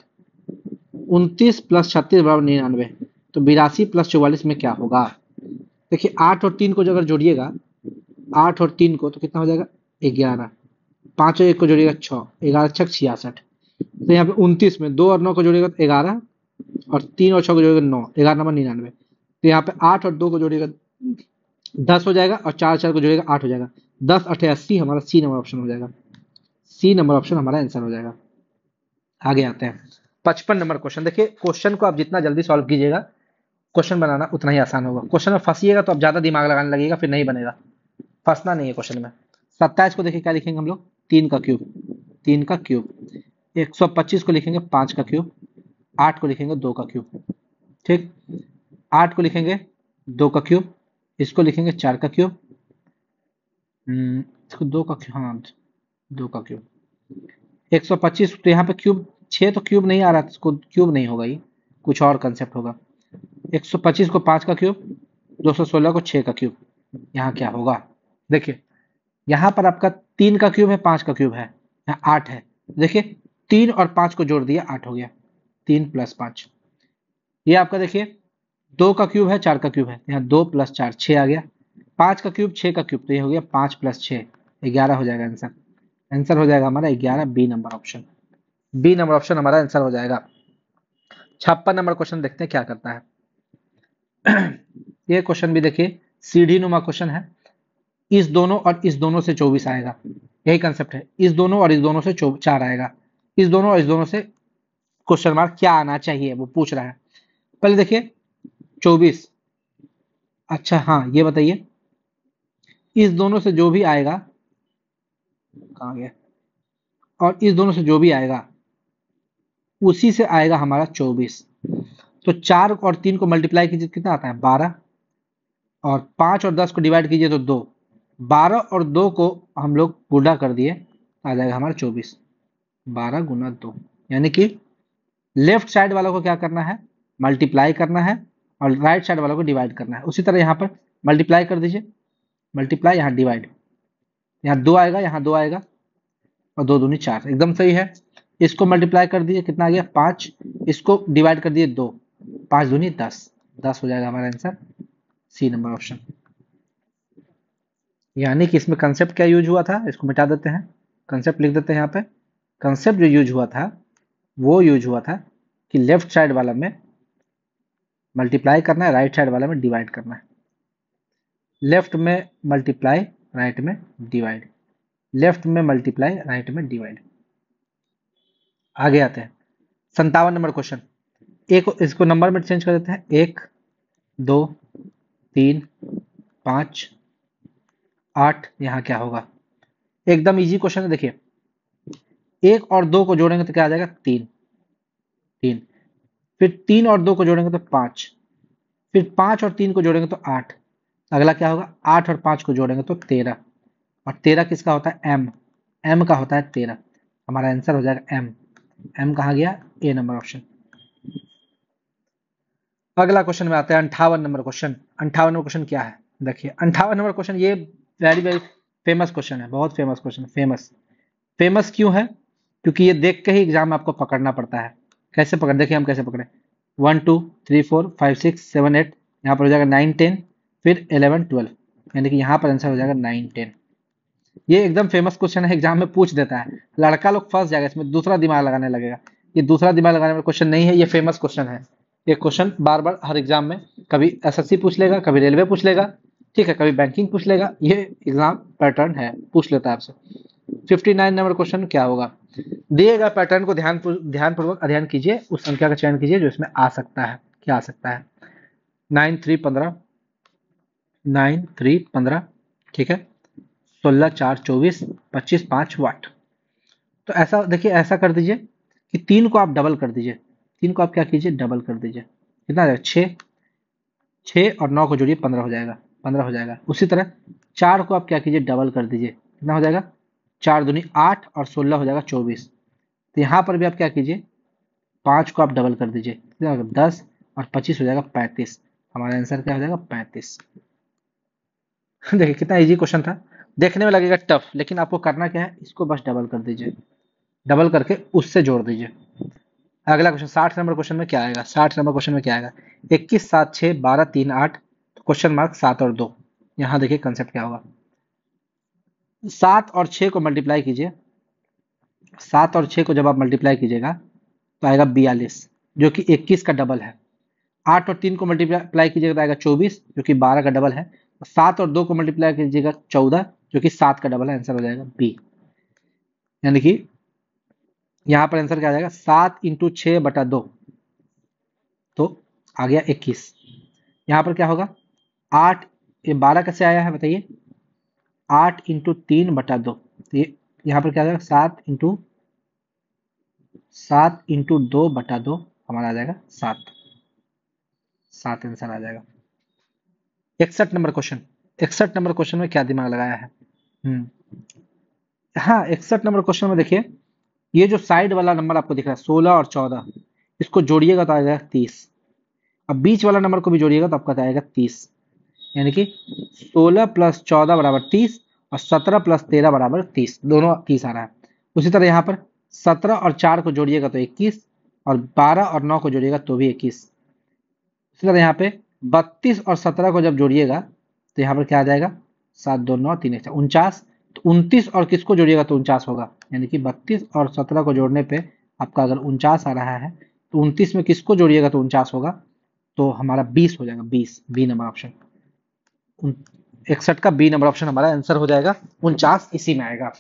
29 प्लस 36 बराबर 99, तो 82 प्लस 44 में क्या होगा। देखिए 8 और 3 को जो अगर जोड़िएगा, 8 और 3 को, तो कितना हो जाएगा 11। 5 और 1 को जोड़िएगा 6, 11 6 66। तो यहाँ पे 29 में 2 और 9 को जोड़िएगा तो 11, और 3 और 6 को जोड़ेगा 9, 11 नंबर 99। तो यहाँ पे 8 और 2 को जोड़ेगा 10 हो जाएगा, और 4 4 को जोड़ेगा 8 हो जाएगा। 10 8 80, हमारा सी नंबर ऑप्शन हो जाएगा। सी नंबर ऑप्शन हमारा आंसर हो जाएगा। आगे आते हैं 55 नंबर क्वेश्चन। देखिए क्वेश्चन को आप जितना जल्दी सॉल्व कीजिएगा, क्वेश्चन बनाना उतना ही आसान होगा। क्वेश्चन में फंसिएगा तो आप ज्यादा दिमाग लगाने लगेगा, फिर नहीं बनेगा। फंसना नहीं है क्वेश्चन में। 27 को देखिए क्या लिखेंगे हम लोग, 3 का क्यूब, 3 का क्यूब। 125 को लिखेंगे 5 का क्यूब। 8 को लिखेंगे 2 का क्यूब। ठीक, 8 को लिखेंगे 2 का क्यूब, इसको लिखेंगे 4 का क्यूब, इसको 2 का क्यूब, हाँ 2 का क्यूब। 125 तो यहाँ पे क्यूब 6 तो क्यूब नहीं आ रहा, इसको क्यूब नहीं होगा, ये कुछ और कंसेप्ट होगा। 125 को 5 का क्यूब, 216 को 6 का क्यूब। यहाँ क्या होगा, देखिए यहाँ पर आपका 3 का क्यूब है, 5 का क्यूब है, यहाँ 8 है। देखिए 3 और 5 को जोड़ दिया 8 हो गया, 3 प्लस 5। ये आपका देखिए 2 का क्यूब है, 4 का क्यूब है, यहाँ 2 प्लस 4 6 आ गया। 5 का क्यूब 6 का क्यूब, तो ये हो गया 5 प्लस 6 11 हो जाएगा आंसर। आंसर हो जाएगा हमारा 11, B number option. B number option हमारा आंसर हो जाएगा। 56 नंबर क्वेश्चन देखते हैं क्या करता है। ये क्वेश्चन भी देखिए सीढ़ी नुमा क्वेश्चन है। इस दोनों और इस दोनों से 24 आएगा, यही कंसेप्ट है। इस दोनों और इस दोनों से 4 आएगा, इस दोनों और इस दोनों से क्वेश्चन मार्क क्या आना चाहिए वो पूछ रहा है। पहले देखिए 24, अच्छा हाँ ये बताइए इस दोनों से जो भी आएगा, कहाँ गया, और इस दोनों से जो भी आएगा उसी से आएगा हमारा 24। तो 4 और 3 को मल्टीप्लाई कीजिए कितना आता है 12, और 5 और 10 को डिवाइड कीजिए तो 2। 12 और 2 को हम लोग गुणा कर दिए, आ जाएगा हमारा 24। 12 गुना 2, यानी कि लेफ्ट साइड वालों को क्या करना है, मल्टीप्लाई करना है, और राइट साइड वालों को डिवाइड करना है। उसी तरह यहाँ पर मल्टीप्लाई कर दीजिए, मल्टीप्लाई यहाँ डिवाइड, यहाँ 2 आएगा, यहाँ 2 आएगा, और 2 दूनी 4, एकदम सही है। इसको मल्टीप्लाई कर दीजिए, कितना आ गया 5, इसको डिवाइड कर दिए 2, 5 दूनी 10, 10 हो जाएगा हमारा आंसर, सी नंबर ऑप्शन। यानी कि इसमें कंसेप्ट क्या यूज हुआ था, इसको मिटा देते हैं, कंसेप्ट लिख देते हैं यहाँ पे। कंसेप्ट जो यूज हुआ था वो यूज हुआ था कि लेफ्ट साइड वाला में मल्टीप्लाई करना है, राइट साइड वाला में डिवाइड करना है। लेफ्ट में मल्टीप्लाई, राइट में डिवाइड, लेफ्ट में मल्टीप्लाई, राइट में डिवाइड। आगे आते हैं 57 नंबर क्वेश्चन। एक इसको नंबर में चेंज कर देते हैं, 1 2 3 5 8। यहाँ क्या होगा, एकदम इजी क्वेश्चन है। देखिए 1 और 2 को जोड़ेंगे तो क्या आ जाएगा 3, 3, फिर 3 और 2 को जोड़ेंगे तो 5, फिर 5 और 3 को जोड़ेंगे तो 8। अगला क्या होगा, 8 और 5 को जोड़ेंगे तो 13, और 13 किसका होता है एम, एम का होता है 13। हमारा आंसर हो जाएगा एम। एम कहाँ गया, ए नंबर ऑप्शन। अगला क्वेश्चन में आते हैं 58 नंबर क्वेश्चन। 58 नंबर क्वेश्चन क्या है, देखिए 58 नंबर क्वेश्चन ये वेरी वेरी फेमस क्वेश्चन है, बहुत फेमस क्वेश्चन। फेमस, फेमस क्यों है, क्योंकि ये देख के ही एग्जाम में आपको पकड़ना पड़ता है। कैसे पकड़, देखिए हम कैसे पकड़े, 1 2 3 4 5 6 7 8, यहाँ पर हो जाएगा 9 10, फिर 11 12, यानी कि यहाँ पर आंसर हो जाएगा 9 10। ये एकदम फेमस क्वेश्चन है, एग्जाम में पूछ देता है, लड़का लोग फंस जाएगा इसमें, दूसरा दिमाग लगाने लगेगा। ये दूसरा दिमाग लगाने वाला क्वेश्चन नहीं है, ये फेमस क्वेश्चन है। ये क्वेश्चन बार बार हर एग्जाम में, कभी एसएससी पूछ लेगा, कभी रेलवे पूछ लेगा, ठीक है, कभी बैंकिंग पूछ लेगा। ये एग्जाम पैटर्न है, पूछ लेता है आपसे। 59 नंबर क्वेश्चन क्या होगा, दिए गए पैटर्न को ध्यानपूर्वक अध्ययन कीजिए, उस संख्या का चयन कीजिए जो इसमें आ सकता है। क्या आ सकता है, 9 3 15, 9 3 15, ठीक है, 16 4 24, 25 5 वाट। तो ऐसा देखिए, ऐसा कर दीजिए कि 3 को आप डबल कर दीजिए, 3 को आप क्या कीजिए डबल कर दीजिए, कितना आ जाएगा 6, 6 और 9 को जोड़िए 15 हो जाएगा, 15 हो जाएगा। उसी तरह 4 को आप क्या कीजिए डबल कर दीजिए, कितना हो जाएगा 4 दूनी 8 और 16 हो जाएगा 24। तो यहाँ पर भी आप क्या कीजिए, 5 को आप डबल कर दीजिए, कितना होगा 10 और 25 हो जाएगा 35। हमारा आंसर क्या हो जाएगा 35। देखिए कितना इजी क्वेश्चन था, देखने में लगेगा टफ, लेकिन आपको करना क्या है, इसको बस डबल कर दीजिए, डबल करके उससे जोड़ दीजिए। अगला क्वेश्चन 60 नंबर क्वेश्चन में क्या आएगा, 60 नंबर क्वेश्चन में क्या आएगा, 21 7 6 12 3 8, क्वेश्चन मार्क 7 और 2। यहाँ देखिए कंसेप्ट क्या होगा, 7 और 6 को मल्टीप्लाई कीजिए, 7 और 6 को जब आप मल्टीप्लाई कीजिएगा तो आएगा 42, जो कि 21 का डबल है। 8 और 3 को मल्टीप्लाई कीजिएगा तो आएगा 24 जो कि 12 का डबल है। 7 और 2 को मल्टीप्लाई कीजिएगा 14 जो कि 7 का डबल है। आंसर हो जाएगा बी। यानी कि यहाँ पर आंसर क्या आ जाएगा 7 इंटू 6/2 तो आ गया 21। यहाँ पर क्या होगा 8, ये 12 कैसे आया है बताइए, 8 इंटू 3/2 तो ये यहाँ पर क्या आ जाएगा 7 इंटू 2/2 हमारा आ जाएगा 7 आंसर आ जाएगा। 61 नंबर क्वेश्चन। 61 नंबर क्वेश्चन में क्या दिमाग लगाया है। हाँ 61 नंबर क्वेश्चन में देखिए, ये जो साइड वाला नंबर आपको दिख रहा है 16 और 14, इसको जोड़िएगा तो आ जाएगा 30। अब बीच वाला नंबर को भी जोड़िएगा तो आपका आएगा 30। यानी कि 16 प्लस 14 बराबर 30 और 17 प्लस 13 बराबर 30, दोनों 30 आ रहा है। उसी तरह यहाँ पर 17 और 4 को जोड़िएगा तो 21 और 12 और 9 को जोड़िएगा तो भी 21। इसी तरह यहाँ पे 32 और 17 को जब जोड़िएगा तो यहाँ पर क्या आ जाएगा 7 2 9 3 1 49। तो 29 और किसको जोड़िएगा तो 49 होगा। यानी कि 32 और 17 को जोड़ने पे आपका अगर 49 आ रहा है तो 29 में किसको जोड़िएगा तो 49 होगा, तो हमारा 20 हो जाएगा। 20 बी नंबर ऑप्शन। 61 का बी नंबर ऑप्शन हमारा आंसर हो जाएगा। 49 इसी में आएगा।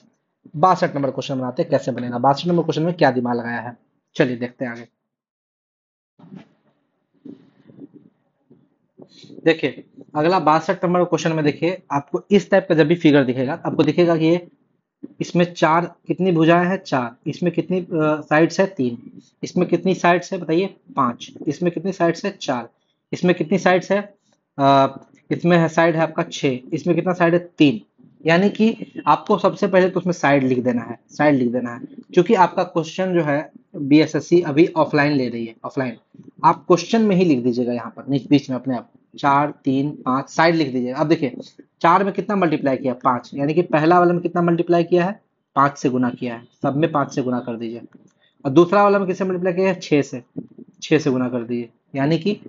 62 नंबर क्वेश्चन बनाते हैं कैसे बनेगा। 62 नंबर क्वेश्चन में क्या दिमाग लगाया है, चलिए देखते हैं आगे। देखिए अगला 62 नंबर क्वेश्चन में देखिए आपको इस टाइप का जब भी फिगर दिखेगा आपको दिखेगा कि ये इसमें 4 कितनी भुजाएं हैं 4, इसमें कितनी साइड्स है 3, इसमें कितनी साइड्स है बताइए 5, इसमें कितनी साइड्स है 4, इसमें कितनी साइड्स है इसमें है साइड है आपका 6, इसमें कितना साइड है 3। यानी कि आपको सबसे पहले तो उसमें साइड लिख देना है, साइड लिख देना है। क्योंकि आपका क्वेश्चन जो है बीएसएससी अभी ऑफलाइन ले रही है, ऑफलाइन आप क्वेश्चन में ही लिख दीजिएगा यहाँ पर बीच में अपने आप 4 3 5 साइड लिख दीजिएगा। अब देखिए 4 में कितना मल्टीप्लाई किया 5, यानी कि पहला वाला में कितना मल्टीप्लाई किया है 5 से गुना किया है, सब में 5 से गुना कर दीजिए। और दूसरा वाला में किससे मल्टीप्लाई किया है 6 से गुना कर दीजिए। यानी कि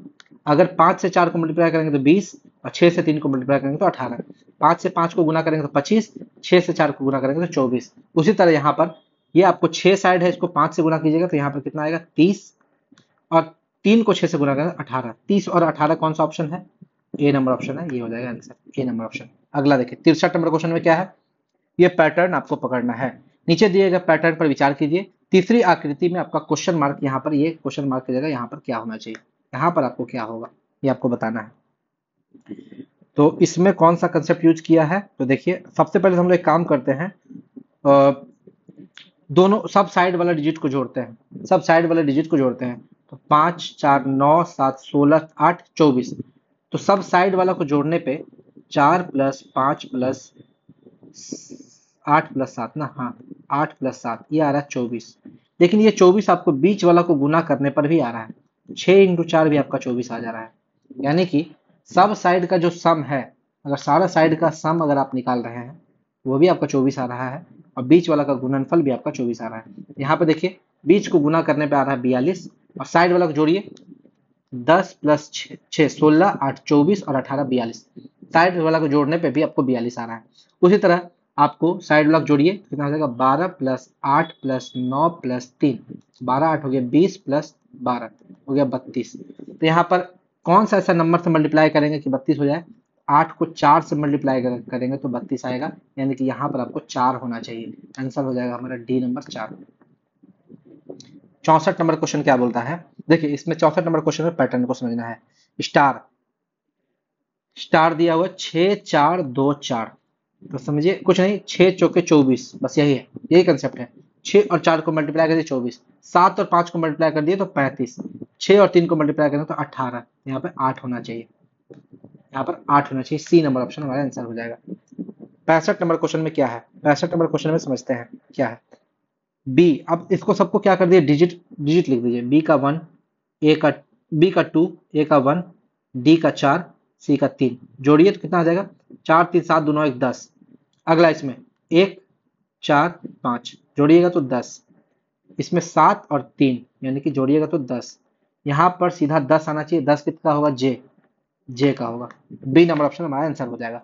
अगर 5 से 4 को मल्टीप्लाई करेंगे तो 20 और 6 से 3 को मल्टीप्लाई करेंगे तो 18, 5 से 5 को गुना करेंगे तो 25, 6 से 4 को गुना करेंगे तो 24। उसी तरह यहाँ पर ये आपको 6 साइड है, इसको 5 से गुना कीजिएगा तो यहाँ पर कितना आएगा 30 और 3 को 6 से गुना करेंगे 18। 30 और 18 कौन सा ऑप्शन है, ए नंबर ऑप्शन है, ये हो जाएगा आंसर ए नंबर ऑप्शन। अगला देखिए 63 नंबर क्वेश्चन में क्या है, ये पैटर्न आपको पकड़ना है। नीचे दिए गए पैटर्न पर विचार कीजिए। तीसरी आकृति में आपका क्वेश्चन मार्क यहाँ पर, ये क्वेश्चन मार्क की जगह यहाँ पर क्या होना चाहिए, यहाँ पर आपको क्या होगा ये आपको बताना है। तो इसमें कौन सा कंसेप्ट यूज किया है, तो देखिए सबसे पहले हम लोग एक काम करते हैं, दोनों सब साइड वाला डिजिट को जोड़ते हैं, सब साइड वाले डिजिट को जोड़ते हैं। तो 5 4 9 7 16 8 24, तो सब साइड वाला को जोड़ने पे 4 प्लस 5 प्लस 8 प्लस 7 ना, हाँ 8 प्लस 7 ये आ रहा है 24। लेकिन ये 24 आपको बीच वाला को गुना करने पर भी आ रहा है, 6 इंटू 4 भी आपका 24 आ जा रहा है। यानी कि सब साइड का जो सम है, अगर सारा साइड का सम अगर आप निकाल रहे हैं वो भी आपका 24 आ रहा है और बीच वाला का गुणनफल भी आपका 24 आ रहा है। यहाँ पे देखिए बीच को गुना करने पे आ रहा है 42 और साइड वाला को जोड़िए 10 प्लस 6 16 8 24 और 18 42, साइड वाला को जोड़ने पे भी आपको 42 आ रहा है। उसी तरह आपको साइड वाला जोड़िए कितना हो जाएगा 12 प्लस 8 प्लस 9 प्लस 3, 12 8 हो गया 20 प्लस 12 हो गया 32। तो यहाँ पर कौन सा ऐसा नंबर से मल्टीप्लाई करेंगे कि 32 हो जाए, 8 को 4 से मल्टीप्लाई करेंगे तो 32 आएगा। यानी कि यहाँ पर आपको 4 होना चाहिए। आंसर हो जाएगा हमारा डी नंबर 4। 64 नंबर क्वेश्चन क्या बोलता है, देखिए इसमें 64 नंबर क्वेश्चन में पैटर्न को समझना है। स्टार स्टार दिया हुआ 6 4 2 4, तो समझिए कुछ नहीं, 6 चौके 24, बस यही है, यही कंसेप्ट है। 6 और 4 को मल्टीप्लाई कर दिए 24, 7 और 5 को मल्टीप्लाई कर दिए तो 35, 6 और 3 को मल्टीप्लाई करें तो 18, यहाँ पे 8 होना चाहिए, यहाँ पर 8 होना चाहिए। सी नंबर ऑप्शन हमारा आंसर हो जाएगा। 65 नंबर क्वेश्चन में क्या है, 65 नंबर क्वेश्चन में समझते हैं क्या है। बी, अब इसको सबको क्या कर दिए डिजिट डिजिट लिख दीजिए। बी का 1, ए का, बी का 2, ए का 1, डी का 4, सी का 3, जोड़िए तो कितना आ जाएगा 4 3 7 2 9 1 10। अगला इसमें 1 4 5 जोड़िएगा तो 10, इसमें 7 और 3 यानी कि जोड़िएगा तो 10। यहाँ पर सीधा 10 आना चाहिए, 10 कितना होगा जे का होगा। बी नंबर ऑप्शन हमारा आंसर हो जाएगा।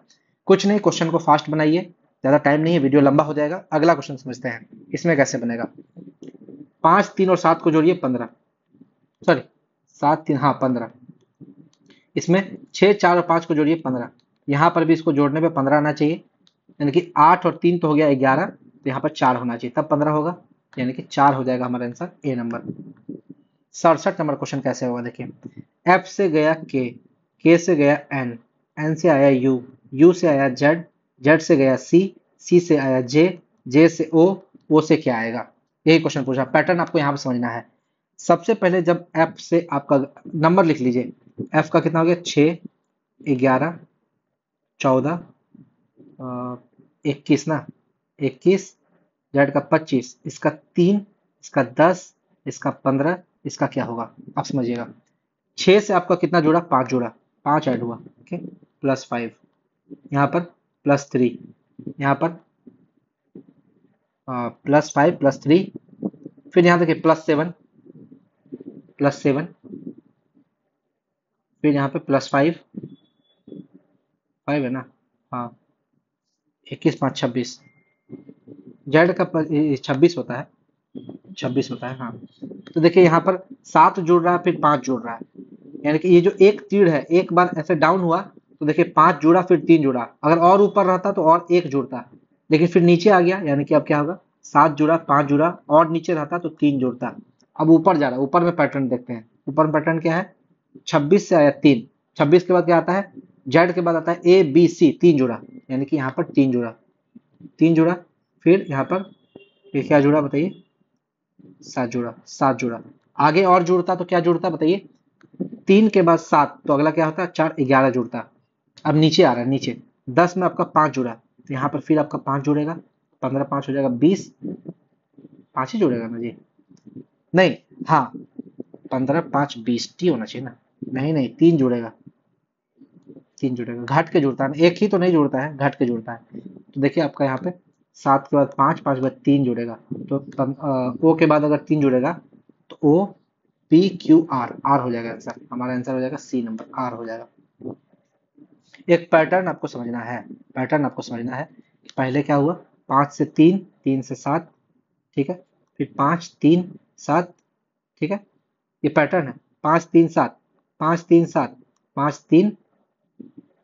कुछ नहीं, क्वेश्चन को फास्ट बनाइए, ज्यादा टाइम नहीं है, वीडियो लंबा हो जाएगा। अगला क्वेश्चन समझते हैं इसमें कैसे बनेगा। 5 3 और 7 को जोड़िए 15, सॉरी 7 3 हाँ 15, इसमें 6 4 और 5 को जोड़िए 15, यहाँ पर भी इसको जोड़ने पे 15 आना चाहिए, यानी कि 8 और 3 तो हो गया 11, तो यहाँ पर 4 होना चाहिए तब 15 होगा, यानी कि 4 हो जाएगा हमारा answer A number. 67 number question कैसे होगा देखिए, एफ से गया के से गया एन, एन से आया यू, यू से आया जेड, जेड से गया सी, सी से आया जे, जे से ओ से क्या आएगा, यही क्वेश्चन पूछा। पैटर्न आपको यहाँ पर समझना है। सबसे पहले जब एफ से आपका नंबर लिख लीजिए, एफ का कितना हो गया 6 11 14 21 ना, 21, जेड का 25, इसका 3, इसका 10, इसका 15, इसका क्या होगा आप समझिएगा। 6 से आपका कितना जुड़ा 5 जुड़ा, 5 ऐड हुआ, ओके, +5, यहाँ पर +3, यहाँ पर +5 +3, फिर यहाँ देखिए +7 +7, फिर यहाँ पे +5, 5 है ना, हाँ 21 5 26, जेड का 26 होता है, 26 होता है हाँ। तो देखिए यहाँ पर 7 जुड़ रहा है फिर 5 जुड़ रहा है, यानी कि ये जो एक तीर है एक बार ऐसे डाउन हुआ तो देखिए 5 जुड़ा फिर 3 जुड़ा, अगर और ऊपर रहता तो और 1 जुड़ता, लेकिन फिर नीचे आ गया, यानी कि अब क्या होगा 7 जुड़ा 5 जुड़ा, और नीचे रहता तो 3 जुड़ता। अब ऊपर जा रहा है, ऊपर में पैटर्न देखते हैं, ऊपर में पैटर्न क्या है, 26 से आया 3, 26 के बाद क्या आता है, जेड के बाद आता है ए बी सी, 3 जुड़ा, यानी कि यहाँ पर 3 जुड़ा, 3 जुड़ा, फिर यहाँ पर ये क्या जुड़ा बताइए, 7 जुड़ा, 7 जुड़ा, आगे और जुड़ता तो क्या जुड़ता बताइए, 3 के बाद 7 तो अगला क्या होता है 4 11 जुड़ता। अब नीचे आ रहा है, नीचे 10 में आपका 5 जुड़ा, तो यहाँ पर फिर आपका 5 जुड़ेगा, 15 5 हो जाएगा 20, 5 ही जुड़ेगा ना जी, नहीं हाँ 15 5 20 टी होना चाहिए ना, नहीं नहीं 3 जुड़ेगा, 3 जुड़ेगा, घट के जुड़ता है ना, एक ही तो नहीं जुड़ता है, घट के जुड़ता है। तो देखिए आपका यहाँ पे 7 के बाद 5, 5 के बाद 3 जुड़ेगा, तो ओ के बाद अगर 3 जुड़ेगा तो O P Q R, R हो जाएगा आंसर, हमारा आंसर हो जाएगा सी नंबर, आर हो जाएगा। एक पैटर्न आपको समझना है, पैटर्न आपको समझना है कि पहले क्या हुआ 5 से 3, 3 से 7, ठीक है, फिर 5 3 7, ठीक है, ये पैटर्न है 5 3 7, 5 3 7, 5 3,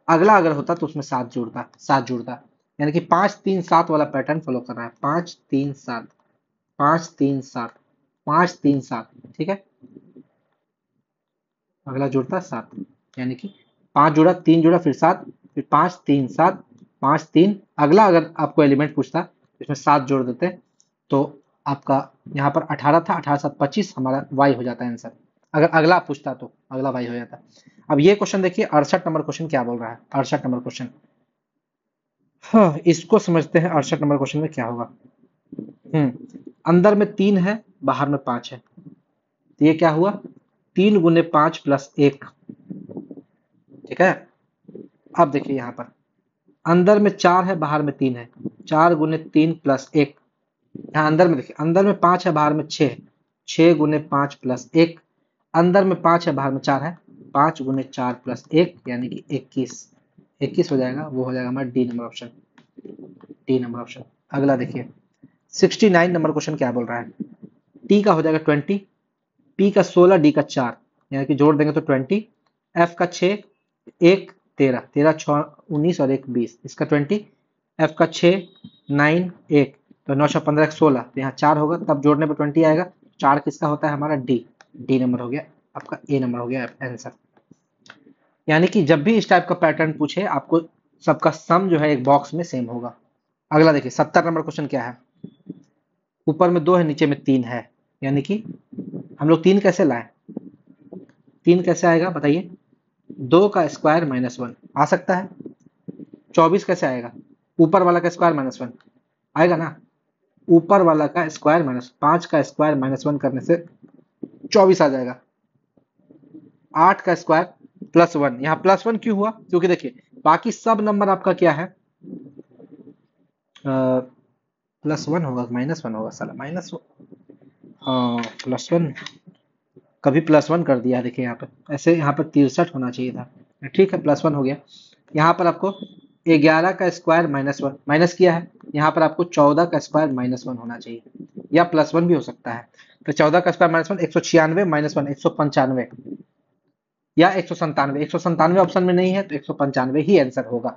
अगला अगर होता तो उसमें 7 जुड़ता, 7 जुड़ता, यानी कि 5 3 7 वाला पैटर्न फॉलो कर रहा है, 5 3 7, 5 3 7, 5 3 7, ठीक है, अगला जुड़ता 7, यानी कि 5 जुड़ा 3 जुड़ा फिर 7, फिर 5 3 7, 5 3, अगला अगर आपको एलिमेंट पूछता इसमें 7 जोड़ देते तो आपका यहाँ पर 18 था, 18 7 25, हमारा वाई हो जाता है आंसर, अगर अगला पूछता तो अगला वाई हो जाता। अब ये क्वेश्चन देखिए 68 नंबर क्वेश्चन क्या बोल रहा है, 68 नंबर क्वेश्चन, हाँ इसको समझते हैं 68 नंबर क्वेश्चन में क्या होगा। अंदर में 3 है बाहर में 5 है, तो ये क्या हुआ 3 गुने 5 प्लस 1, ठीक है। अब देखिए यहाँ पर अंदर में 4 है बाहर में 3 है, 4 गुने 3 प्लस 1, यहाँ अंदर में देखिए अंदर में 5 है बाहर में 6 है, 6 गुने 5 प्लस 1, अंदर में 5 है बाहर में 4 है, 5 गुने 4 प्लस 1 यानी कि 21, 21 हो जाएगा, वो हो जाएगा हमारा D number option, D number option. अगला देखिए 69 नंबर क्वेश्चन क्या बोल रहा है, टी का हो जाएगा 20, पी का 16, डी का 4, यानी कि जोड़ देंगे तो 20, एफ का 6 1 13, 13 6 19 और 1 20, इसका 20, एफ का 6 9 1, तो 9 6 15 16, तो यहाँ 4 होगा तब जोड़ने पर 20 आएगा, 4 किसका होता है हमारा डी, डी नंबर हो गया आपका, ए नंबर हो गया आंसर। यानी कि जब भी इस टाइप का पैटर्न पूछे आपको सबका सम जो है एक बॉक्स में सेम होगा। अगला देखिए 70 नंबर क्वेश्चन क्या है, ऊपर में 2 है नीचे में 3 है, यानी कि हम लोग 3 कैसे लाए, 3 कैसे आएगा बताइए, 2 का स्क्वायर -1 आ सकता है, 24 कैसे आएगा, ऊपर वाला का स्क्वायर -1 आएगा ना, ऊपर वाला का स्क्वायर माइनस 5 का स्क्वायर -1 करने से 24 आ जाएगा, 8 का स्क्वायर +1, यहाँ +1 क्यों हुआ, क्योंकि देखिए बाकी सब नंबर आपका क्या है +1 होगा -1 होगा, साला माइनस, हाँ +1, कभी +1 कर दिया, देखिए यहाँ पर ऐसे, यहाँ पर 63 होना चाहिए था, ठीक है +1 हो गया। यहाँ पर आपको 11 का स्क्वायर -1 माइनस किया है, यहाँ पर आपको 14 का स्क्वायर -1 होना चाहिए, या +1 भी हो सकता है। तो 14 का स्क्वायर -1 196 -1 195 या 197। 197 ऑप्शन में नहीं है तो 195 ही आंसर होगा।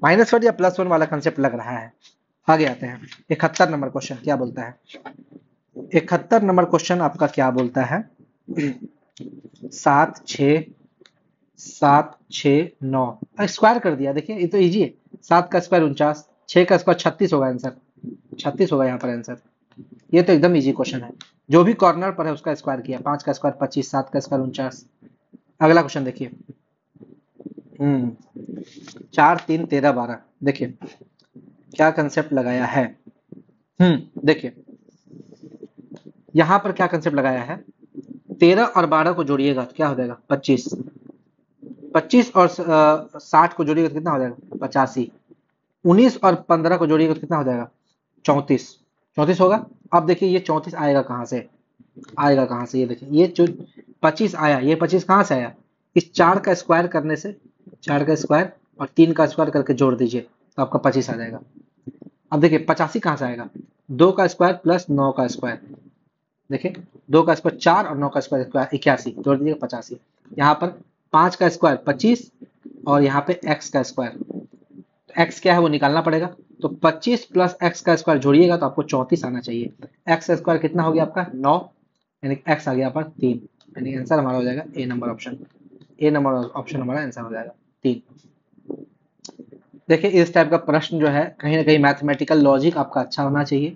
-1 या +1 वाला कंसेप्ट लग रहा है। आगे आते हैं 71 नंबर क्वेश्चन क्या बोलता है। 71 नंबर क्वेश्चन आपका क्या बोलता है 7 6 7 6 9 स्क्वायर कर दिया। देखिए ये तो इजी है। 7 का स्क्वायर 49, 6 का स्क्वायर 36 होगा आंसर, 36 होगा यहाँ पर आंसर। ये तो एकदम इजी क्वेश्चन है। जो भी कॉर्नर पर है उसका स्क्वायर किया। 5 का स्क्वायर 25, 7 का स्क्वायर 49। अगला क्वेश्चन देखिए 4 3 13 12। देखिए क्या कंसेप्ट लगाया है। देखिए यहां पर क्या कंसेप्ट लगाया है। 13 और 12 को जोड़िएगा तो क्या हो जाएगा 25। 25 और 60 को जोड़िएगा तो कितना हो जाएगा 85। 19 और 15 को जोड़िएगा तो कितना हो जाएगा 34। 34 होगा। अब देखिए ये 34 आएगा कहां से, आएगा कहां से। ये देखिए ये जो 25 आया, ये 25 कहां से आया, इस 4 का स्क्वायर करने से। 4 का स्क्वायर और 3 का स्क्वायर करके जोड़ दीजिए तो आपका 25 आ जाएगा। अब देखिए 85 कहां से आएगा, 2 का स्क्वायर प्लस 9 का स्क्वायर। देखिए 2 का स्क्वायर 4 और 9 का स्क्वायर 81, जोड़ दीजिए 85। यहाँ पर 5 का स्क्वायर 25 और यहाँ पे x का स्क्वायर, x क्या है वो निकालना पड़ेगा। तो 25 प्लस x का स्क्वायर जोड़िएगा तो आपको 34 आना चाहिए। x का स्क्वायर कितना हो गया आपका 9, यानी x आ गया पर 3, यानी आंसर हमारा हो जाएगा ए नंबर ऑप्शन। ए नंबर ऑप्शन हमारा आंसर हो जाएगा 3। देखिए इस टाइप का प्रश्न जो है कहीं ना कहीं मैथमेटिकल लॉजिक आपका अच्छा होना चाहिए,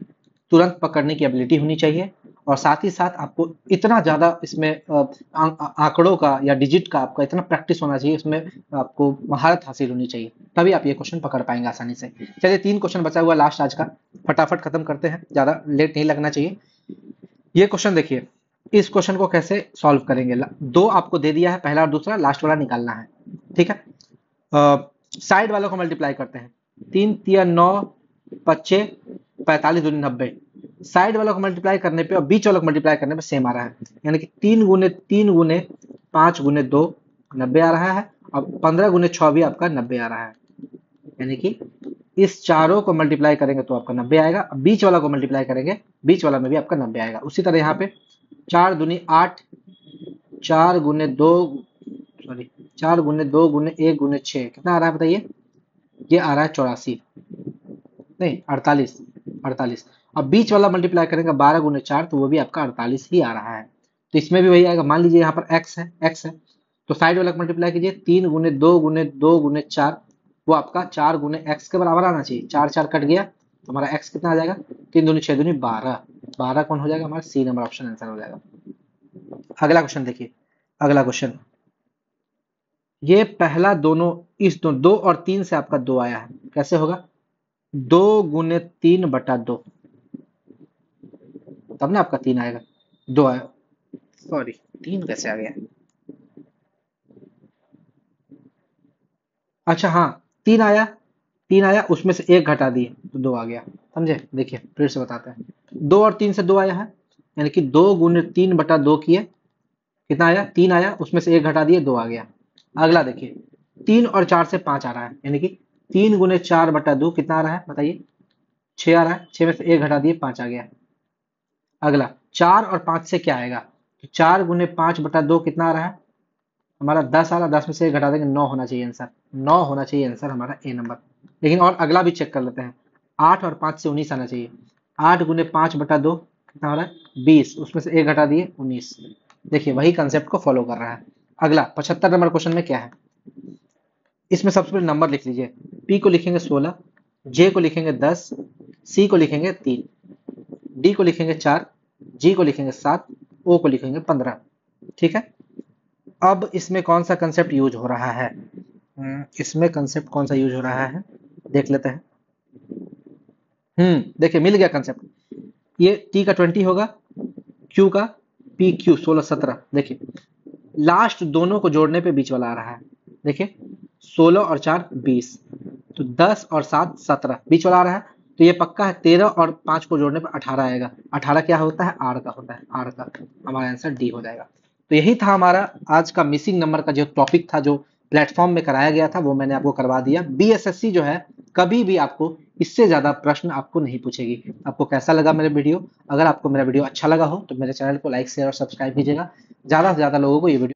तुरंत पकड़ने की एबिलिटी होनी चाहिए, और साथ ही साथ आपको इतना ज़्यादा इसमें आंकड़ों का या डिजिट का आपका इतना प्रैक्टिस होना चाहिए, इसमें आपको महारत हासिल होनी चाहिए, तभी आप ये क्वेश्चन पकड़ पाएंगे आसानी से। चलिए 3 क्वेश्चन बचा हुआ लास्ट आज का, फटाफट खत्म करते हैं, ज़्यादा लेट नहीं लगना चाहिए। ये क्वेश्चन देखिए, इस क्वेश्चन को कैसे सॉल्व करेंगे। 2 आपको दे दिया है, पहला और दूसरा, लास्ट वाला निकालना है। ठीक है, साइड वालों को मल्टीप्लाई करते हैं। 3 3 9 25 45 दूनी 90। साइड वालों को मल्टीप्लाई करने पे और बीच वालों को मल्टीप्लाई करने पे सेम आ रहा है, यानी कि 3 गुने 3 गुने 5 गुने 2 90 आ रहा है, और 15 गुने 6 भी आपका 90 आ रहा है, यानी कि इस चारों को मल्टीप्लाई करेंगे तो आपका 90 आएगा। बीच वाला को मल्टीप्लाई करेंगे, बीच वाला में भी आपका 90 आएगा। उसी तरह यहाँ पे 4 दूनी 8, 4 गुने 2 सॉरी 4 गुने 2 गुने 1 गुने 6 कितना आ रहा है बताइए। ये आ रहा है 84, नहीं 48, 48। अब बीच वाला मल्टीप्लाई करेंगे 12 गुने 4 तो वो भी आपका 48 ही आ रहा है। तो इसमें भी वही आएगा। मान लीजिए यहाँ पर x है, x है तो साइड वाला मल्टीप्लाई कीजिए। 3 गुने 2 गुने 2 गुने 4 वो आपका 4 गुने x के बराबर आना चाहिए। 4 4 कट गया तो हमारा x कितना आ जाएगा, 3 दूनी 6 दूनी 12, 12 कौन हो जाएगा हमारा सी नंबर ऑप्शन आंसर हो जाएगा। अगला क्वेश्चन देखिए, अगला क्वेश्चन, ये पहला दोनों इस 2 और 3 से आपका 2 आया है, कैसे होगा 2 गुने 3 बटा 2, तब ना आपका 3 आएगा। 2 आया, सॉरी 3 कैसे आ गया, अच्छा हाँ 3 आया, 3 आया उसमें से 1 घटा दिए तो 2 आ गया, समझे। देखिए फिर से बताते हैं, 2 और 3 से 2 आया है, यानी कि 2 गुने 3 बटा 2 किए, कितना आया 3 आया, उसमें से 1 घटा दिए 2 आ गया। अगला देखिए 3 और 4 से 5 आ रहा है, यानी कि 3 गुने 4 बटा 2 कितना आ रहा है बताइए 6 आ रहा है, 6 में से 1 घटा दिए 5 आ गया। अगला 4 और 5 से क्या आएगा, तो 4 गुने 5 बटा 2 कितना आ रहा है हमारा 10 आ रहा है, 10 में से 1 घटा देंगे 9 होना चाहिए आंसर, 9 होना चाहिए आंसर हमारा ए नंबर। लेकिन और अगला भी चेक कर लेते हैं, 8 और 5 से 19 आना चाहिए। 8 गुने 5 बटा 2 कितना हो रहा है 20, उसमें से 1 घटा दिए 19। देखिए वही कंसेप्ट को फॉलो कर रहा है। अगला 75 नंबर क्वेश्चन में क्या है, इसमें सबसे पहले नंबर लिख लीजिए। पी को लिखेंगे 16, जे को लिखेंगे 10, सी को लिखेंगे 3, डी को लिखेंगे 4, जी को लिखेंगे 7, ओ को लिखेंगे 15। ठीक है, अब इसमें कौन सा कंसेप्ट यूज हो रहा है, इसमें कंसेप्ट कौन सा यूज हो रहा है देख लेते हैं। देखिए मिल गया कंसेप्ट, ये टी का 20 होगा, क्यू का पी क्यू 16 17। देखिए लास्ट दोनों को जोड़ने पे बीच वाला आ रहा है, देखिए 16 और 4 20, तो 10 और 7 17 बीच वाला आ रहा है, तो ये पक्का है 13 और 5 को जोड़ने पर 18 आएगा। 18 क्या होता है आर का होता है, आर का, हमारा आंसर डी हो जाएगा। तो यही था हमारा आज का मिसिंग नंबर का जो टॉपिक था, जो प्लेटफॉर्म में कराया गया था वो मैंने आपको करवा दिया। बीएसएससी जो है कभी भी आपको इससे ज्यादा प्रश्न आपको नहीं पूछेगी। आपको कैसा लगा मेरा वीडियो? अगर आपको मेरा वीडियो अच्छा लगा हो तो मेरे चैनल को लाइक शेयर और सब्सक्राइब कीजिएगा। ज्यादा से ज्यादा लोगों को ये वीडियो